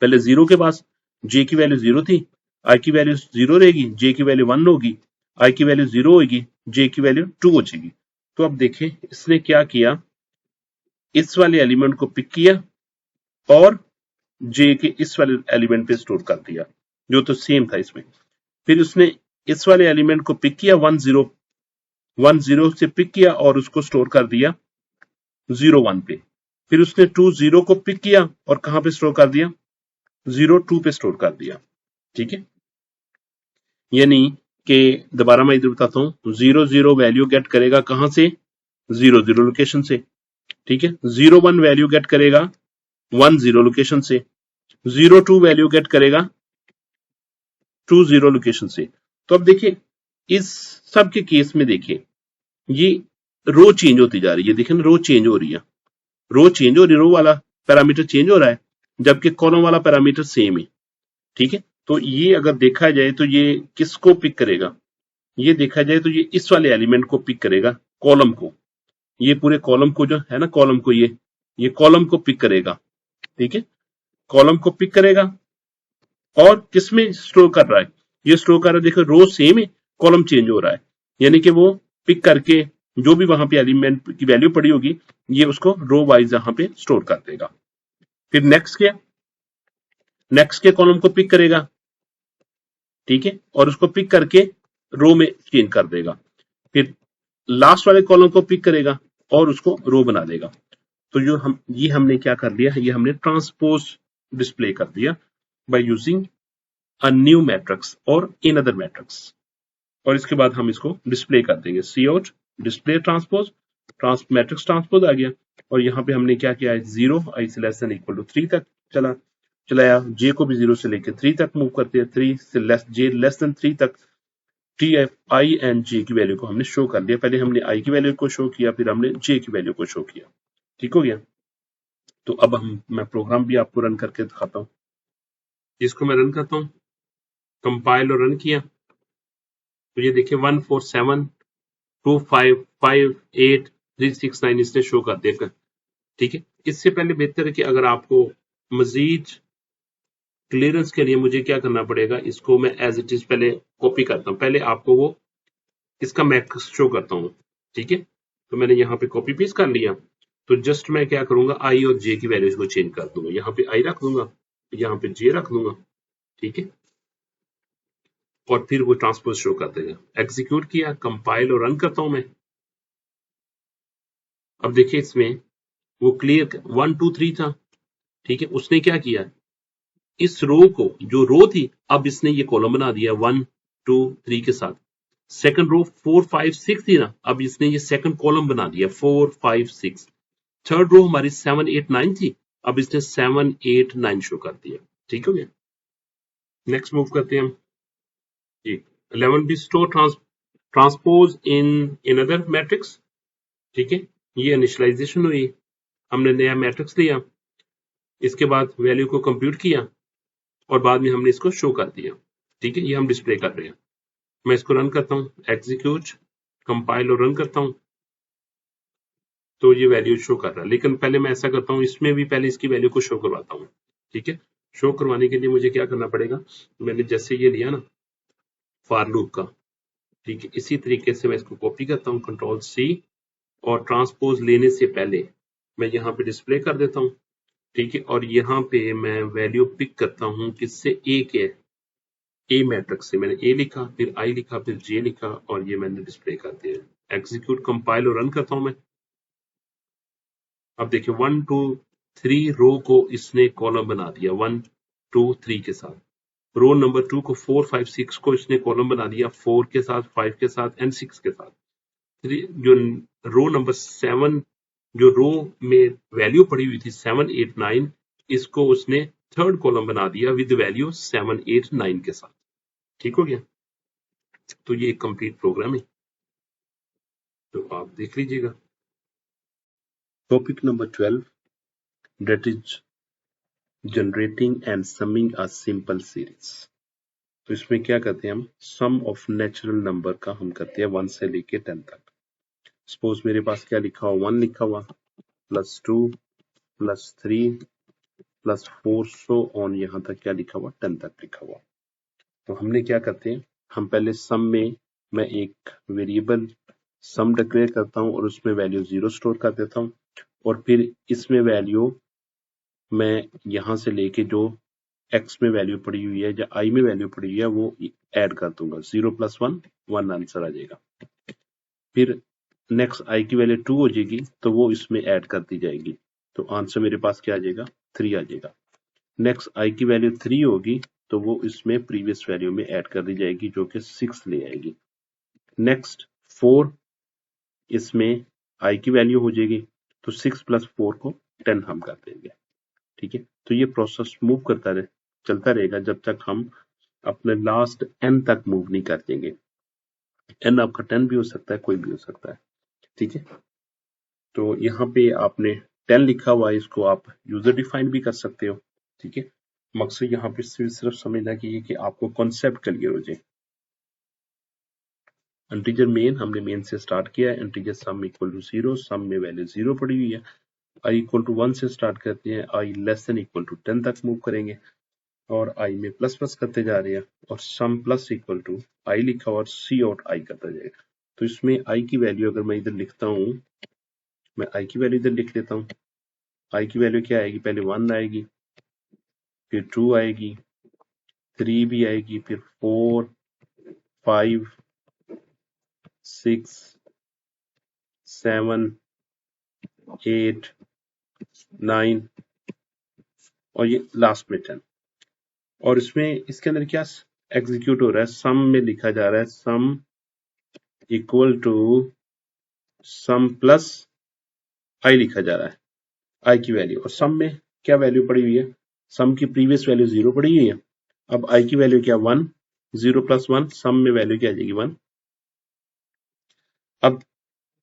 पहले 0 के पास जे की वैल्यू 0 थी, आई की वैल्यू 0 रहेगी, जे की वैल्यू 1 होगी, आई की वैल्यू 0 होगी, जे की वैल्यू 2 हो जाएगी। तो अब देखें इसने क्या किया, इस वाले एलिमेंट को पिक किया और जे के इस वाले एलिमेंट पे स्टोर कर दिया जो तो सेम था इसमें। फिर उसने इस वाले एलिमेंट को पिक किया 1 0 से पिक किया और उसको स्टोर कर दिया 0 1 पे। फिर उसने 2 0 को पिक किया और कहां पे स्टोर कर दिया, 0 2 पे स्टोर कर दिया। ठीक है, यानी कि दोबारा मैं इधर बताता हूं, 0 0 वैल्यू गेट करेगा कहां से, 0 0 लोकेशन से। ठीक है, 0 1 वैल्यू गेट करेगा 1 0 लोकेशन से, 0 2 वैल्यू गेट करेगा 2 0 लोकेशन से। तो अब देखिए इस सब के केस में देखिए ये रो चेंज होती जा रही है, देखिए ना रो चेंज हो रही है, रो चेंज हो रही है, रो वाला पैरामीटर चेंज हो रहा है जबकि कॉलम वाला पैरामीटर सेम है। ठीक है, तो ये अगर देखा जाए तो ये किसको पिक करेगा, ये देखा जाए तो ये इस वाले एलिमेंट को पिक करेगा, कॉलम को, ये पूरे कॉलम को जो है ना, कॉलम को ये कॉलम को पिक करेगा। ठीक है, कॉलम को पिक करेगा और किसमें स्टोर कर रहा है, ये स्टोर कर रहा है, देखो रो सेम है, कॉलम चेंज हो रहा है, यानी कि वो पिक करके जो भी वहां पे एलिमेंट की वैल्यू पड़ी होगी ये उसको रो वाइज यहां पे स्टोर कर देगा। फिर नेक्स्ट के कॉलम को पिक करेगा, ठीक है, और उसको पिक करके रो में चेंज कर देगा। फिर लास्ट वाले कॉलम को पिक करेगा और उसको रो बना देगा। तो जो ये हमने क्या कर लिया, ये हमने ट्रांसपोज डिस्प्ले कर दिया by using a new matrix और इन अदर मैट्रिक्स। और इसके बाद हम इसको डिस्प्ले कर देंगे, C out display transpose, matrix transpose आ गया। और यहाँ पे हमने क्या किया है, 0 आई से लेस देन इक्वल टू 3 तक चलाया, जे को भी 0 से लेकर 3 तक मूव करते हैं, 3 से लेस देन 3 तक टी एफ आई एंड जे की वैल्यू को हमने शो कर दिया। पहले हमने आई की वैल्यू को शो किया, फिर हमने जे की वैल्यू को शो किया। ठीक हो गया। तो अब मैं प्रोग्राम भी आपको रन करके दिखाता हूँ। इसको मैं रन करता हूँ, कंपाइल और रन किया तो ये देखिए 1 4 7 2 5 5 8 3 6 9 इसने शो कर दिया। ठीक है, इससे पहले बेहतर है कि अगर आपको मजीद क्लियरेंस के लिए मुझे क्या करना पड़ेगा, इसको मैं एज इट इज पहले कॉपी करता हूँ, पहले आपको वो इसका मैट्रिक्स शो करता हूँ। ठीक है, तो मैंने यहाँ पे कॉपी पेस्ट कर लिया। तो जस्ट मैं क्या करूंगा, आई और जे की वैल्यूज को चेंज कर दूंगा, यहाँ पे आई रख दूंगा, यहाँ पे जे रख दूंगा। ठीक है, और फिर वो ट्रांसपोज शो कर देगा। एग्जीक्यूट किया, कंपाइल और रन करता हूं मैं। अब देखिए इसमें वो क्लियर 1 2 3 था। ठीक है, उसने क्या किया, इस रो को, जो रो थी, अब इसने ये कॉलम बना दिया 1 2 3 के साथ। सेकंड रो 4 5 6 थी ना, अब इसने ये सेकंड कॉलम बना दिया 4 5 6। थर्ड रो हमारी 7 8 9 थी, अब इसने 7 8 9 शो कर दिया। ठीक हो गया, नेक्स्ट मूव करते हैं हम जी। 11 भी store transpose in other matrix. ठीक है, ये इनिशियलाइजेशन हुई, हमने नया मैट्रिक्स लिया, इसके बाद वैल्यू को कंप्यूट किया और बाद में हमने इसको शो कर दिया। ठीक है, ये हम डिस्प्ले कर रहे हैं। मैं इसको रन करता हूँ, एग्जीक्यूट कंपाइल और रन करता हूँ तो ये वैल्यू शो कर रहा है। लेकिन पहले मैं ऐसा करता हूँ, इसमें भी पहले इसकी वैल्यू को शो करवाता हूँ। ठीक है, शो करवाने के लिए मुझे क्या करना पड़ेगा, मैंने जैसे ये लिया ना फॉर लूप का, ठीक है, इसी तरीके से मैं इसको कॉपी करता हूँ, कंट्रोल सी, और ट्रांसपोज लेने से पहले मैं यहाँ पे डिस्प्ले कर देता हूँ। ठीक है, और यहाँ पे मैं वैल्यू पिक करता हूँ किससे, ए के, ए मैट्रिक्स से मैंने ए लिखा, फिर आई लिखा, फिर जे लिखा, और ये मैंने डिस्प्ले कर दिया। एग्जीक्यूट कंपाइल और रन करता हूँ मैं। अब देखिए 1 2 3 रो को इसने कॉलम बना दिया 1 2 3 के साथ। रो नंबर 2 को 4 5 6 को इसने कॉलम बना दिया 4 के साथ, 5 के साथ एंड 6 के साथ। जो रो नंबर 7, जो रो में वैल्यू पड़ी हुई थी 7 8 9, इसको उसने थर्ड कॉलम बना दिया विद वैल्यू 7 8 9 के साथ। ठीक हो गया, तो ये एक कंप्लीट प्रोग्राम है, तो आप देख लीजिएगा। Topic number 12, that is generating and summing a simple series। तो इसमें क्या करते हैं हम, सम ऑफ नेचुरल नंबर का हम करते हैं 1 से लेके 10 तक। सपोज मेरे पास क्या लिखा हुआ, 1 लिखा हुआ, +2 +3 प्लस 400 ऑन यहाँ तक क्या लिखा हुआ 10 तक लिखा हुआ। तो हमने क्या करते हैं, हम पहले सम में मैं एक वेरिएबल सम डिक्लेयर करता हूँ और उसमें वैल्यू 0 स्टोर कर देता हूँ और फिर इसमें वैल्यू मैं यहाँ से लेके जो x में वैल्यू पड़ी हुई है या i में वैल्यू पड़ी हुई है वो ऐड कर दूंगा। 0 + 1 1 आंसर आ जाएगा। फिर नेक्स्ट i की वैल्यू 2 हो जाएगी तो वो इसमें ऐड कर दी जाएगी, तो आंसर मेरे पास क्या आ जाएगा 3 आ जाएगा। नेक्स्ट i की वैल्यू 3 होगी तो वो इसमें प्रीवियस वैल्यू में ऐड कर दी जाएगी जो कि 6 ले आएगी। नेक्स्ट 4 इसमें i की वैल्यू हो जाएगी तो 6 + 4 को 10 हम कर देंगे। ठीक है, तो ये प्रोसेस मूव करता रहे चलता रहेगा जब तक हम अपने लास्ट n तक मूव नहीं कर देंगे। n आपका 10 भी हो सकता है, कोई भी हो सकता है। ठीक है, तो यहाँ पे आपने 10 लिखा हुआ है, इसको आप यूजर डिफाइन भी कर सकते हो। ठीक है, मकसद यहाँ पे सिर्फ समझना कि आपको कॉन्सेप्ट क्लियर हो जाए। इंटीजर मेन हमने मेन से स्टार्ट किया है, इंटीजर सम इक्वल टू 0, सम में वैल्यू 0 पड़ी हुई है। i इक्वल टू 1 से स्टार्ट करते हैं, i less than equal to 10 तक मूव करेंगे और i में प्लस प्लस करते जा रहे हैं और सम प्लस इक्वल टू i लिखा हुआ और सी आउट i करता जाएगा। तो इसमें i की वैल्यू अगर मैं इधर लिखता हूँ, मैं i की वैल्यू इधर लिख लेता हूँ। i की वैल्यू क्या आएगी, पहले 1 आएगी, फिर 2 आएगी, 3 भी आएगी, फिर 4 5 6 7 8 9 और ये लास्ट में 10। और इसमें इसके अंदर क्या एग्जीक्यूट हो रहा है, सम में लिखा जा रहा है sum equal to sum plus i लिखा जा रहा है, i की वैल्यू, और सम में क्या वैल्यू पड़ी हुई है, सम की प्रीवियस वैल्यू 0 पड़ी हुई है। अब i की वैल्यू क्या 1, 0 + 1 सम में वैल्यू क्या आ जाएगी 1। अब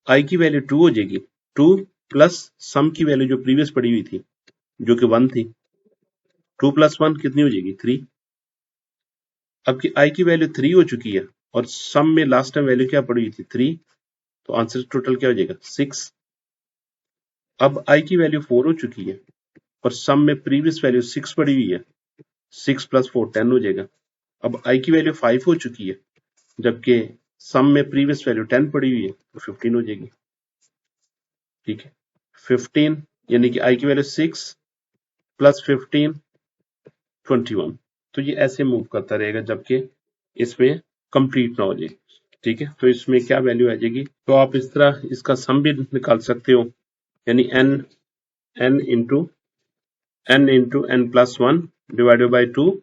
i की वैल्यू 2 हो जाएगी, 2 प्लस सम की वैल्यू जो प्रीवियस पड़ी हुई थी जो कि 1 थी, 2 + 1 कितनी हो जाएगी 3। अब की i की वैल्यू 3 हो चुकी है और सम में लास्ट टाइम वैल्यू क्या पड़ी हुई थी 3, तो आंसर टोटल क्या हो जाएगा 6। अब i की वैल्यू 4 हो चुकी है और सम में प्रीवियस वैल्यू 6 पड़ी हुई है, 6 + 4 10 हो जाएगा। अब i की वैल्यू 5 हो चुकी है जबकि सम में प्रीवियस वैल्यू 10 पड़ी हुई है तो 15 हो जाएगी। ठीक है, 15 यानी कि i की वैल्यू 6 + 15 21। तो ये ऐसे मूव करता रहेगा जबकि इसमें कंप्लीट ना हो जाए। ठीक है, तो इसमें क्या वैल्यू आ जाएगी, तो आप इस तरह इसका सम भी निकाल सकते हो, यानी n into n + 1 divided by 2,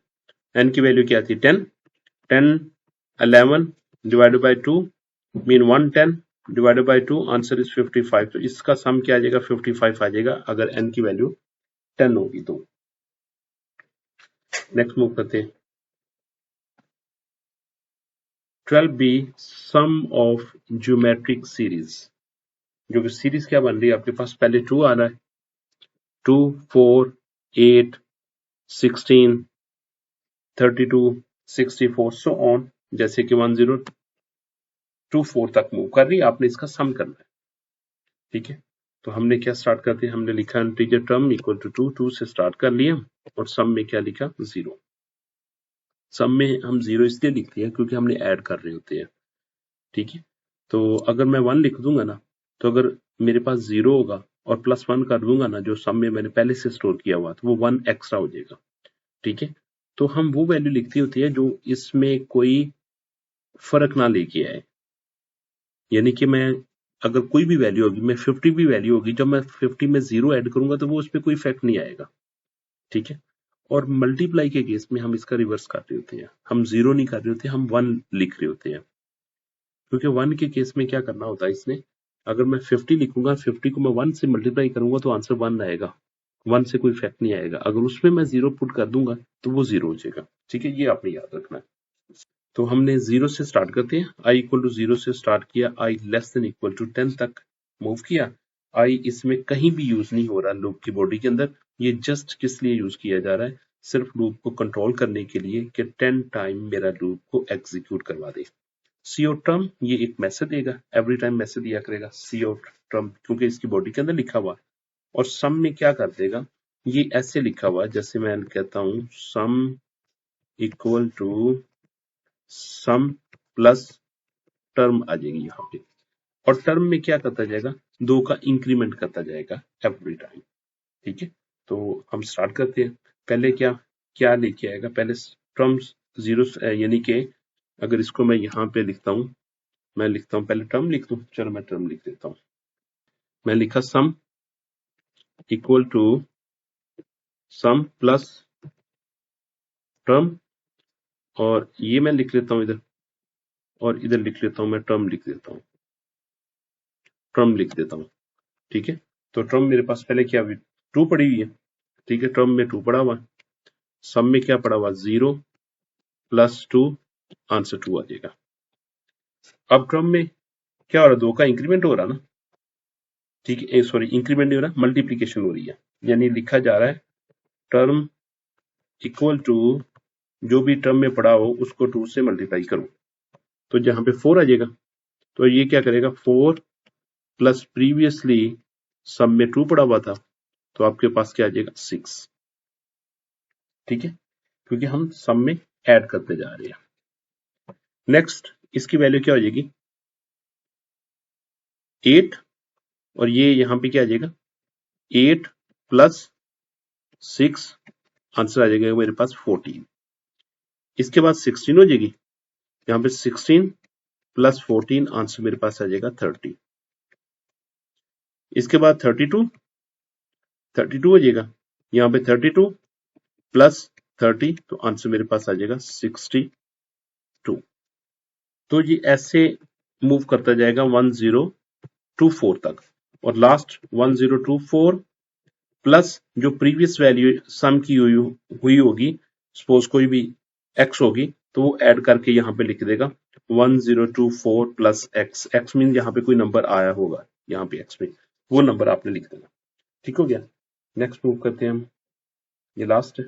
n की वैल्यू क्या थी 10, 10 11 divided by 2 mean 110 divided by 2, answer is 55। तो इसका सम क्या आ जाएगा 55 आ जाएगा अगर n की वैल्यू 10 होगी तो। नेक्स्ट मूव करते हैं 12b some of geometric series, जो कि सीरीज क्या बन रही है आपके पास, पहले 2 आ रहा है, 2 4 8 16 32 64 सो ऑन, जैसे कि 1024 तक मूव कर रही है, आपने इसका सम करना है। ठीक है, तो हमने क्या स्टार्ट करते हैं, हमने लिखा इंटीजर टर्म इक्वल टू 2, 2 से स्टार्ट कर लिया और सम में क्या लिखा 0। सम में हम 0 इसलिए लिखते हैं क्योंकि हमने ऐड कर रहे होते हैं। ठीक है, तो अगर मैं 1 लिख दूंगा ना, तो अगर मेरे पास 0 होगा और +1 कर दूंगा ना जो सम में मैंने पहले से स्टोर किया हुआ, तो वो 1 एक्स्ट्रा हो जाएगा। ठीक है, तो हम वो वैल्यू लिखती होती है जो इसमें कोई फर्क ना लेके आए, यानी कि मैं अगर कोई भी वैल्यू होगी, मैं 50 भी वैल्यू होगी, जब मैं 50 में 0 ऐड करूंगा तो वो उसमें कोई इफेक्ट नहीं आएगा। ठीक है, और मल्टीप्लाई के केस में हम इसका रिवर्स कर रहे होते हैं, हम 0 नहीं कर रहे होते, हम 1 लिख रहे होते हैं, क्योंकि 1 के केस में क्या करना होता है इसने, अगर मैं 50 लिखूंगा, 50 को मैं 1 से मल्टीप्लाई करूंगा तो आंसर 1 आएगा, 1 से कोई इफेक्ट नहीं आएगा। अगर उसमें मैं 0 पुट कर दूंगा तो वो 0 हो जाएगा। ठीक है, ये आपने याद रखना है। तो हमने 0 से स्टार्ट करते हैं, i इक्वल टू 0 से स्टार्ट किया, i less than equal to 10 तक मूव किया। i इसमें कहीं भी यूज नहीं हो रहा लूप की बॉडी के अंदर, ये जस्ट किस लिए यूज किया जा रहा है, सिर्फ लूप को कंट्रोल करने के लिए कि 10 टाइम मेरा लूप को एग्जीक्यूट करवा दे। cout टर्म ये एक मैसेज देगा, एवरी टाइम मैसेज दिया करेगा cout टर्म, क्योंकि इसकी बॉडी के अंदर लिखा हुआ, और सम में क्या कर देगा, ये ऐसे लिखा हुआ है, जैसे मैं कहता हूं sum equal to sum plus term आ जाएगी यहाँ पे, और टर्म में क्या करता जाएगा, 2 का इंक्रीमेंट करता जाएगा एवरी टाइम। ठीक है, तो हम स्टार्ट करते हैं। पहले क्या क्या लेके आएगा, पहले टर्म्स जीरो, यानी कि अगर इसको मैं यहाँ पे लिखता हूँ, मैं लिखता हूँ, पहले टर्म लिख दूं, चलो मैं टर्म लिख देता हूँ। मैं लिखा sum equal to sum plus term, और ये मैं लिख लेता हूँ इधर, और इधर लिख लेता हूँ मैं टर्म लिख देता हूँ, टर्म लिख देता हूँ। ठीक है, तो टर्म मेरे पास पहले क्या हुई, 2 पड़ी हुई है। ठीक है, टर्म में 2 पड़ा हुआ, सम में क्या पड़ा हुआ, 0 प्लस 2, आंसर 2 आ जाएगा। अब टर्म में क्या हो रहा है, 2 का इंक्रीमेंट हो रहा है ना। ठीक है, सॉरी इंक्रीमेंट नहीं हो रहा, मल्टीप्लीकेशन हो रही है, यानी लिखा जा रहा है टर्म इक्वल टू जो भी टर्म में पड़ा हो उसको 2 से मल्टीप्लाई करो, तो जहां पे 4 आ जाएगा, तो ये क्या करेगा, 4 प्लस प्रीवियसली सम में 2 पड़ा हुआ था, तो आपके पास क्या आ जाएगा, 6। ठीक है, क्योंकि हम सम में ऐड करते जा रहे हैं। नेक्स्ट इसकी वैल्यू क्या हो जाएगी, 8, और ये यहाँ पे क्या आ जाएगा, 8 प्लस 6, आंसर आ जाएगा मेरे पास 14। इसके बाद 16 हो जाएगी, यहाँ पे 16 प्लस 14, आंसर मेरे पास आ जाएगा 30। इसके बाद 32 हो जाएगा, यहाँ पे 32 प्लस 30, तो आंसर मेरे पास आ जाएगा 62। तो ये ऐसे मूव करता जाएगा 1024 तक, और लास्ट 1024 प्लस जो प्रीवियस वैल्यू सम की हुई होगी, सपोज कोई भी एक्स होगी, तो वो ऐड करके यहाँ पे लिख देगा 1024 प्लस एक्स, एक्स मीन यहाँ पे कोई नंबर आया होगा, यहाँ पे एक्स में वो नंबर आपने लिख देना। ठीक हो गया, नेक्स्ट मूव करते हैं हम, ये लास्ट है,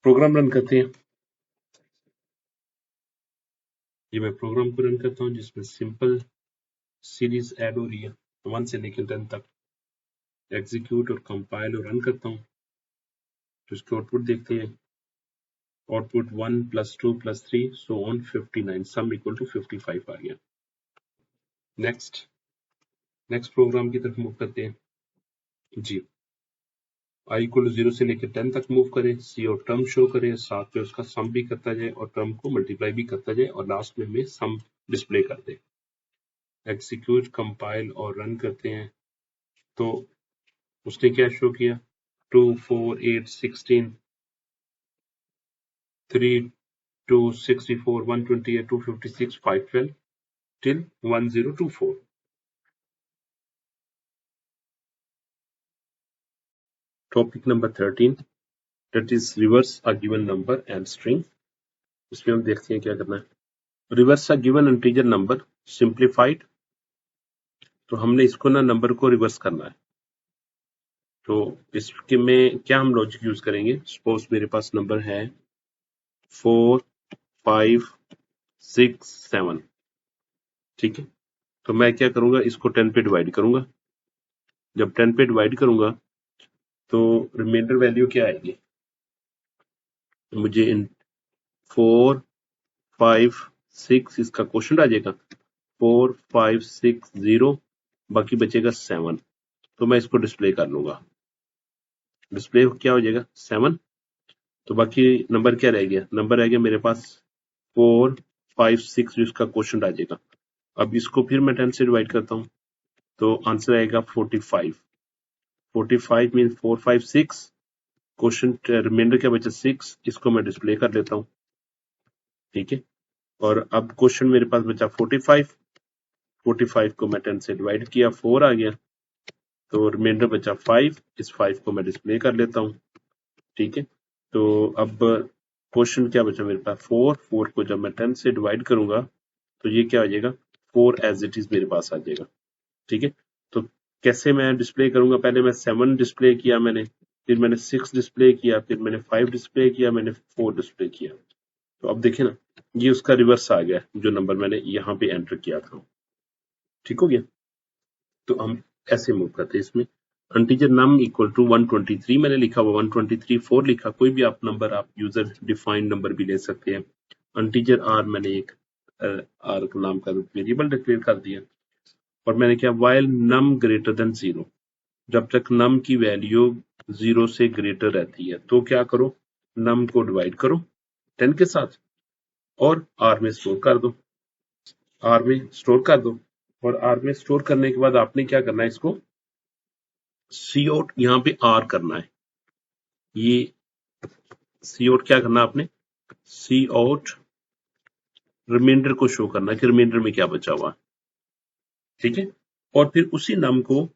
प्रोग्राम रन करते हैं। ये मैं प्रोग्राम को रन करता हूँ जिसमें सिंपल सीरीज ऐड हो रही है 1 से लेकर 10 तक। एग्जीक्यूट और कंपाइल और रन करता हूँ, तो इसके आउटपुट देखते हैं। Output 1 plus 2 plus 3 so on 59, sum equal to 55 आ गया। नेक्स्ट प्रोग्राम की तरफ मूव करते हैं जी। i इक्वल टू 0 से लेकर 10 तक मूव करें, सी और टर्म शो करें, साथ में उसका सम भी करता जाए और टर्म को मल्टीप्लाई भी करता जाए, और लास्ट में हमें सम डिस्प्ले कर दे। एग्जीक्यूट कंपाइल और रन करते हैं, तो उसने क्या शो किया, 2 4 8 16 3 2 64 128 256 512 till 1024। Topic number 13, that is reverse a given number and string। इसमें हम देखते हैं क्या करना है। Reverse a given integer number simplified, तो हमने इसको ना नंबर को रिवर्स करना है, तो इसके में क्या हम लॉजिक यूज करेंगे। सपोज मेरे पास नंबर है 4 5 6 7, ठीक है, तो मैं क्या करूंगा, इसको 10 पे डिवाइड करूंगा। जब 10 पे डिवाइड करूंगा तो रिमाइंडर वैल्यू क्या आएगी, मुझे इन 4 5 6 इसका क्वेश्चन आ जाएगा, 4 5 6 0, बाकी बचेगा 7, तो मैं इसको डिस्प्ले कर लूंगा। डिस्प्ले क्या हो जाएगा 7, तो बाकी नंबर क्या रह गया, नंबर रह गया मेरे पास 4 5 6, जो इसका क्वेश्चन आ जाएगा। अब इसको फिर मैं 10 से डिवाइड करता हूँ, तो आंसर आएगा 45। 45 मीन 4 5 6, क्वेश्चन रिमाइंडर क्या बचा 6, इसको मैं डिस्प्ले कर लेता हूँ। ठीक है, और अब क्वेश्चन मेरे पास बचा 45, 45 को मैं 10 से डिवाइड किया, 4 आ गया, तो रिमाइंडर बचा 5, इस 5 को मैं डिस्प्ले कर लेता हूँ। ठीक है, तो अब क्वेश्चन क्या बचा मेरे पास 4 को जब मैं 10 से डिवाइड करूंगा तो ये क्या हो जाएगा, 4 एज इट इज मेरे पास आ जाएगा। ठीक है, तो कैसे मैं डिस्प्ले करूंगा, पहले मैं 7 डिस्प्ले किया मैंने, फिर मैंने 6 डिस्प्ले किया, फिर मैंने 5 डिस्प्ले किया, मैंने 4 डिस्प्ले किया। तो अब देखिए ना, ये उसका रिवर्स आ गया जो नंबर मैंने यहाँ पे एंटर किया था। ठीक हो गया, तो हम ऐसे मूव करते हैं इसमें। इंटीजर नम इक्वल टू 123 मैंने लिखा हुआ, 123 4 लिखा, कोई भी आप नंबर, आप यूजर डिफाइंड नंबर भी ले सकते हैं। इंटीजर आर मैंने एक आर का नाम का वेरिएबल डिक्लेयर कर दिया, और मैंने क्या, वाइल नम ग्रेटर देन 0, जब तक नम की वैल्यू 0 से ग्रेटर रहती है तो क्या करो, नम को डिवाइड करो 10 के साथ और आर में स्टोर कर दो, आर में स्टोर कर दो। और आर में स्टोर करने के बाद आपने क्या करना है, इसको सी आउट यहाँ पे आर करना है, ये सी आउट क्या करना है आपने, सी आउट रिमाइंडर को शो करना है कि रिमाइंडर में क्या बचा हुआ है, ठीक है। और फिर उसी नम को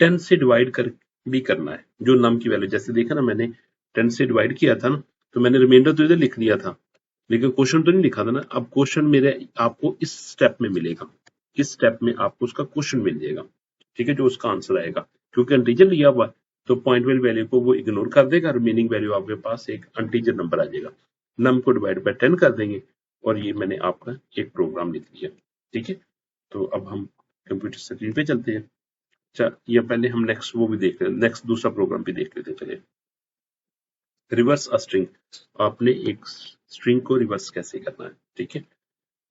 10 से डिवाइड कर भी करना है, जो नम की वैल्यू, जैसे देखा ना मैंने 10 से डिवाइड किया था ना, तो मैंने रिमाइंडर तो इधर लिख दिया था, लेकिन क्वेश्चन तो नहीं लिखा था ना। अब क्वेश्चन मेरे आपको इस स्टेप में मिलेगा, इस स्टेप में आपको उसका क्वेश्चन मिल जाएगा, ठीक है, जो उसका आंसर आएगा। क्योंकि इंटीजर लिया हुआ तो पॉइंट वाली वैल्यू को वो इग्नोर कर देगा, रिमेनिंग वैल्यू आपके पास एक इंटीजर नंबर आ जाएगा, नम को डिवाइड बाय 10 कर देंगे, और ये मैंने आपका एक प्रोग्राम लिख दिया, ठीक है। तो अब हम कंप्यूटर स्क्रीन पे चलते हैं। अच्छा, या पहले हम नेक्स्ट वो भी देख लें, नेक्स्ट दूसरा प्रोग्राम भी देख लेते हैं। चलिए, रिवर्स अ स्ट्रिंग, आपने एक स्ट्रिंग को रिवर्स कैसे करना है, ठीक है।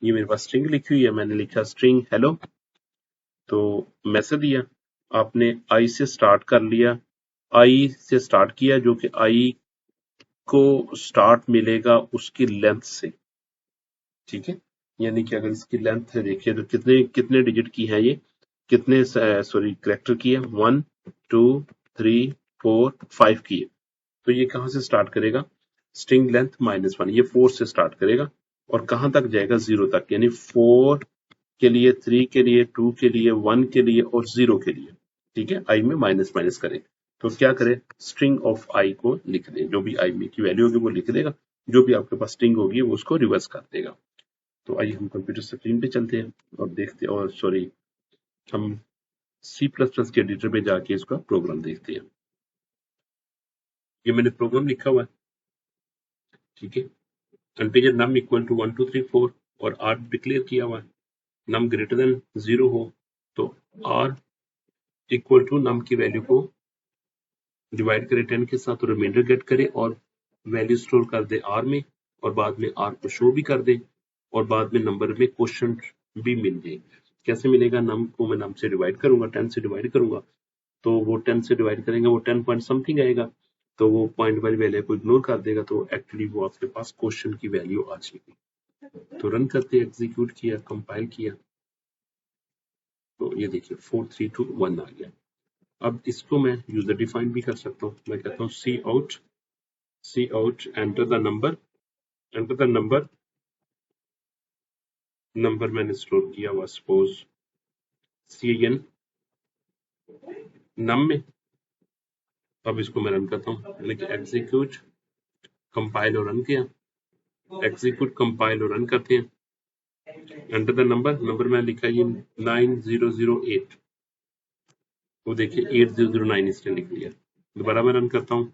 ये मेरे पास स्ट्रिंग लिखी हुई है, मैंने लिखा स्ट्रिंग हेलो, तो मैसेज दिया, आपने आई से स्टार्ट कर लिया, आई से स्टार्ट किया, जो कि आई को स्टार्ट मिलेगा उसकी लेंथ से, ठीक है। यानी कि अगर इसकी लेंथ है देखिए तो कितने कितने डिजिट की है ये, कितने सॉरी कैरेक्टर की है, 1 2 3 4 5 की है। तो ये कहां से स्टार्ट करेगा, स्ट्रिंग लेंथ -1, ये 4 से स्टार्ट करेगा और कहां तक जाएगा, 0 तक, यानी 4 के लिए, 3 के लिए, 2 के लिए, 1 के लिए और 0 के लिए, ठीक है। आई में माइनस माइनस करें, तो क्या करें, स्ट्रिंग ऑफ आई को लिख दें, जो भी आई में की वैल्यू होगी वो लिख देगा, जो भी आपके पास स्ट्रिंग होगी वो उसको रिवर्स कर देगा। तो आइए हम कंप्यूटर स्क्रीन पे चलते हैं और देखते हैं, और सॉरी हम C++ के एडिटर पे जाके इसका प्रोग्राम देखते हैं। ये मैंने प्रोग्राम लिखा हुआ है, ठीक है। इंटीजर नम इक्वल टू 1 2 3 4 और आर डिक्लेयर किया हुआ है, नम ग्रेटर देन 0 हो तो आर इक्वल टू नम की वैल्यू को डिवाइड करे 10 के साथ, रिमाइंडर गेट करे और वैल्यू स्टोर कर दे आर में, और बाद में आर को शो भी कर दे, और बाद में नंबर में क्वेश्चन भी मिल जाए। कैसे मिलेगा, नम को मैं नम से डिवाइड करूंगा, 10 से डिवाइड करूंगा, तो वो 10 से डिवाइड करेंगे, वो 10 पॉइंट समथिंग आएगा, तो वो पॉइंट वाली वैल्यू को इग्नोर कर देगा, तो एक्चुअली वो आपके पास क्वेश्चन की वैल्यू आ जाएगी। तो रन करते, एग्जीक्यूट किया, कंपाइल किया, तो ये देखिए 4 3 2 1 आ गया। अब इसको मैं यूजर डिफाइन भी कर सकता हूँ, मैं कहता हूँ C out enter the number, enter the number, number मैंने स्टोर किया हुआ सपोज CIN नम में। अब इसको मैं रन करता हूँ, यानी कि एग्जीक्यूट, कंपाइल और रन किया, एग्जीक्यूट, कंपाइल और रन करते हैं, एंटर द नंबर, नंबर मैंने लिखा ये 9008, वो देखिए 8009 इसने लिख लिया। दोबारा मैं रन करता हूँ,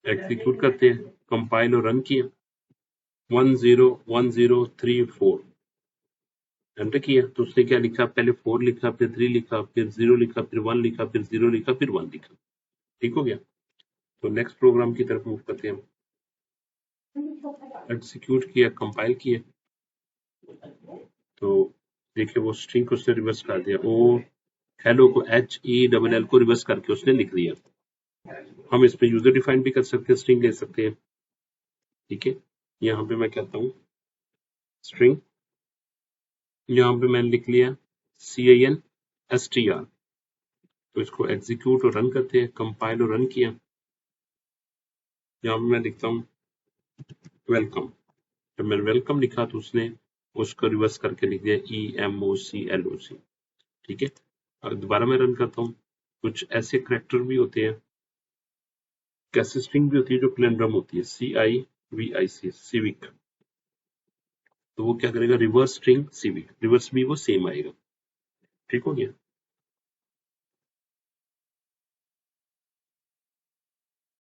एग्जीक्यूट करते हैं, कंपाइल और रन किया, 101034 एंटर किया, तो उसने क्या लिखा, पहले 4 लिखा, फिर 3 लिखा, फिर 0 लिखा, फिर 1 लिखा, फिर 0 लिखा, फिर 1 लिखा, ठीक हो गया। तो नेक्स्ट प्रोग्राम की तरफ मूव करते हैं, एग्जीक्यूट किया, कंपाइल किया, तो देखिए वो स्ट्रिंग को उसने रिवर्स कर दिया, ओ हेलो को HELL को रिवर्स करके उसने लिख दिया। हम इस पे यूजर डिफाइन भी कर सकते हैं, स्ट्रिंग ले सकते हैं, ठीक है। यहाँ पे मैं कहता हूँ स्ट्रिंग, यहाँ पे मैंने लिख लिया CIN STR, तो इसको एग्जीक्यूट और रन करते हैं, कंपाइल और रन किया, यहाँ पे मैं लिखता हूँ वेलकम, जब मैंने वेलकम लिखा तो उसने उसको रिवर्स करके लिख दिया EMOCLOC, ठीक है। और दोबारा मैं रन करता हूँ, कुछ ऐसे करेक्टर भी होते हैं, कैसे स्ट्रिंग भी होती है जो प्लेनड्रम होती है, CIVIC सिविक, तो वो क्या करेगा, रिवर्स स्ट्रिंग सिविक, रिवर्स भी वो सेम आएगा, ठीक हो गया।